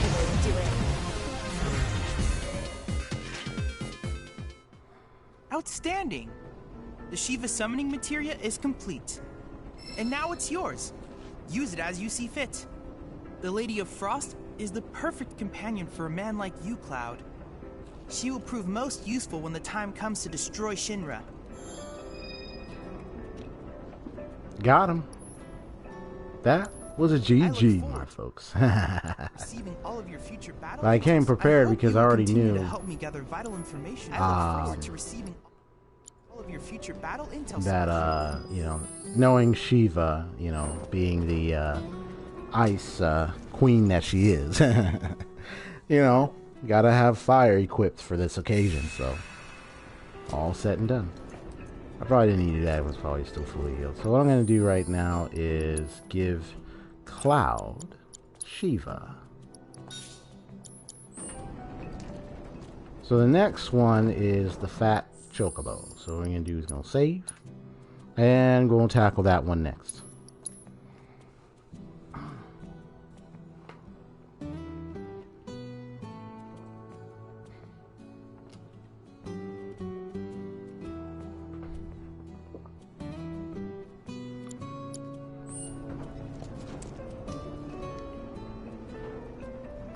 Outstanding! The Shiva summoning materia is complete. And now it's yours. Use it as you see fit. The Lady of Frost is the perfect companion for a man like you, Cloud. She will prove most useful when the time comes to destroy Shinra. Got him. That was a GG, my folks. Receiving all of your future battle But I came prepared because I already knew. To help me gather vital information. I look forward to receiving all of your future battle intel. That you know, knowing Shiva, you know, being the ice queen that she is, you know, gotta have fire equipped for this occasion. So all set and done. I probably didn't need to do that. It was probably still fully healed. So what I'm going to do right now is give Cloud Shiva. So the next one is the Fat Chocobo. So what we're going to do is going to save. And we're going to tackle that one next.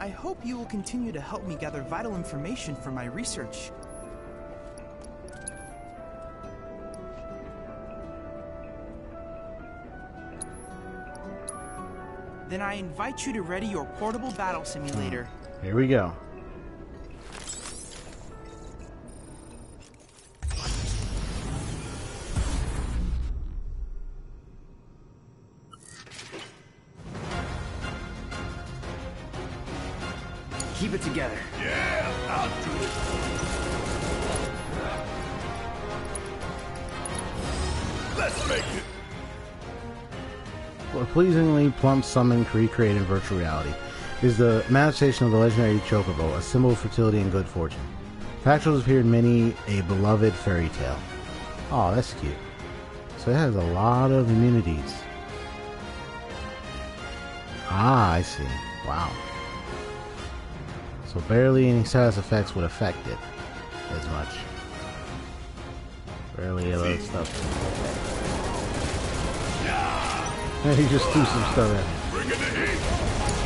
I hope you will continue to help me gather vital information for my research. Then I invite you to ready your portable battle simulator. Here we go. Keep it together. Yeah, I'll do it. Let's make it. What pleasingly plump summon recreated in virtual reality is the manifestation of the legendary Chocobo, a symbol of fertility and good fortune. Factuals appear in many a beloved fairy tale. Oh, that's cute. So it has a lot of immunities. Ah, I see. Wow. So barely any side effects would affect it as much. Barely a lot of stuff. And he just threw some stuff at me. Bring it to heat.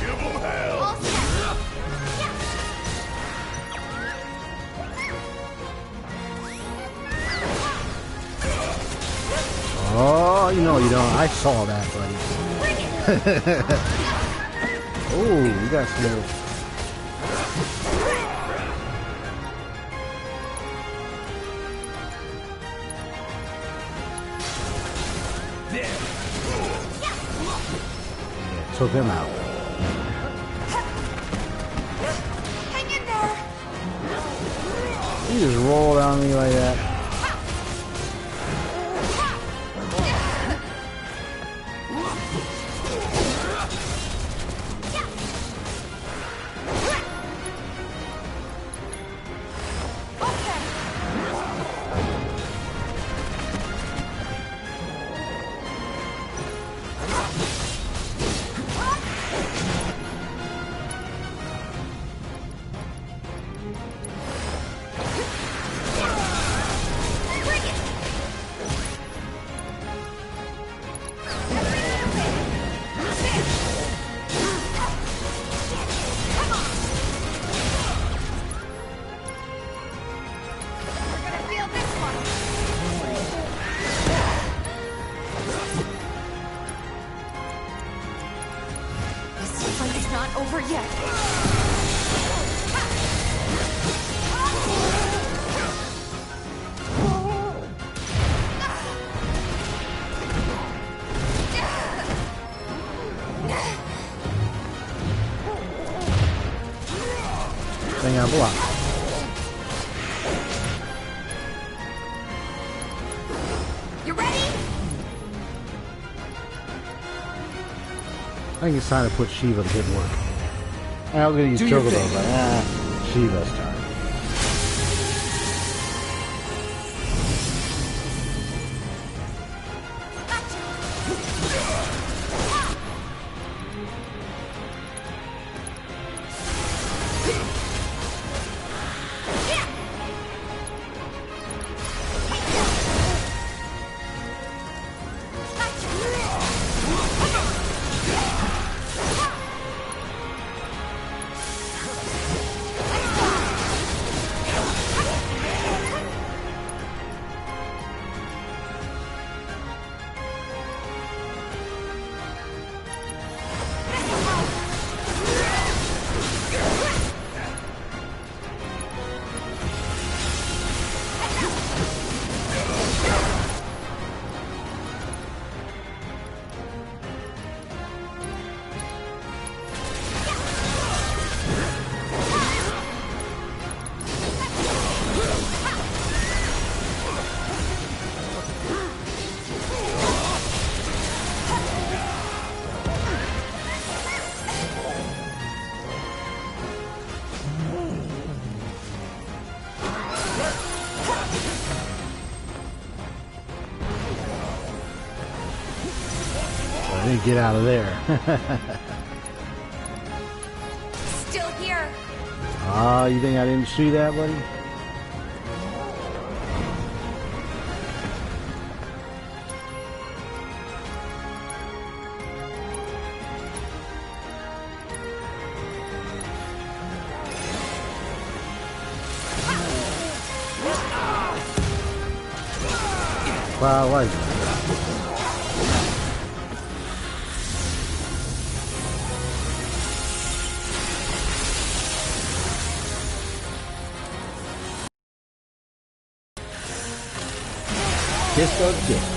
Give them hell. Oh, you know you don't. I saw that, buddy. Oh, you got some. Took him out. Hang in there. He just rolled on me like that. Thing I block. You ready? I think it's time to put Shiva to good work. I was gonna use Chocobo, but Shiva's turn. me get out of there. Still here. Ah, you think I didn't see that, buddy? Wow, what? Kiss those dicks.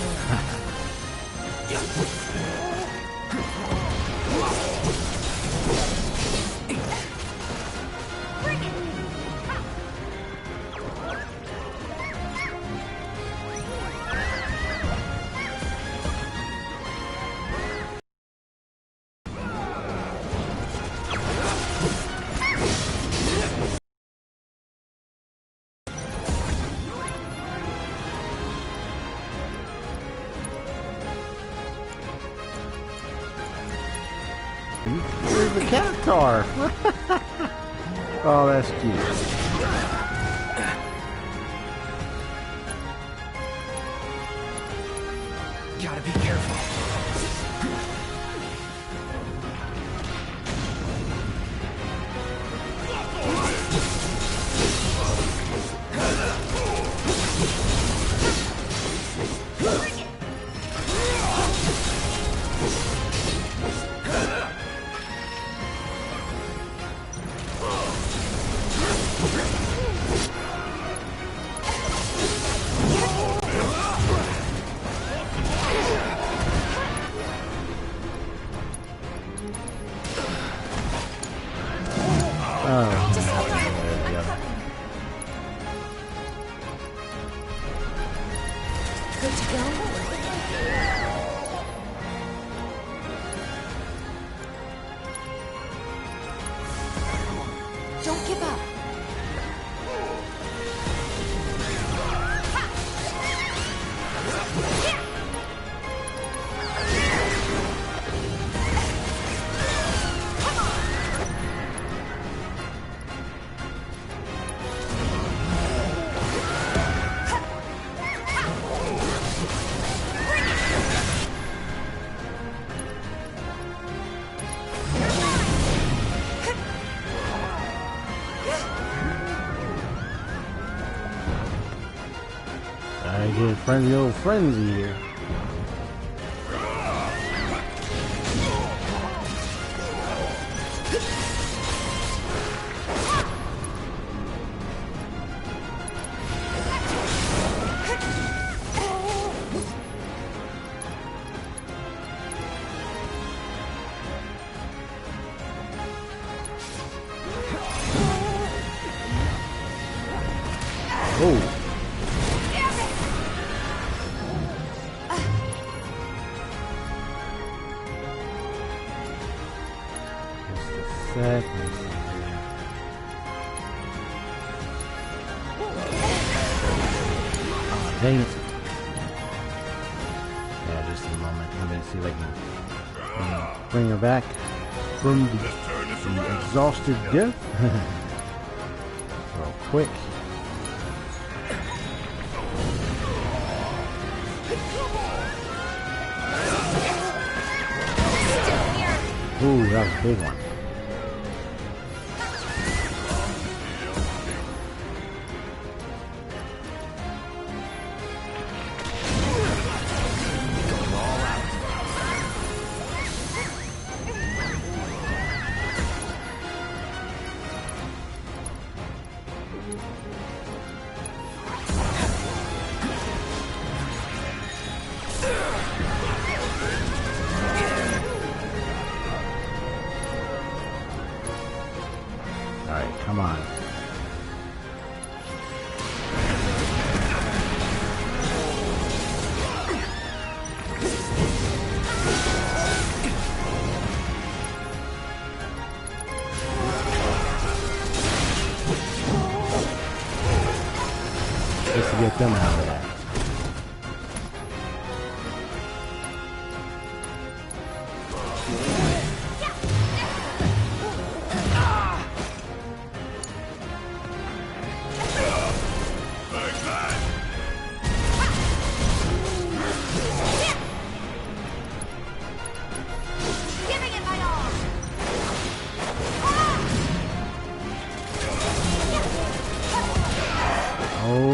There's the cactar. Oh, that's cute. Gotta be careful. Don't give up. I get friendly old frenzy here. Oh. Dang it. Yeah, just a moment. Let me see if I can bring her back from the exhausted death. Real quick. Ooh, that was a big one. Alright, come on. Just to get them out of that.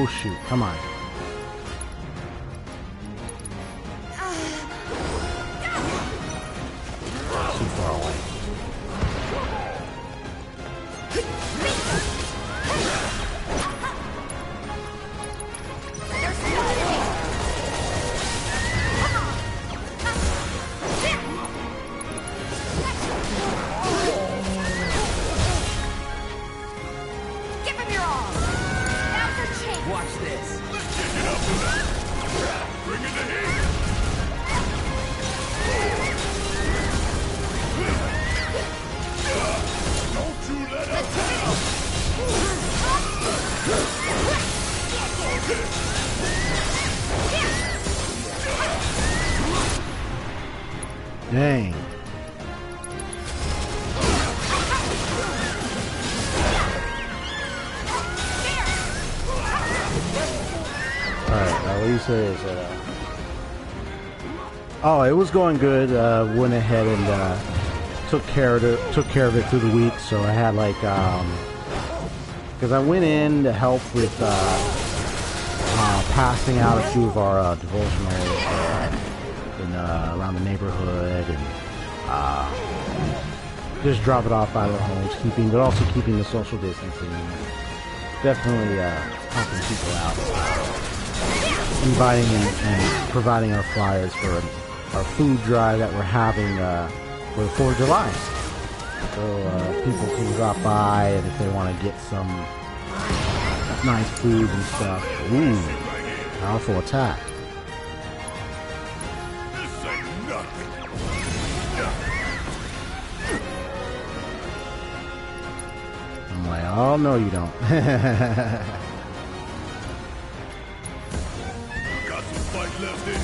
Oh shoot, come on. Too far away. Watch this. Let's kick it up to that. Bring it to heat. Don't you let us down. Dang. Alright, what do you say is oh, it was going good. Went ahead and took care of it through the week. So I had like because I went in to help with passing out a few of our devotionals in around the neighborhood, and just drop it off by their homes, but also keeping the social distancing. Definitely helping people out. Inviting and providing our flyers for our food drive that we're having for the 4th of July. So people can drop by, and if they want to get some nice food and stuff. Ooh, powerful attack. This ain't nothing. I'm like, oh no, you don't. Got some fight left in you.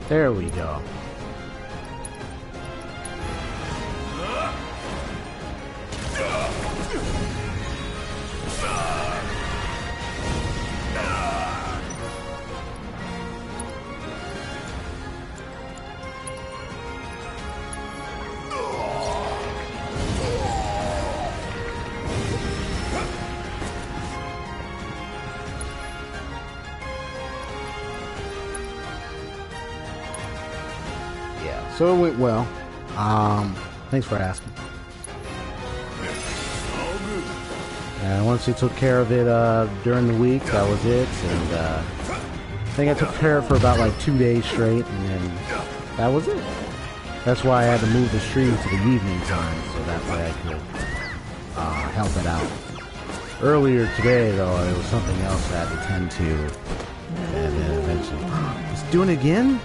There we go. So it went well. Thanks for asking. And once he took care of it during the week, that was it. And I think I took care of it for about like 2 days straight, and then that was it. That's why I had to move the stream to the evening time, so that way I could help it out. Earlier today, though, it was something else I had to tend to, and then eventually, it's doing it again?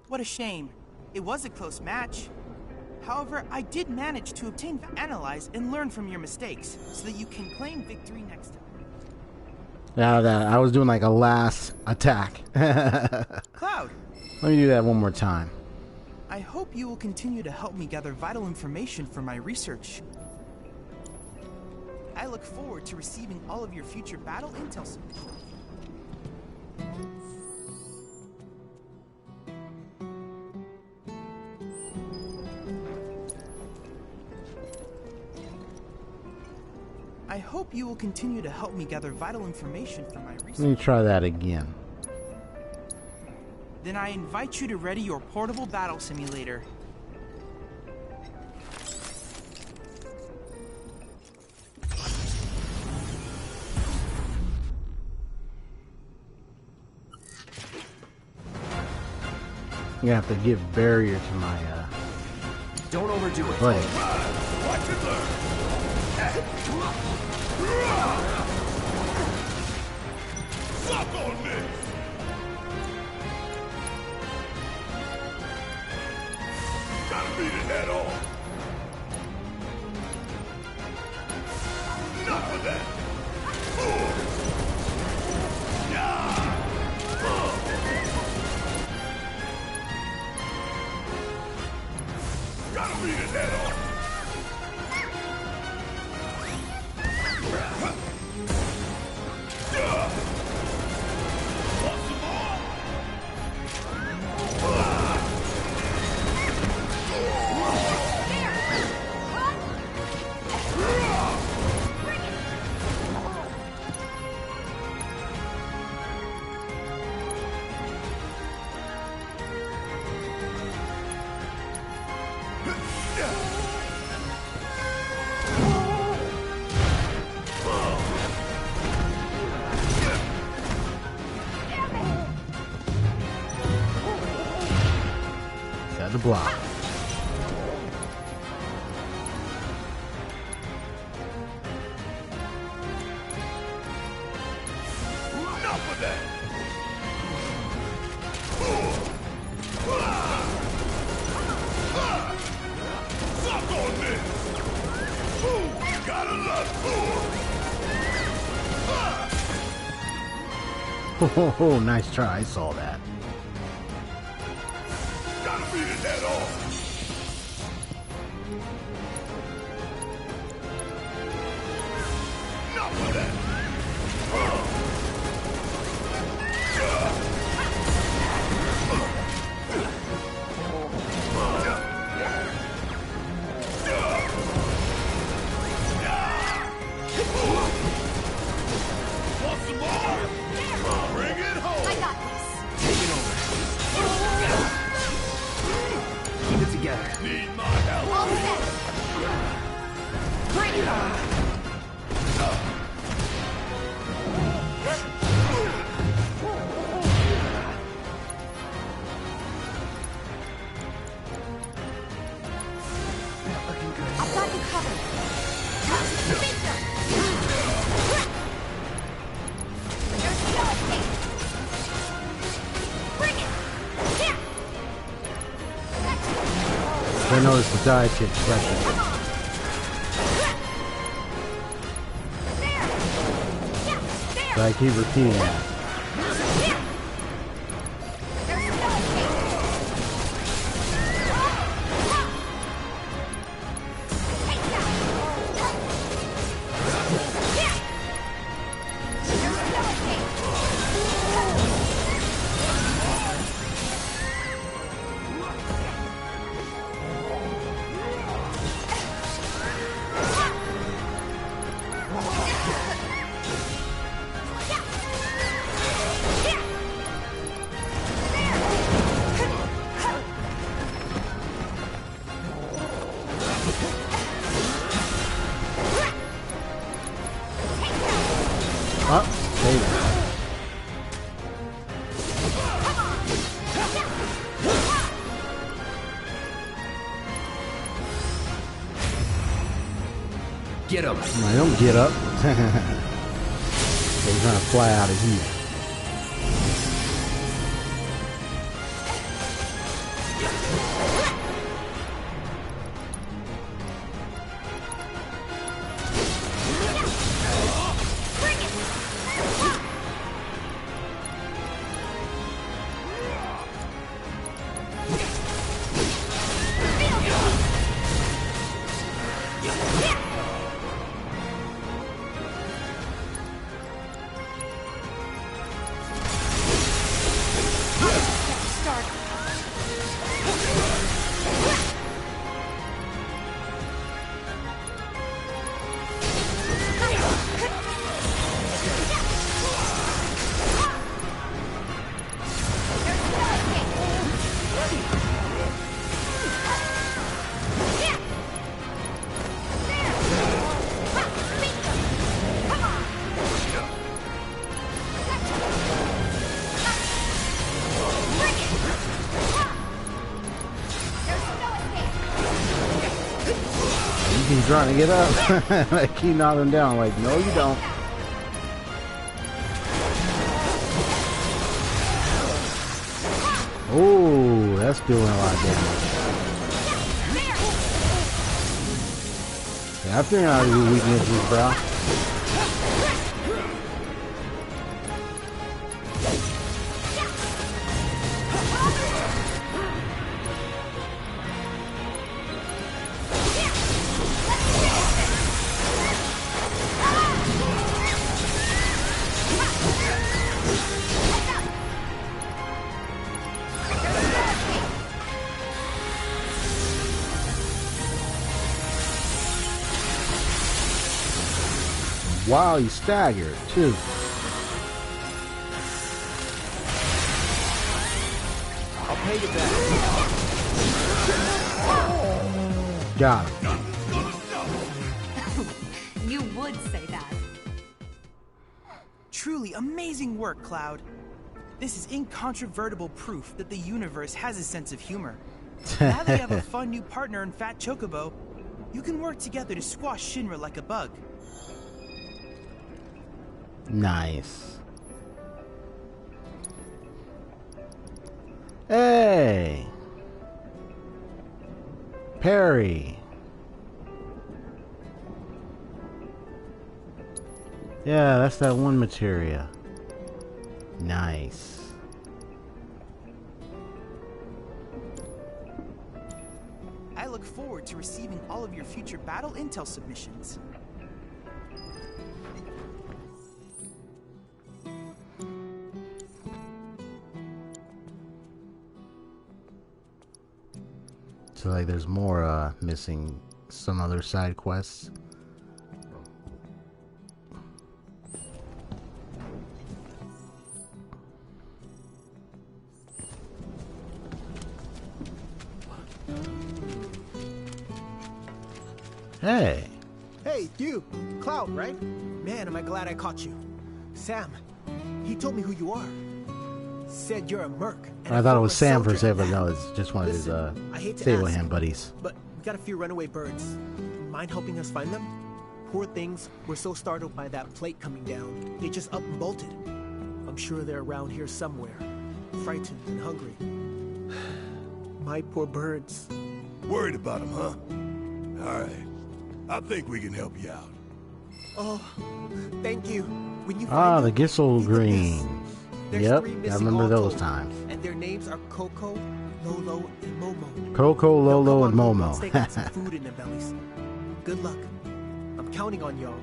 What a shame. It was a close match. However, I did manage to obtain, analyze, and learn from your mistakes, so that you can claim victory next time. Now that I was doing like a last attack. Cloud! Let me do that one more time. I hope you will continue to help me gather vital information for my research. I look forward to receiving all of your future battle intel. I hope you will continue to help me gather vital information for my research. Let me try that again. Then I invite you to ready your portable battle simulator. I'm gonna have to give barrier to my Don't overdo it. buddy. Watch and learn. Gotta beat his head off. Want some more? Got the block. Enough of that. Suck on this. Gotta love. Oh, nice try. I saw that. Gotta beat his head off. Enough of that. Want some more? Bring it home. I got this. Take it over. Keep it together. Need my help. All set. Bring it on. I've got you covered. There's no escape. Bring it. Here. I noticed the dive kick pressure. Come on. So I keep repeating that. Get him. I don't get up. They're trying to fly out of here. He's trying to get up. I keep knocking him down. Like, no, you don't. Oh, that's doing a lot of damage. Yeah, I figured out your weaknesses, bro. Wow, he staggered too. I'll pay you back. Got him. You would say that. Truly amazing work, Cloud. This is incontrovertible proof that the universe has a sense of humor. Now that you have a fun new partner in Fat Chocobo, you can work together to squash Shinra like a bug. Nice. Hey! Perry! Yeah, that's that one materia. Nice. I look forward to receiving all of your future battle intel submissions. So like there's more missing some other side quests. Hey. Hey, you! Cloud, right? Man, am I glad I caught you. Sam, he told me who you are. Said you're a merc. I thought it was Sam for a second, but no, it's just one of his stable hand buddies. But we got a few runaway birds. Mind helping us find them? Poor things were so startled by that plate coming down, they just up and bolted. I'm sure they're around here somewhere, frightened and hungry. My poor birds. Worried about them, huh? All right. I think we can help you out. Oh, thank you. When you The Gissel Greens. Yep, I remember those times. And their names are Coco, Lolo, and Momo. Coco, Lolo, and Momo. They got some food in their bellies. Good luck. I'm counting on y'all.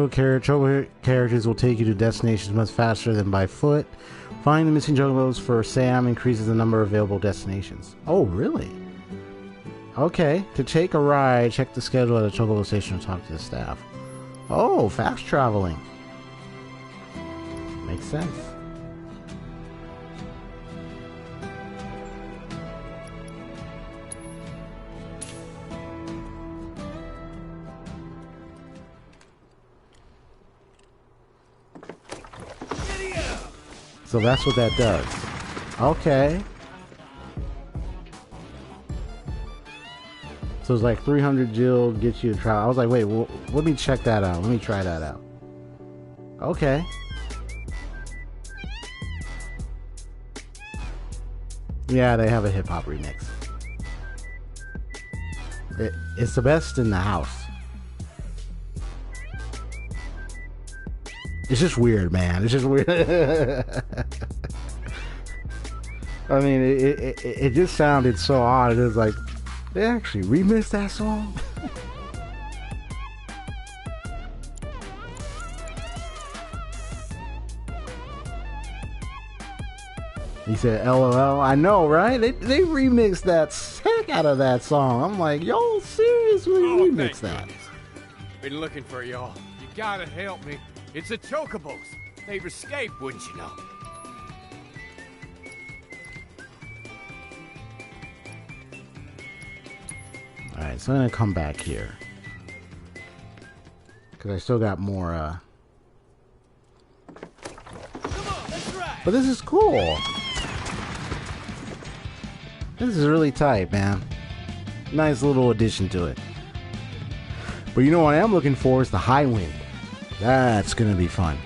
Characters will take you to destinations much faster than by foot. Find the missing juggalos for Sam increases the number of available destinations. Oh, really? Okay. To take a ride, check the schedule at a chocobo station and talk to the staff. Oh, fast traveling. Makes sense. So that's what that does. Okay. So it's like 300 Jill gets you a trial. I was like, wait, well, let me check that out. Let me try that out. Okay. Yeah, they have a hip-hop remix. It's the best in the house. It's just weird, man. It's just weird. I mean, it just sounded so odd. It was like, they actually remixed that song? He said, LOL. I know, right? They remixed that heck out of that song. I'm like, yo, seriously remixed that. Goodness. Been looking for y'all. You gotta help me. It's the Chocobos. They've escaped, wouldn't you know? Alright, so I'm gonna come back here. Because I still got more, But this is cool. This is really tight, man. Nice little addition to it. But you know what I am looking for is the high wind. That's gonna be fun.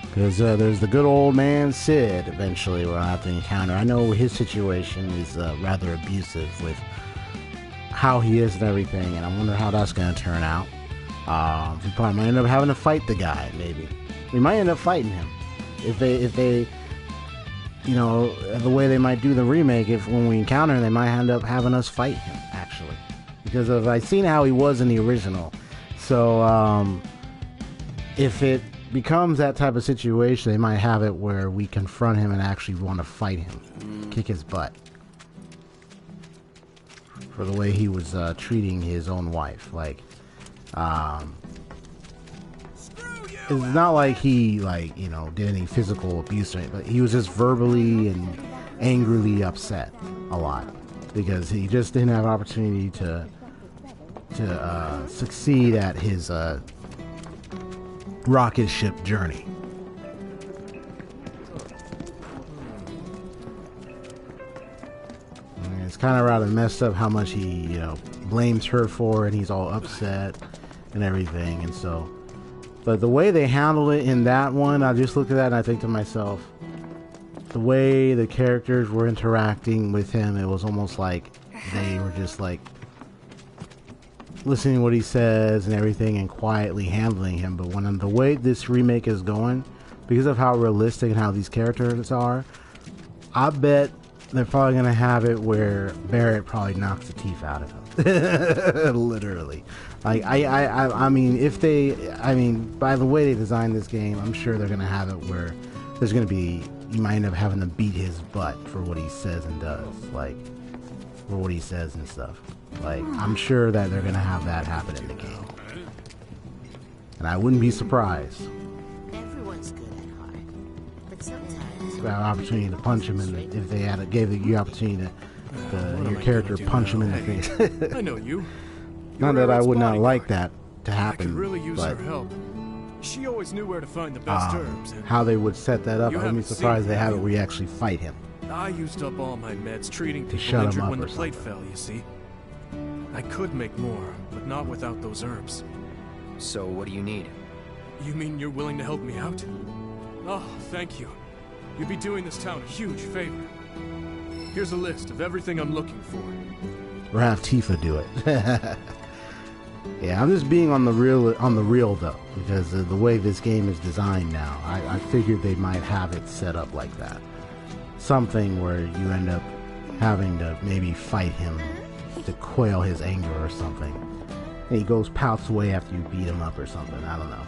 Because there's the good old man Sid eventually we'll have to encounter. I know his situation is rather abusive with how he is and everything, and I wonder how that's gonna turn out. We probably might end up having to fight the guy, maybe. We might end up fighting him. If they you know, the way they might do the remake, if when we encounter him, they might end up having us fight him, actually. Because I've seen how he was in the original. So, if it becomes that type of situation, they might have it where we confront him and actually want to fight him. Kick his butt. For the way he was treating his own wife. Like, it's not like he, like, you know, did any physical abuse or anything, but he was just verbally and angrily upset a lot because he just didn't have opportunity to succeed at his rocket ship journey. And it's kind of rather messed up how much he, you know, blames her for it, and he's all upset and everything. And so, but the way they handled it in that one, I just looked at that and I think to myself, the way the characters were interacting with him, it was almost like they were just like listening to what he says and everything and quietly handling him. But when the way this remake is going, because of how realistic and how these characters are, I bet they're probably going to have it where Barrett probably knocks the teeth out of him. Literally. Like, I mean, if they, I mean, by the way they designed this game, I'm sure they're going to have it where there's going to be, you might end up having to beat his butt for what he says and does. Like, for what he says and stuff. Like, I'm sure that they're going to have that happen in the game. And I wouldn't be surprised. Everyone's good at heart, but sometimes An opportunity to punch him in the, if they had gave you opportunity to your character punch him in the face. I know you. Not that I would not like that to I happen, could really use but her help. She always knew where to find the best herbs. And how they would set that up, I wouldn't be surprised they have it where you actually fight him. I used up all my meds treating people shut 'em injured up when the or plate fell, you see. I could make more, but not without those herbs. So what do you need? You mean you're willing to help me out? Oh, thank you. You'd be doing this town a huge favor. Here's a list of everything I'm looking for. Or have Tifa do it. Yeah, I'm just being on the real though, because of the way this game is designed now. I figured they might have it set up like that. Something where you end up having to maybe fight him to quail his anger or something. And he goes pouts away after you beat him up or something. I don't know.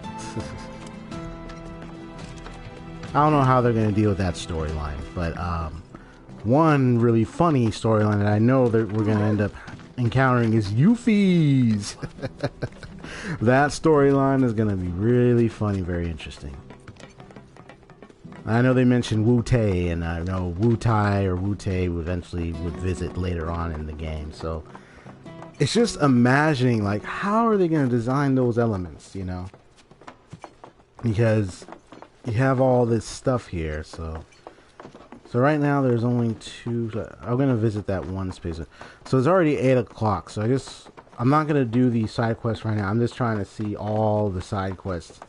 I don't know how they're going to deal with that storyline, but one really funny storyline that I know that we're going to end up encountering is Yuffie's. That storyline is going to be really funny, very interesting. I know they mentioned Wu-Tai, and I know Wu-Tai or Wu-Tai eventually would visit later on in the game, so it's just imagining, like, how are they going to design those elements, you know? Because you have all this stuff here, so right now there's only two. I'm going to visit that one space. So it's already 8 o'clock, so I'm not going to do the side quests right now. I'm just trying to see all the side quests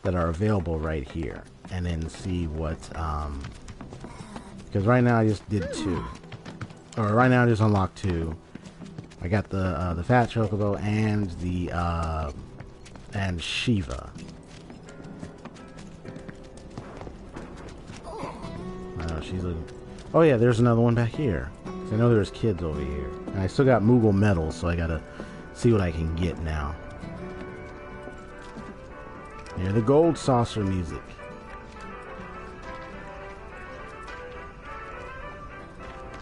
that are available right here, and then see what, because right now I just did 2. Or right now I just unlocked 2. I got the Fat Chocobo and the, and Shiva. I know she's looking. Oh yeah, there's another one back here. I know there's kids over here, and I still got Moogle medals, so I gotta see what I can get now. Hear the gold saucer music.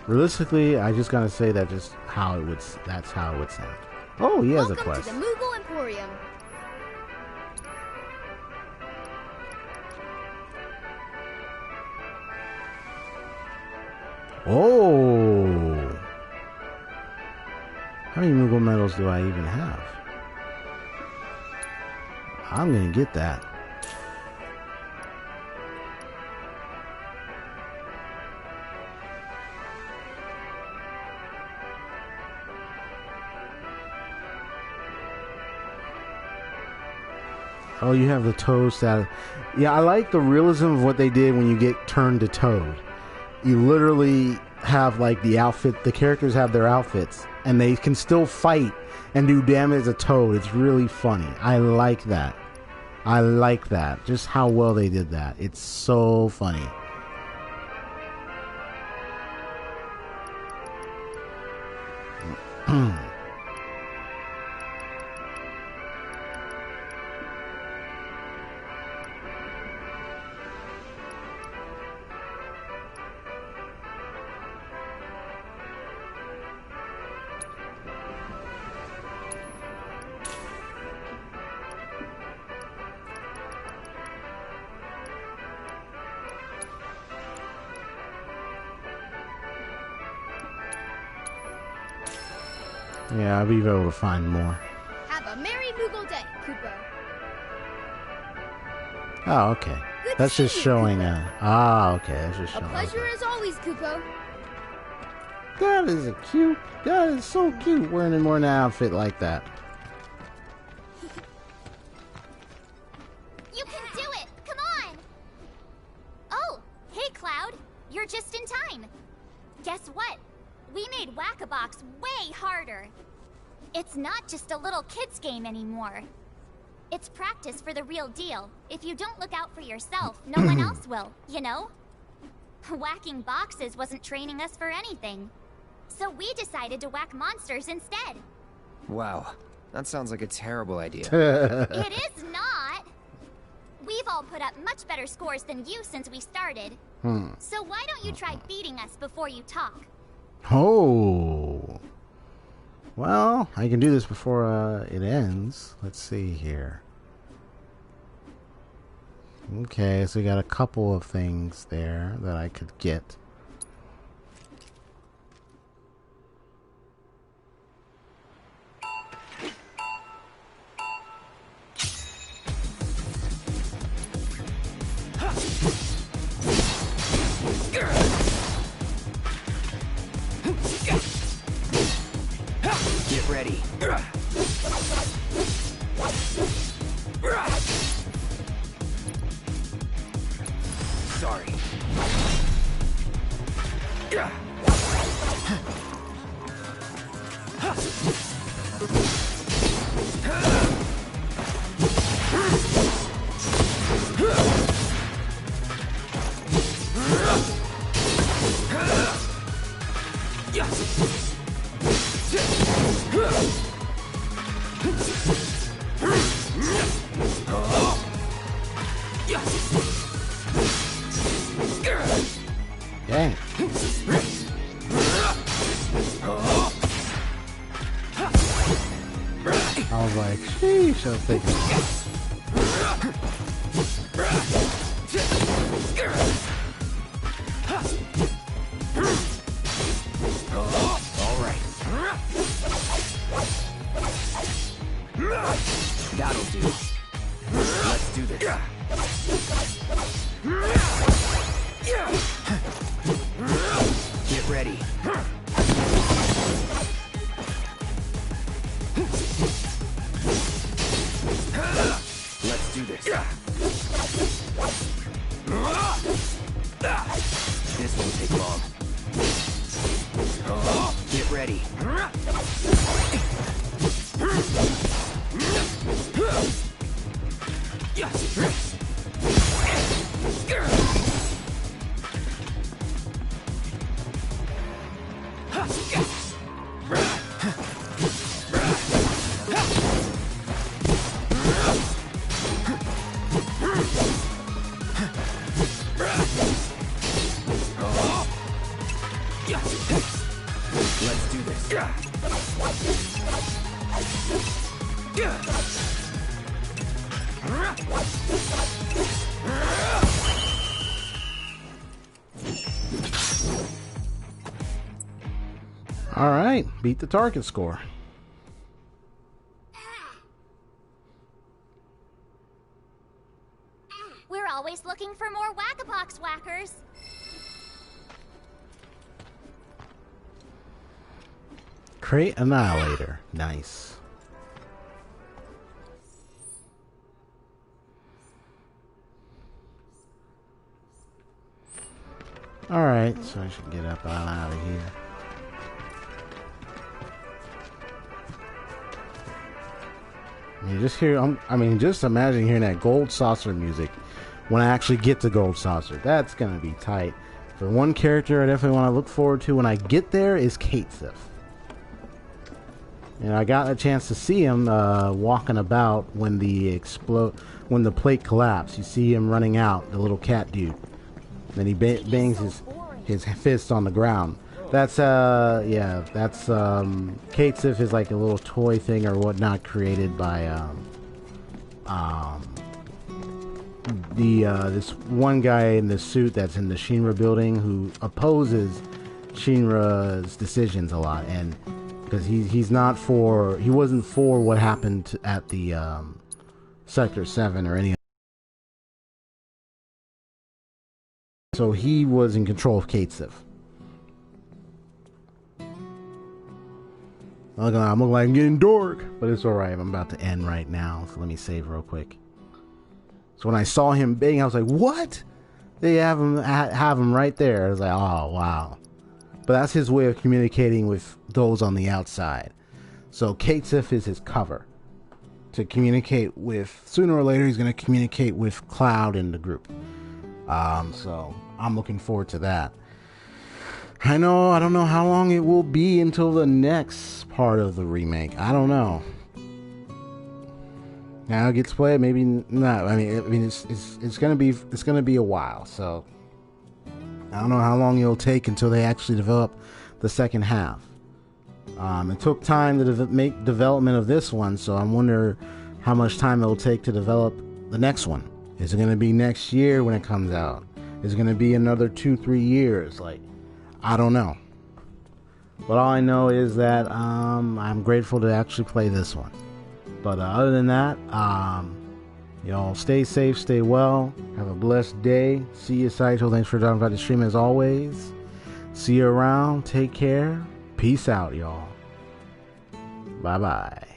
Realistically, I just gotta say that just how it would. That's how it would sound. Oh, he has a quest. Welcome to the Moogle Emporium. Oh! How many Moogle medals do I even have? I'm gonna get that. Oh, you have the Toad status. Yeah, I like the realism of what they did when you get turned to Toad. You literally have, like, the outfit, the characters have their outfits, and they can still fight and do damage as a Toad. It's really funny. I like that. I like that. Just how well they did that. It's so funny. Yeah, I'll be able to find more. Have a merry Moogle day, Kupo. Oh, okay. Good That's to just see you, showing Kupo. okay, that's just A showing. pleasure as always, Kupo. That is a cute. That is so cute wearing more an outfit like that. You can do it! Come on! Oh, hey Cloud. You're just in time. Guess what? We made Whack-A-Box way harder. It's not just a little kid's game anymore. It's practice for the real deal. If you don't look out for yourself, no one else will, you know? Whacking boxes wasn't training us for anything. So we decided to whack monsters instead. Wow, that sounds like a terrible idea. It is not! We've all put up much better scores than you since we started. So why don't you try beating us before you talk? Oh. Well, I can do this before it ends. Let's see here. Okay, so we got a couple of things there that I could get. Get ready. Sorry. Dang. I was like, sheesh, I was thinking. Alright. That'll do. Let's do this. Get ready. Let's do this. This won't take long. Get ready. Let's do this. All right, beat the target score. We're always looking for more Whack-A-Box whackers. Crate Annihilator. Nice. Alright, so I should get up on out of here. You just hear, just imagine hearing that Gold Saucer music when I actually get to Gold Saucer. That's gonna be tight. For one character I definitely want to look forward to when I get there is Kate Sif. And I got a chance to see him walking about when the plate collapsed. You see him running out, the little cat dude. Then he bangs his fist on the ground. That's Kate Sif is like a little toy thing or whatnot created by this one guy in the suit that's in the Shinra building who opposes Shinra's decisions a lot, and because he wasn't for what happened at the Sector 7 or any. So he was in control of Katesif. I'm looking like I'm getting dork, but it's alright. I'm about to end right now, so let me save real quick. So when I saw him bang, I was like, what? They have him right there. I was like, oh, wow. But that's his way of communicating with those on the outside. So Katesif is his cover to communicate with. Sooner or later, he's going to communicate with Cloud and the group. So I'm looking forward to that. I don't know how long it will be until the next part of the remake. I don't know. Now it gets played, maybe not. I mean, it's gonna be a while. So I don't know how long it'll take until they actually develop the second half. It took time to make development of this one, so I wonder how much time it'll take to develop the next one. Is it gonna be next year when it comes out? Is it gonna be another 2-3 years? Like, I don't know. But all I know is that I'm grateful to actually play this one. But other than that, y'all stay safe, stay well, have a blessed day. See you, Saito. Thanks for dropping by the stream as always. See you around. Take care. Peace out, y'all. Bye-bye.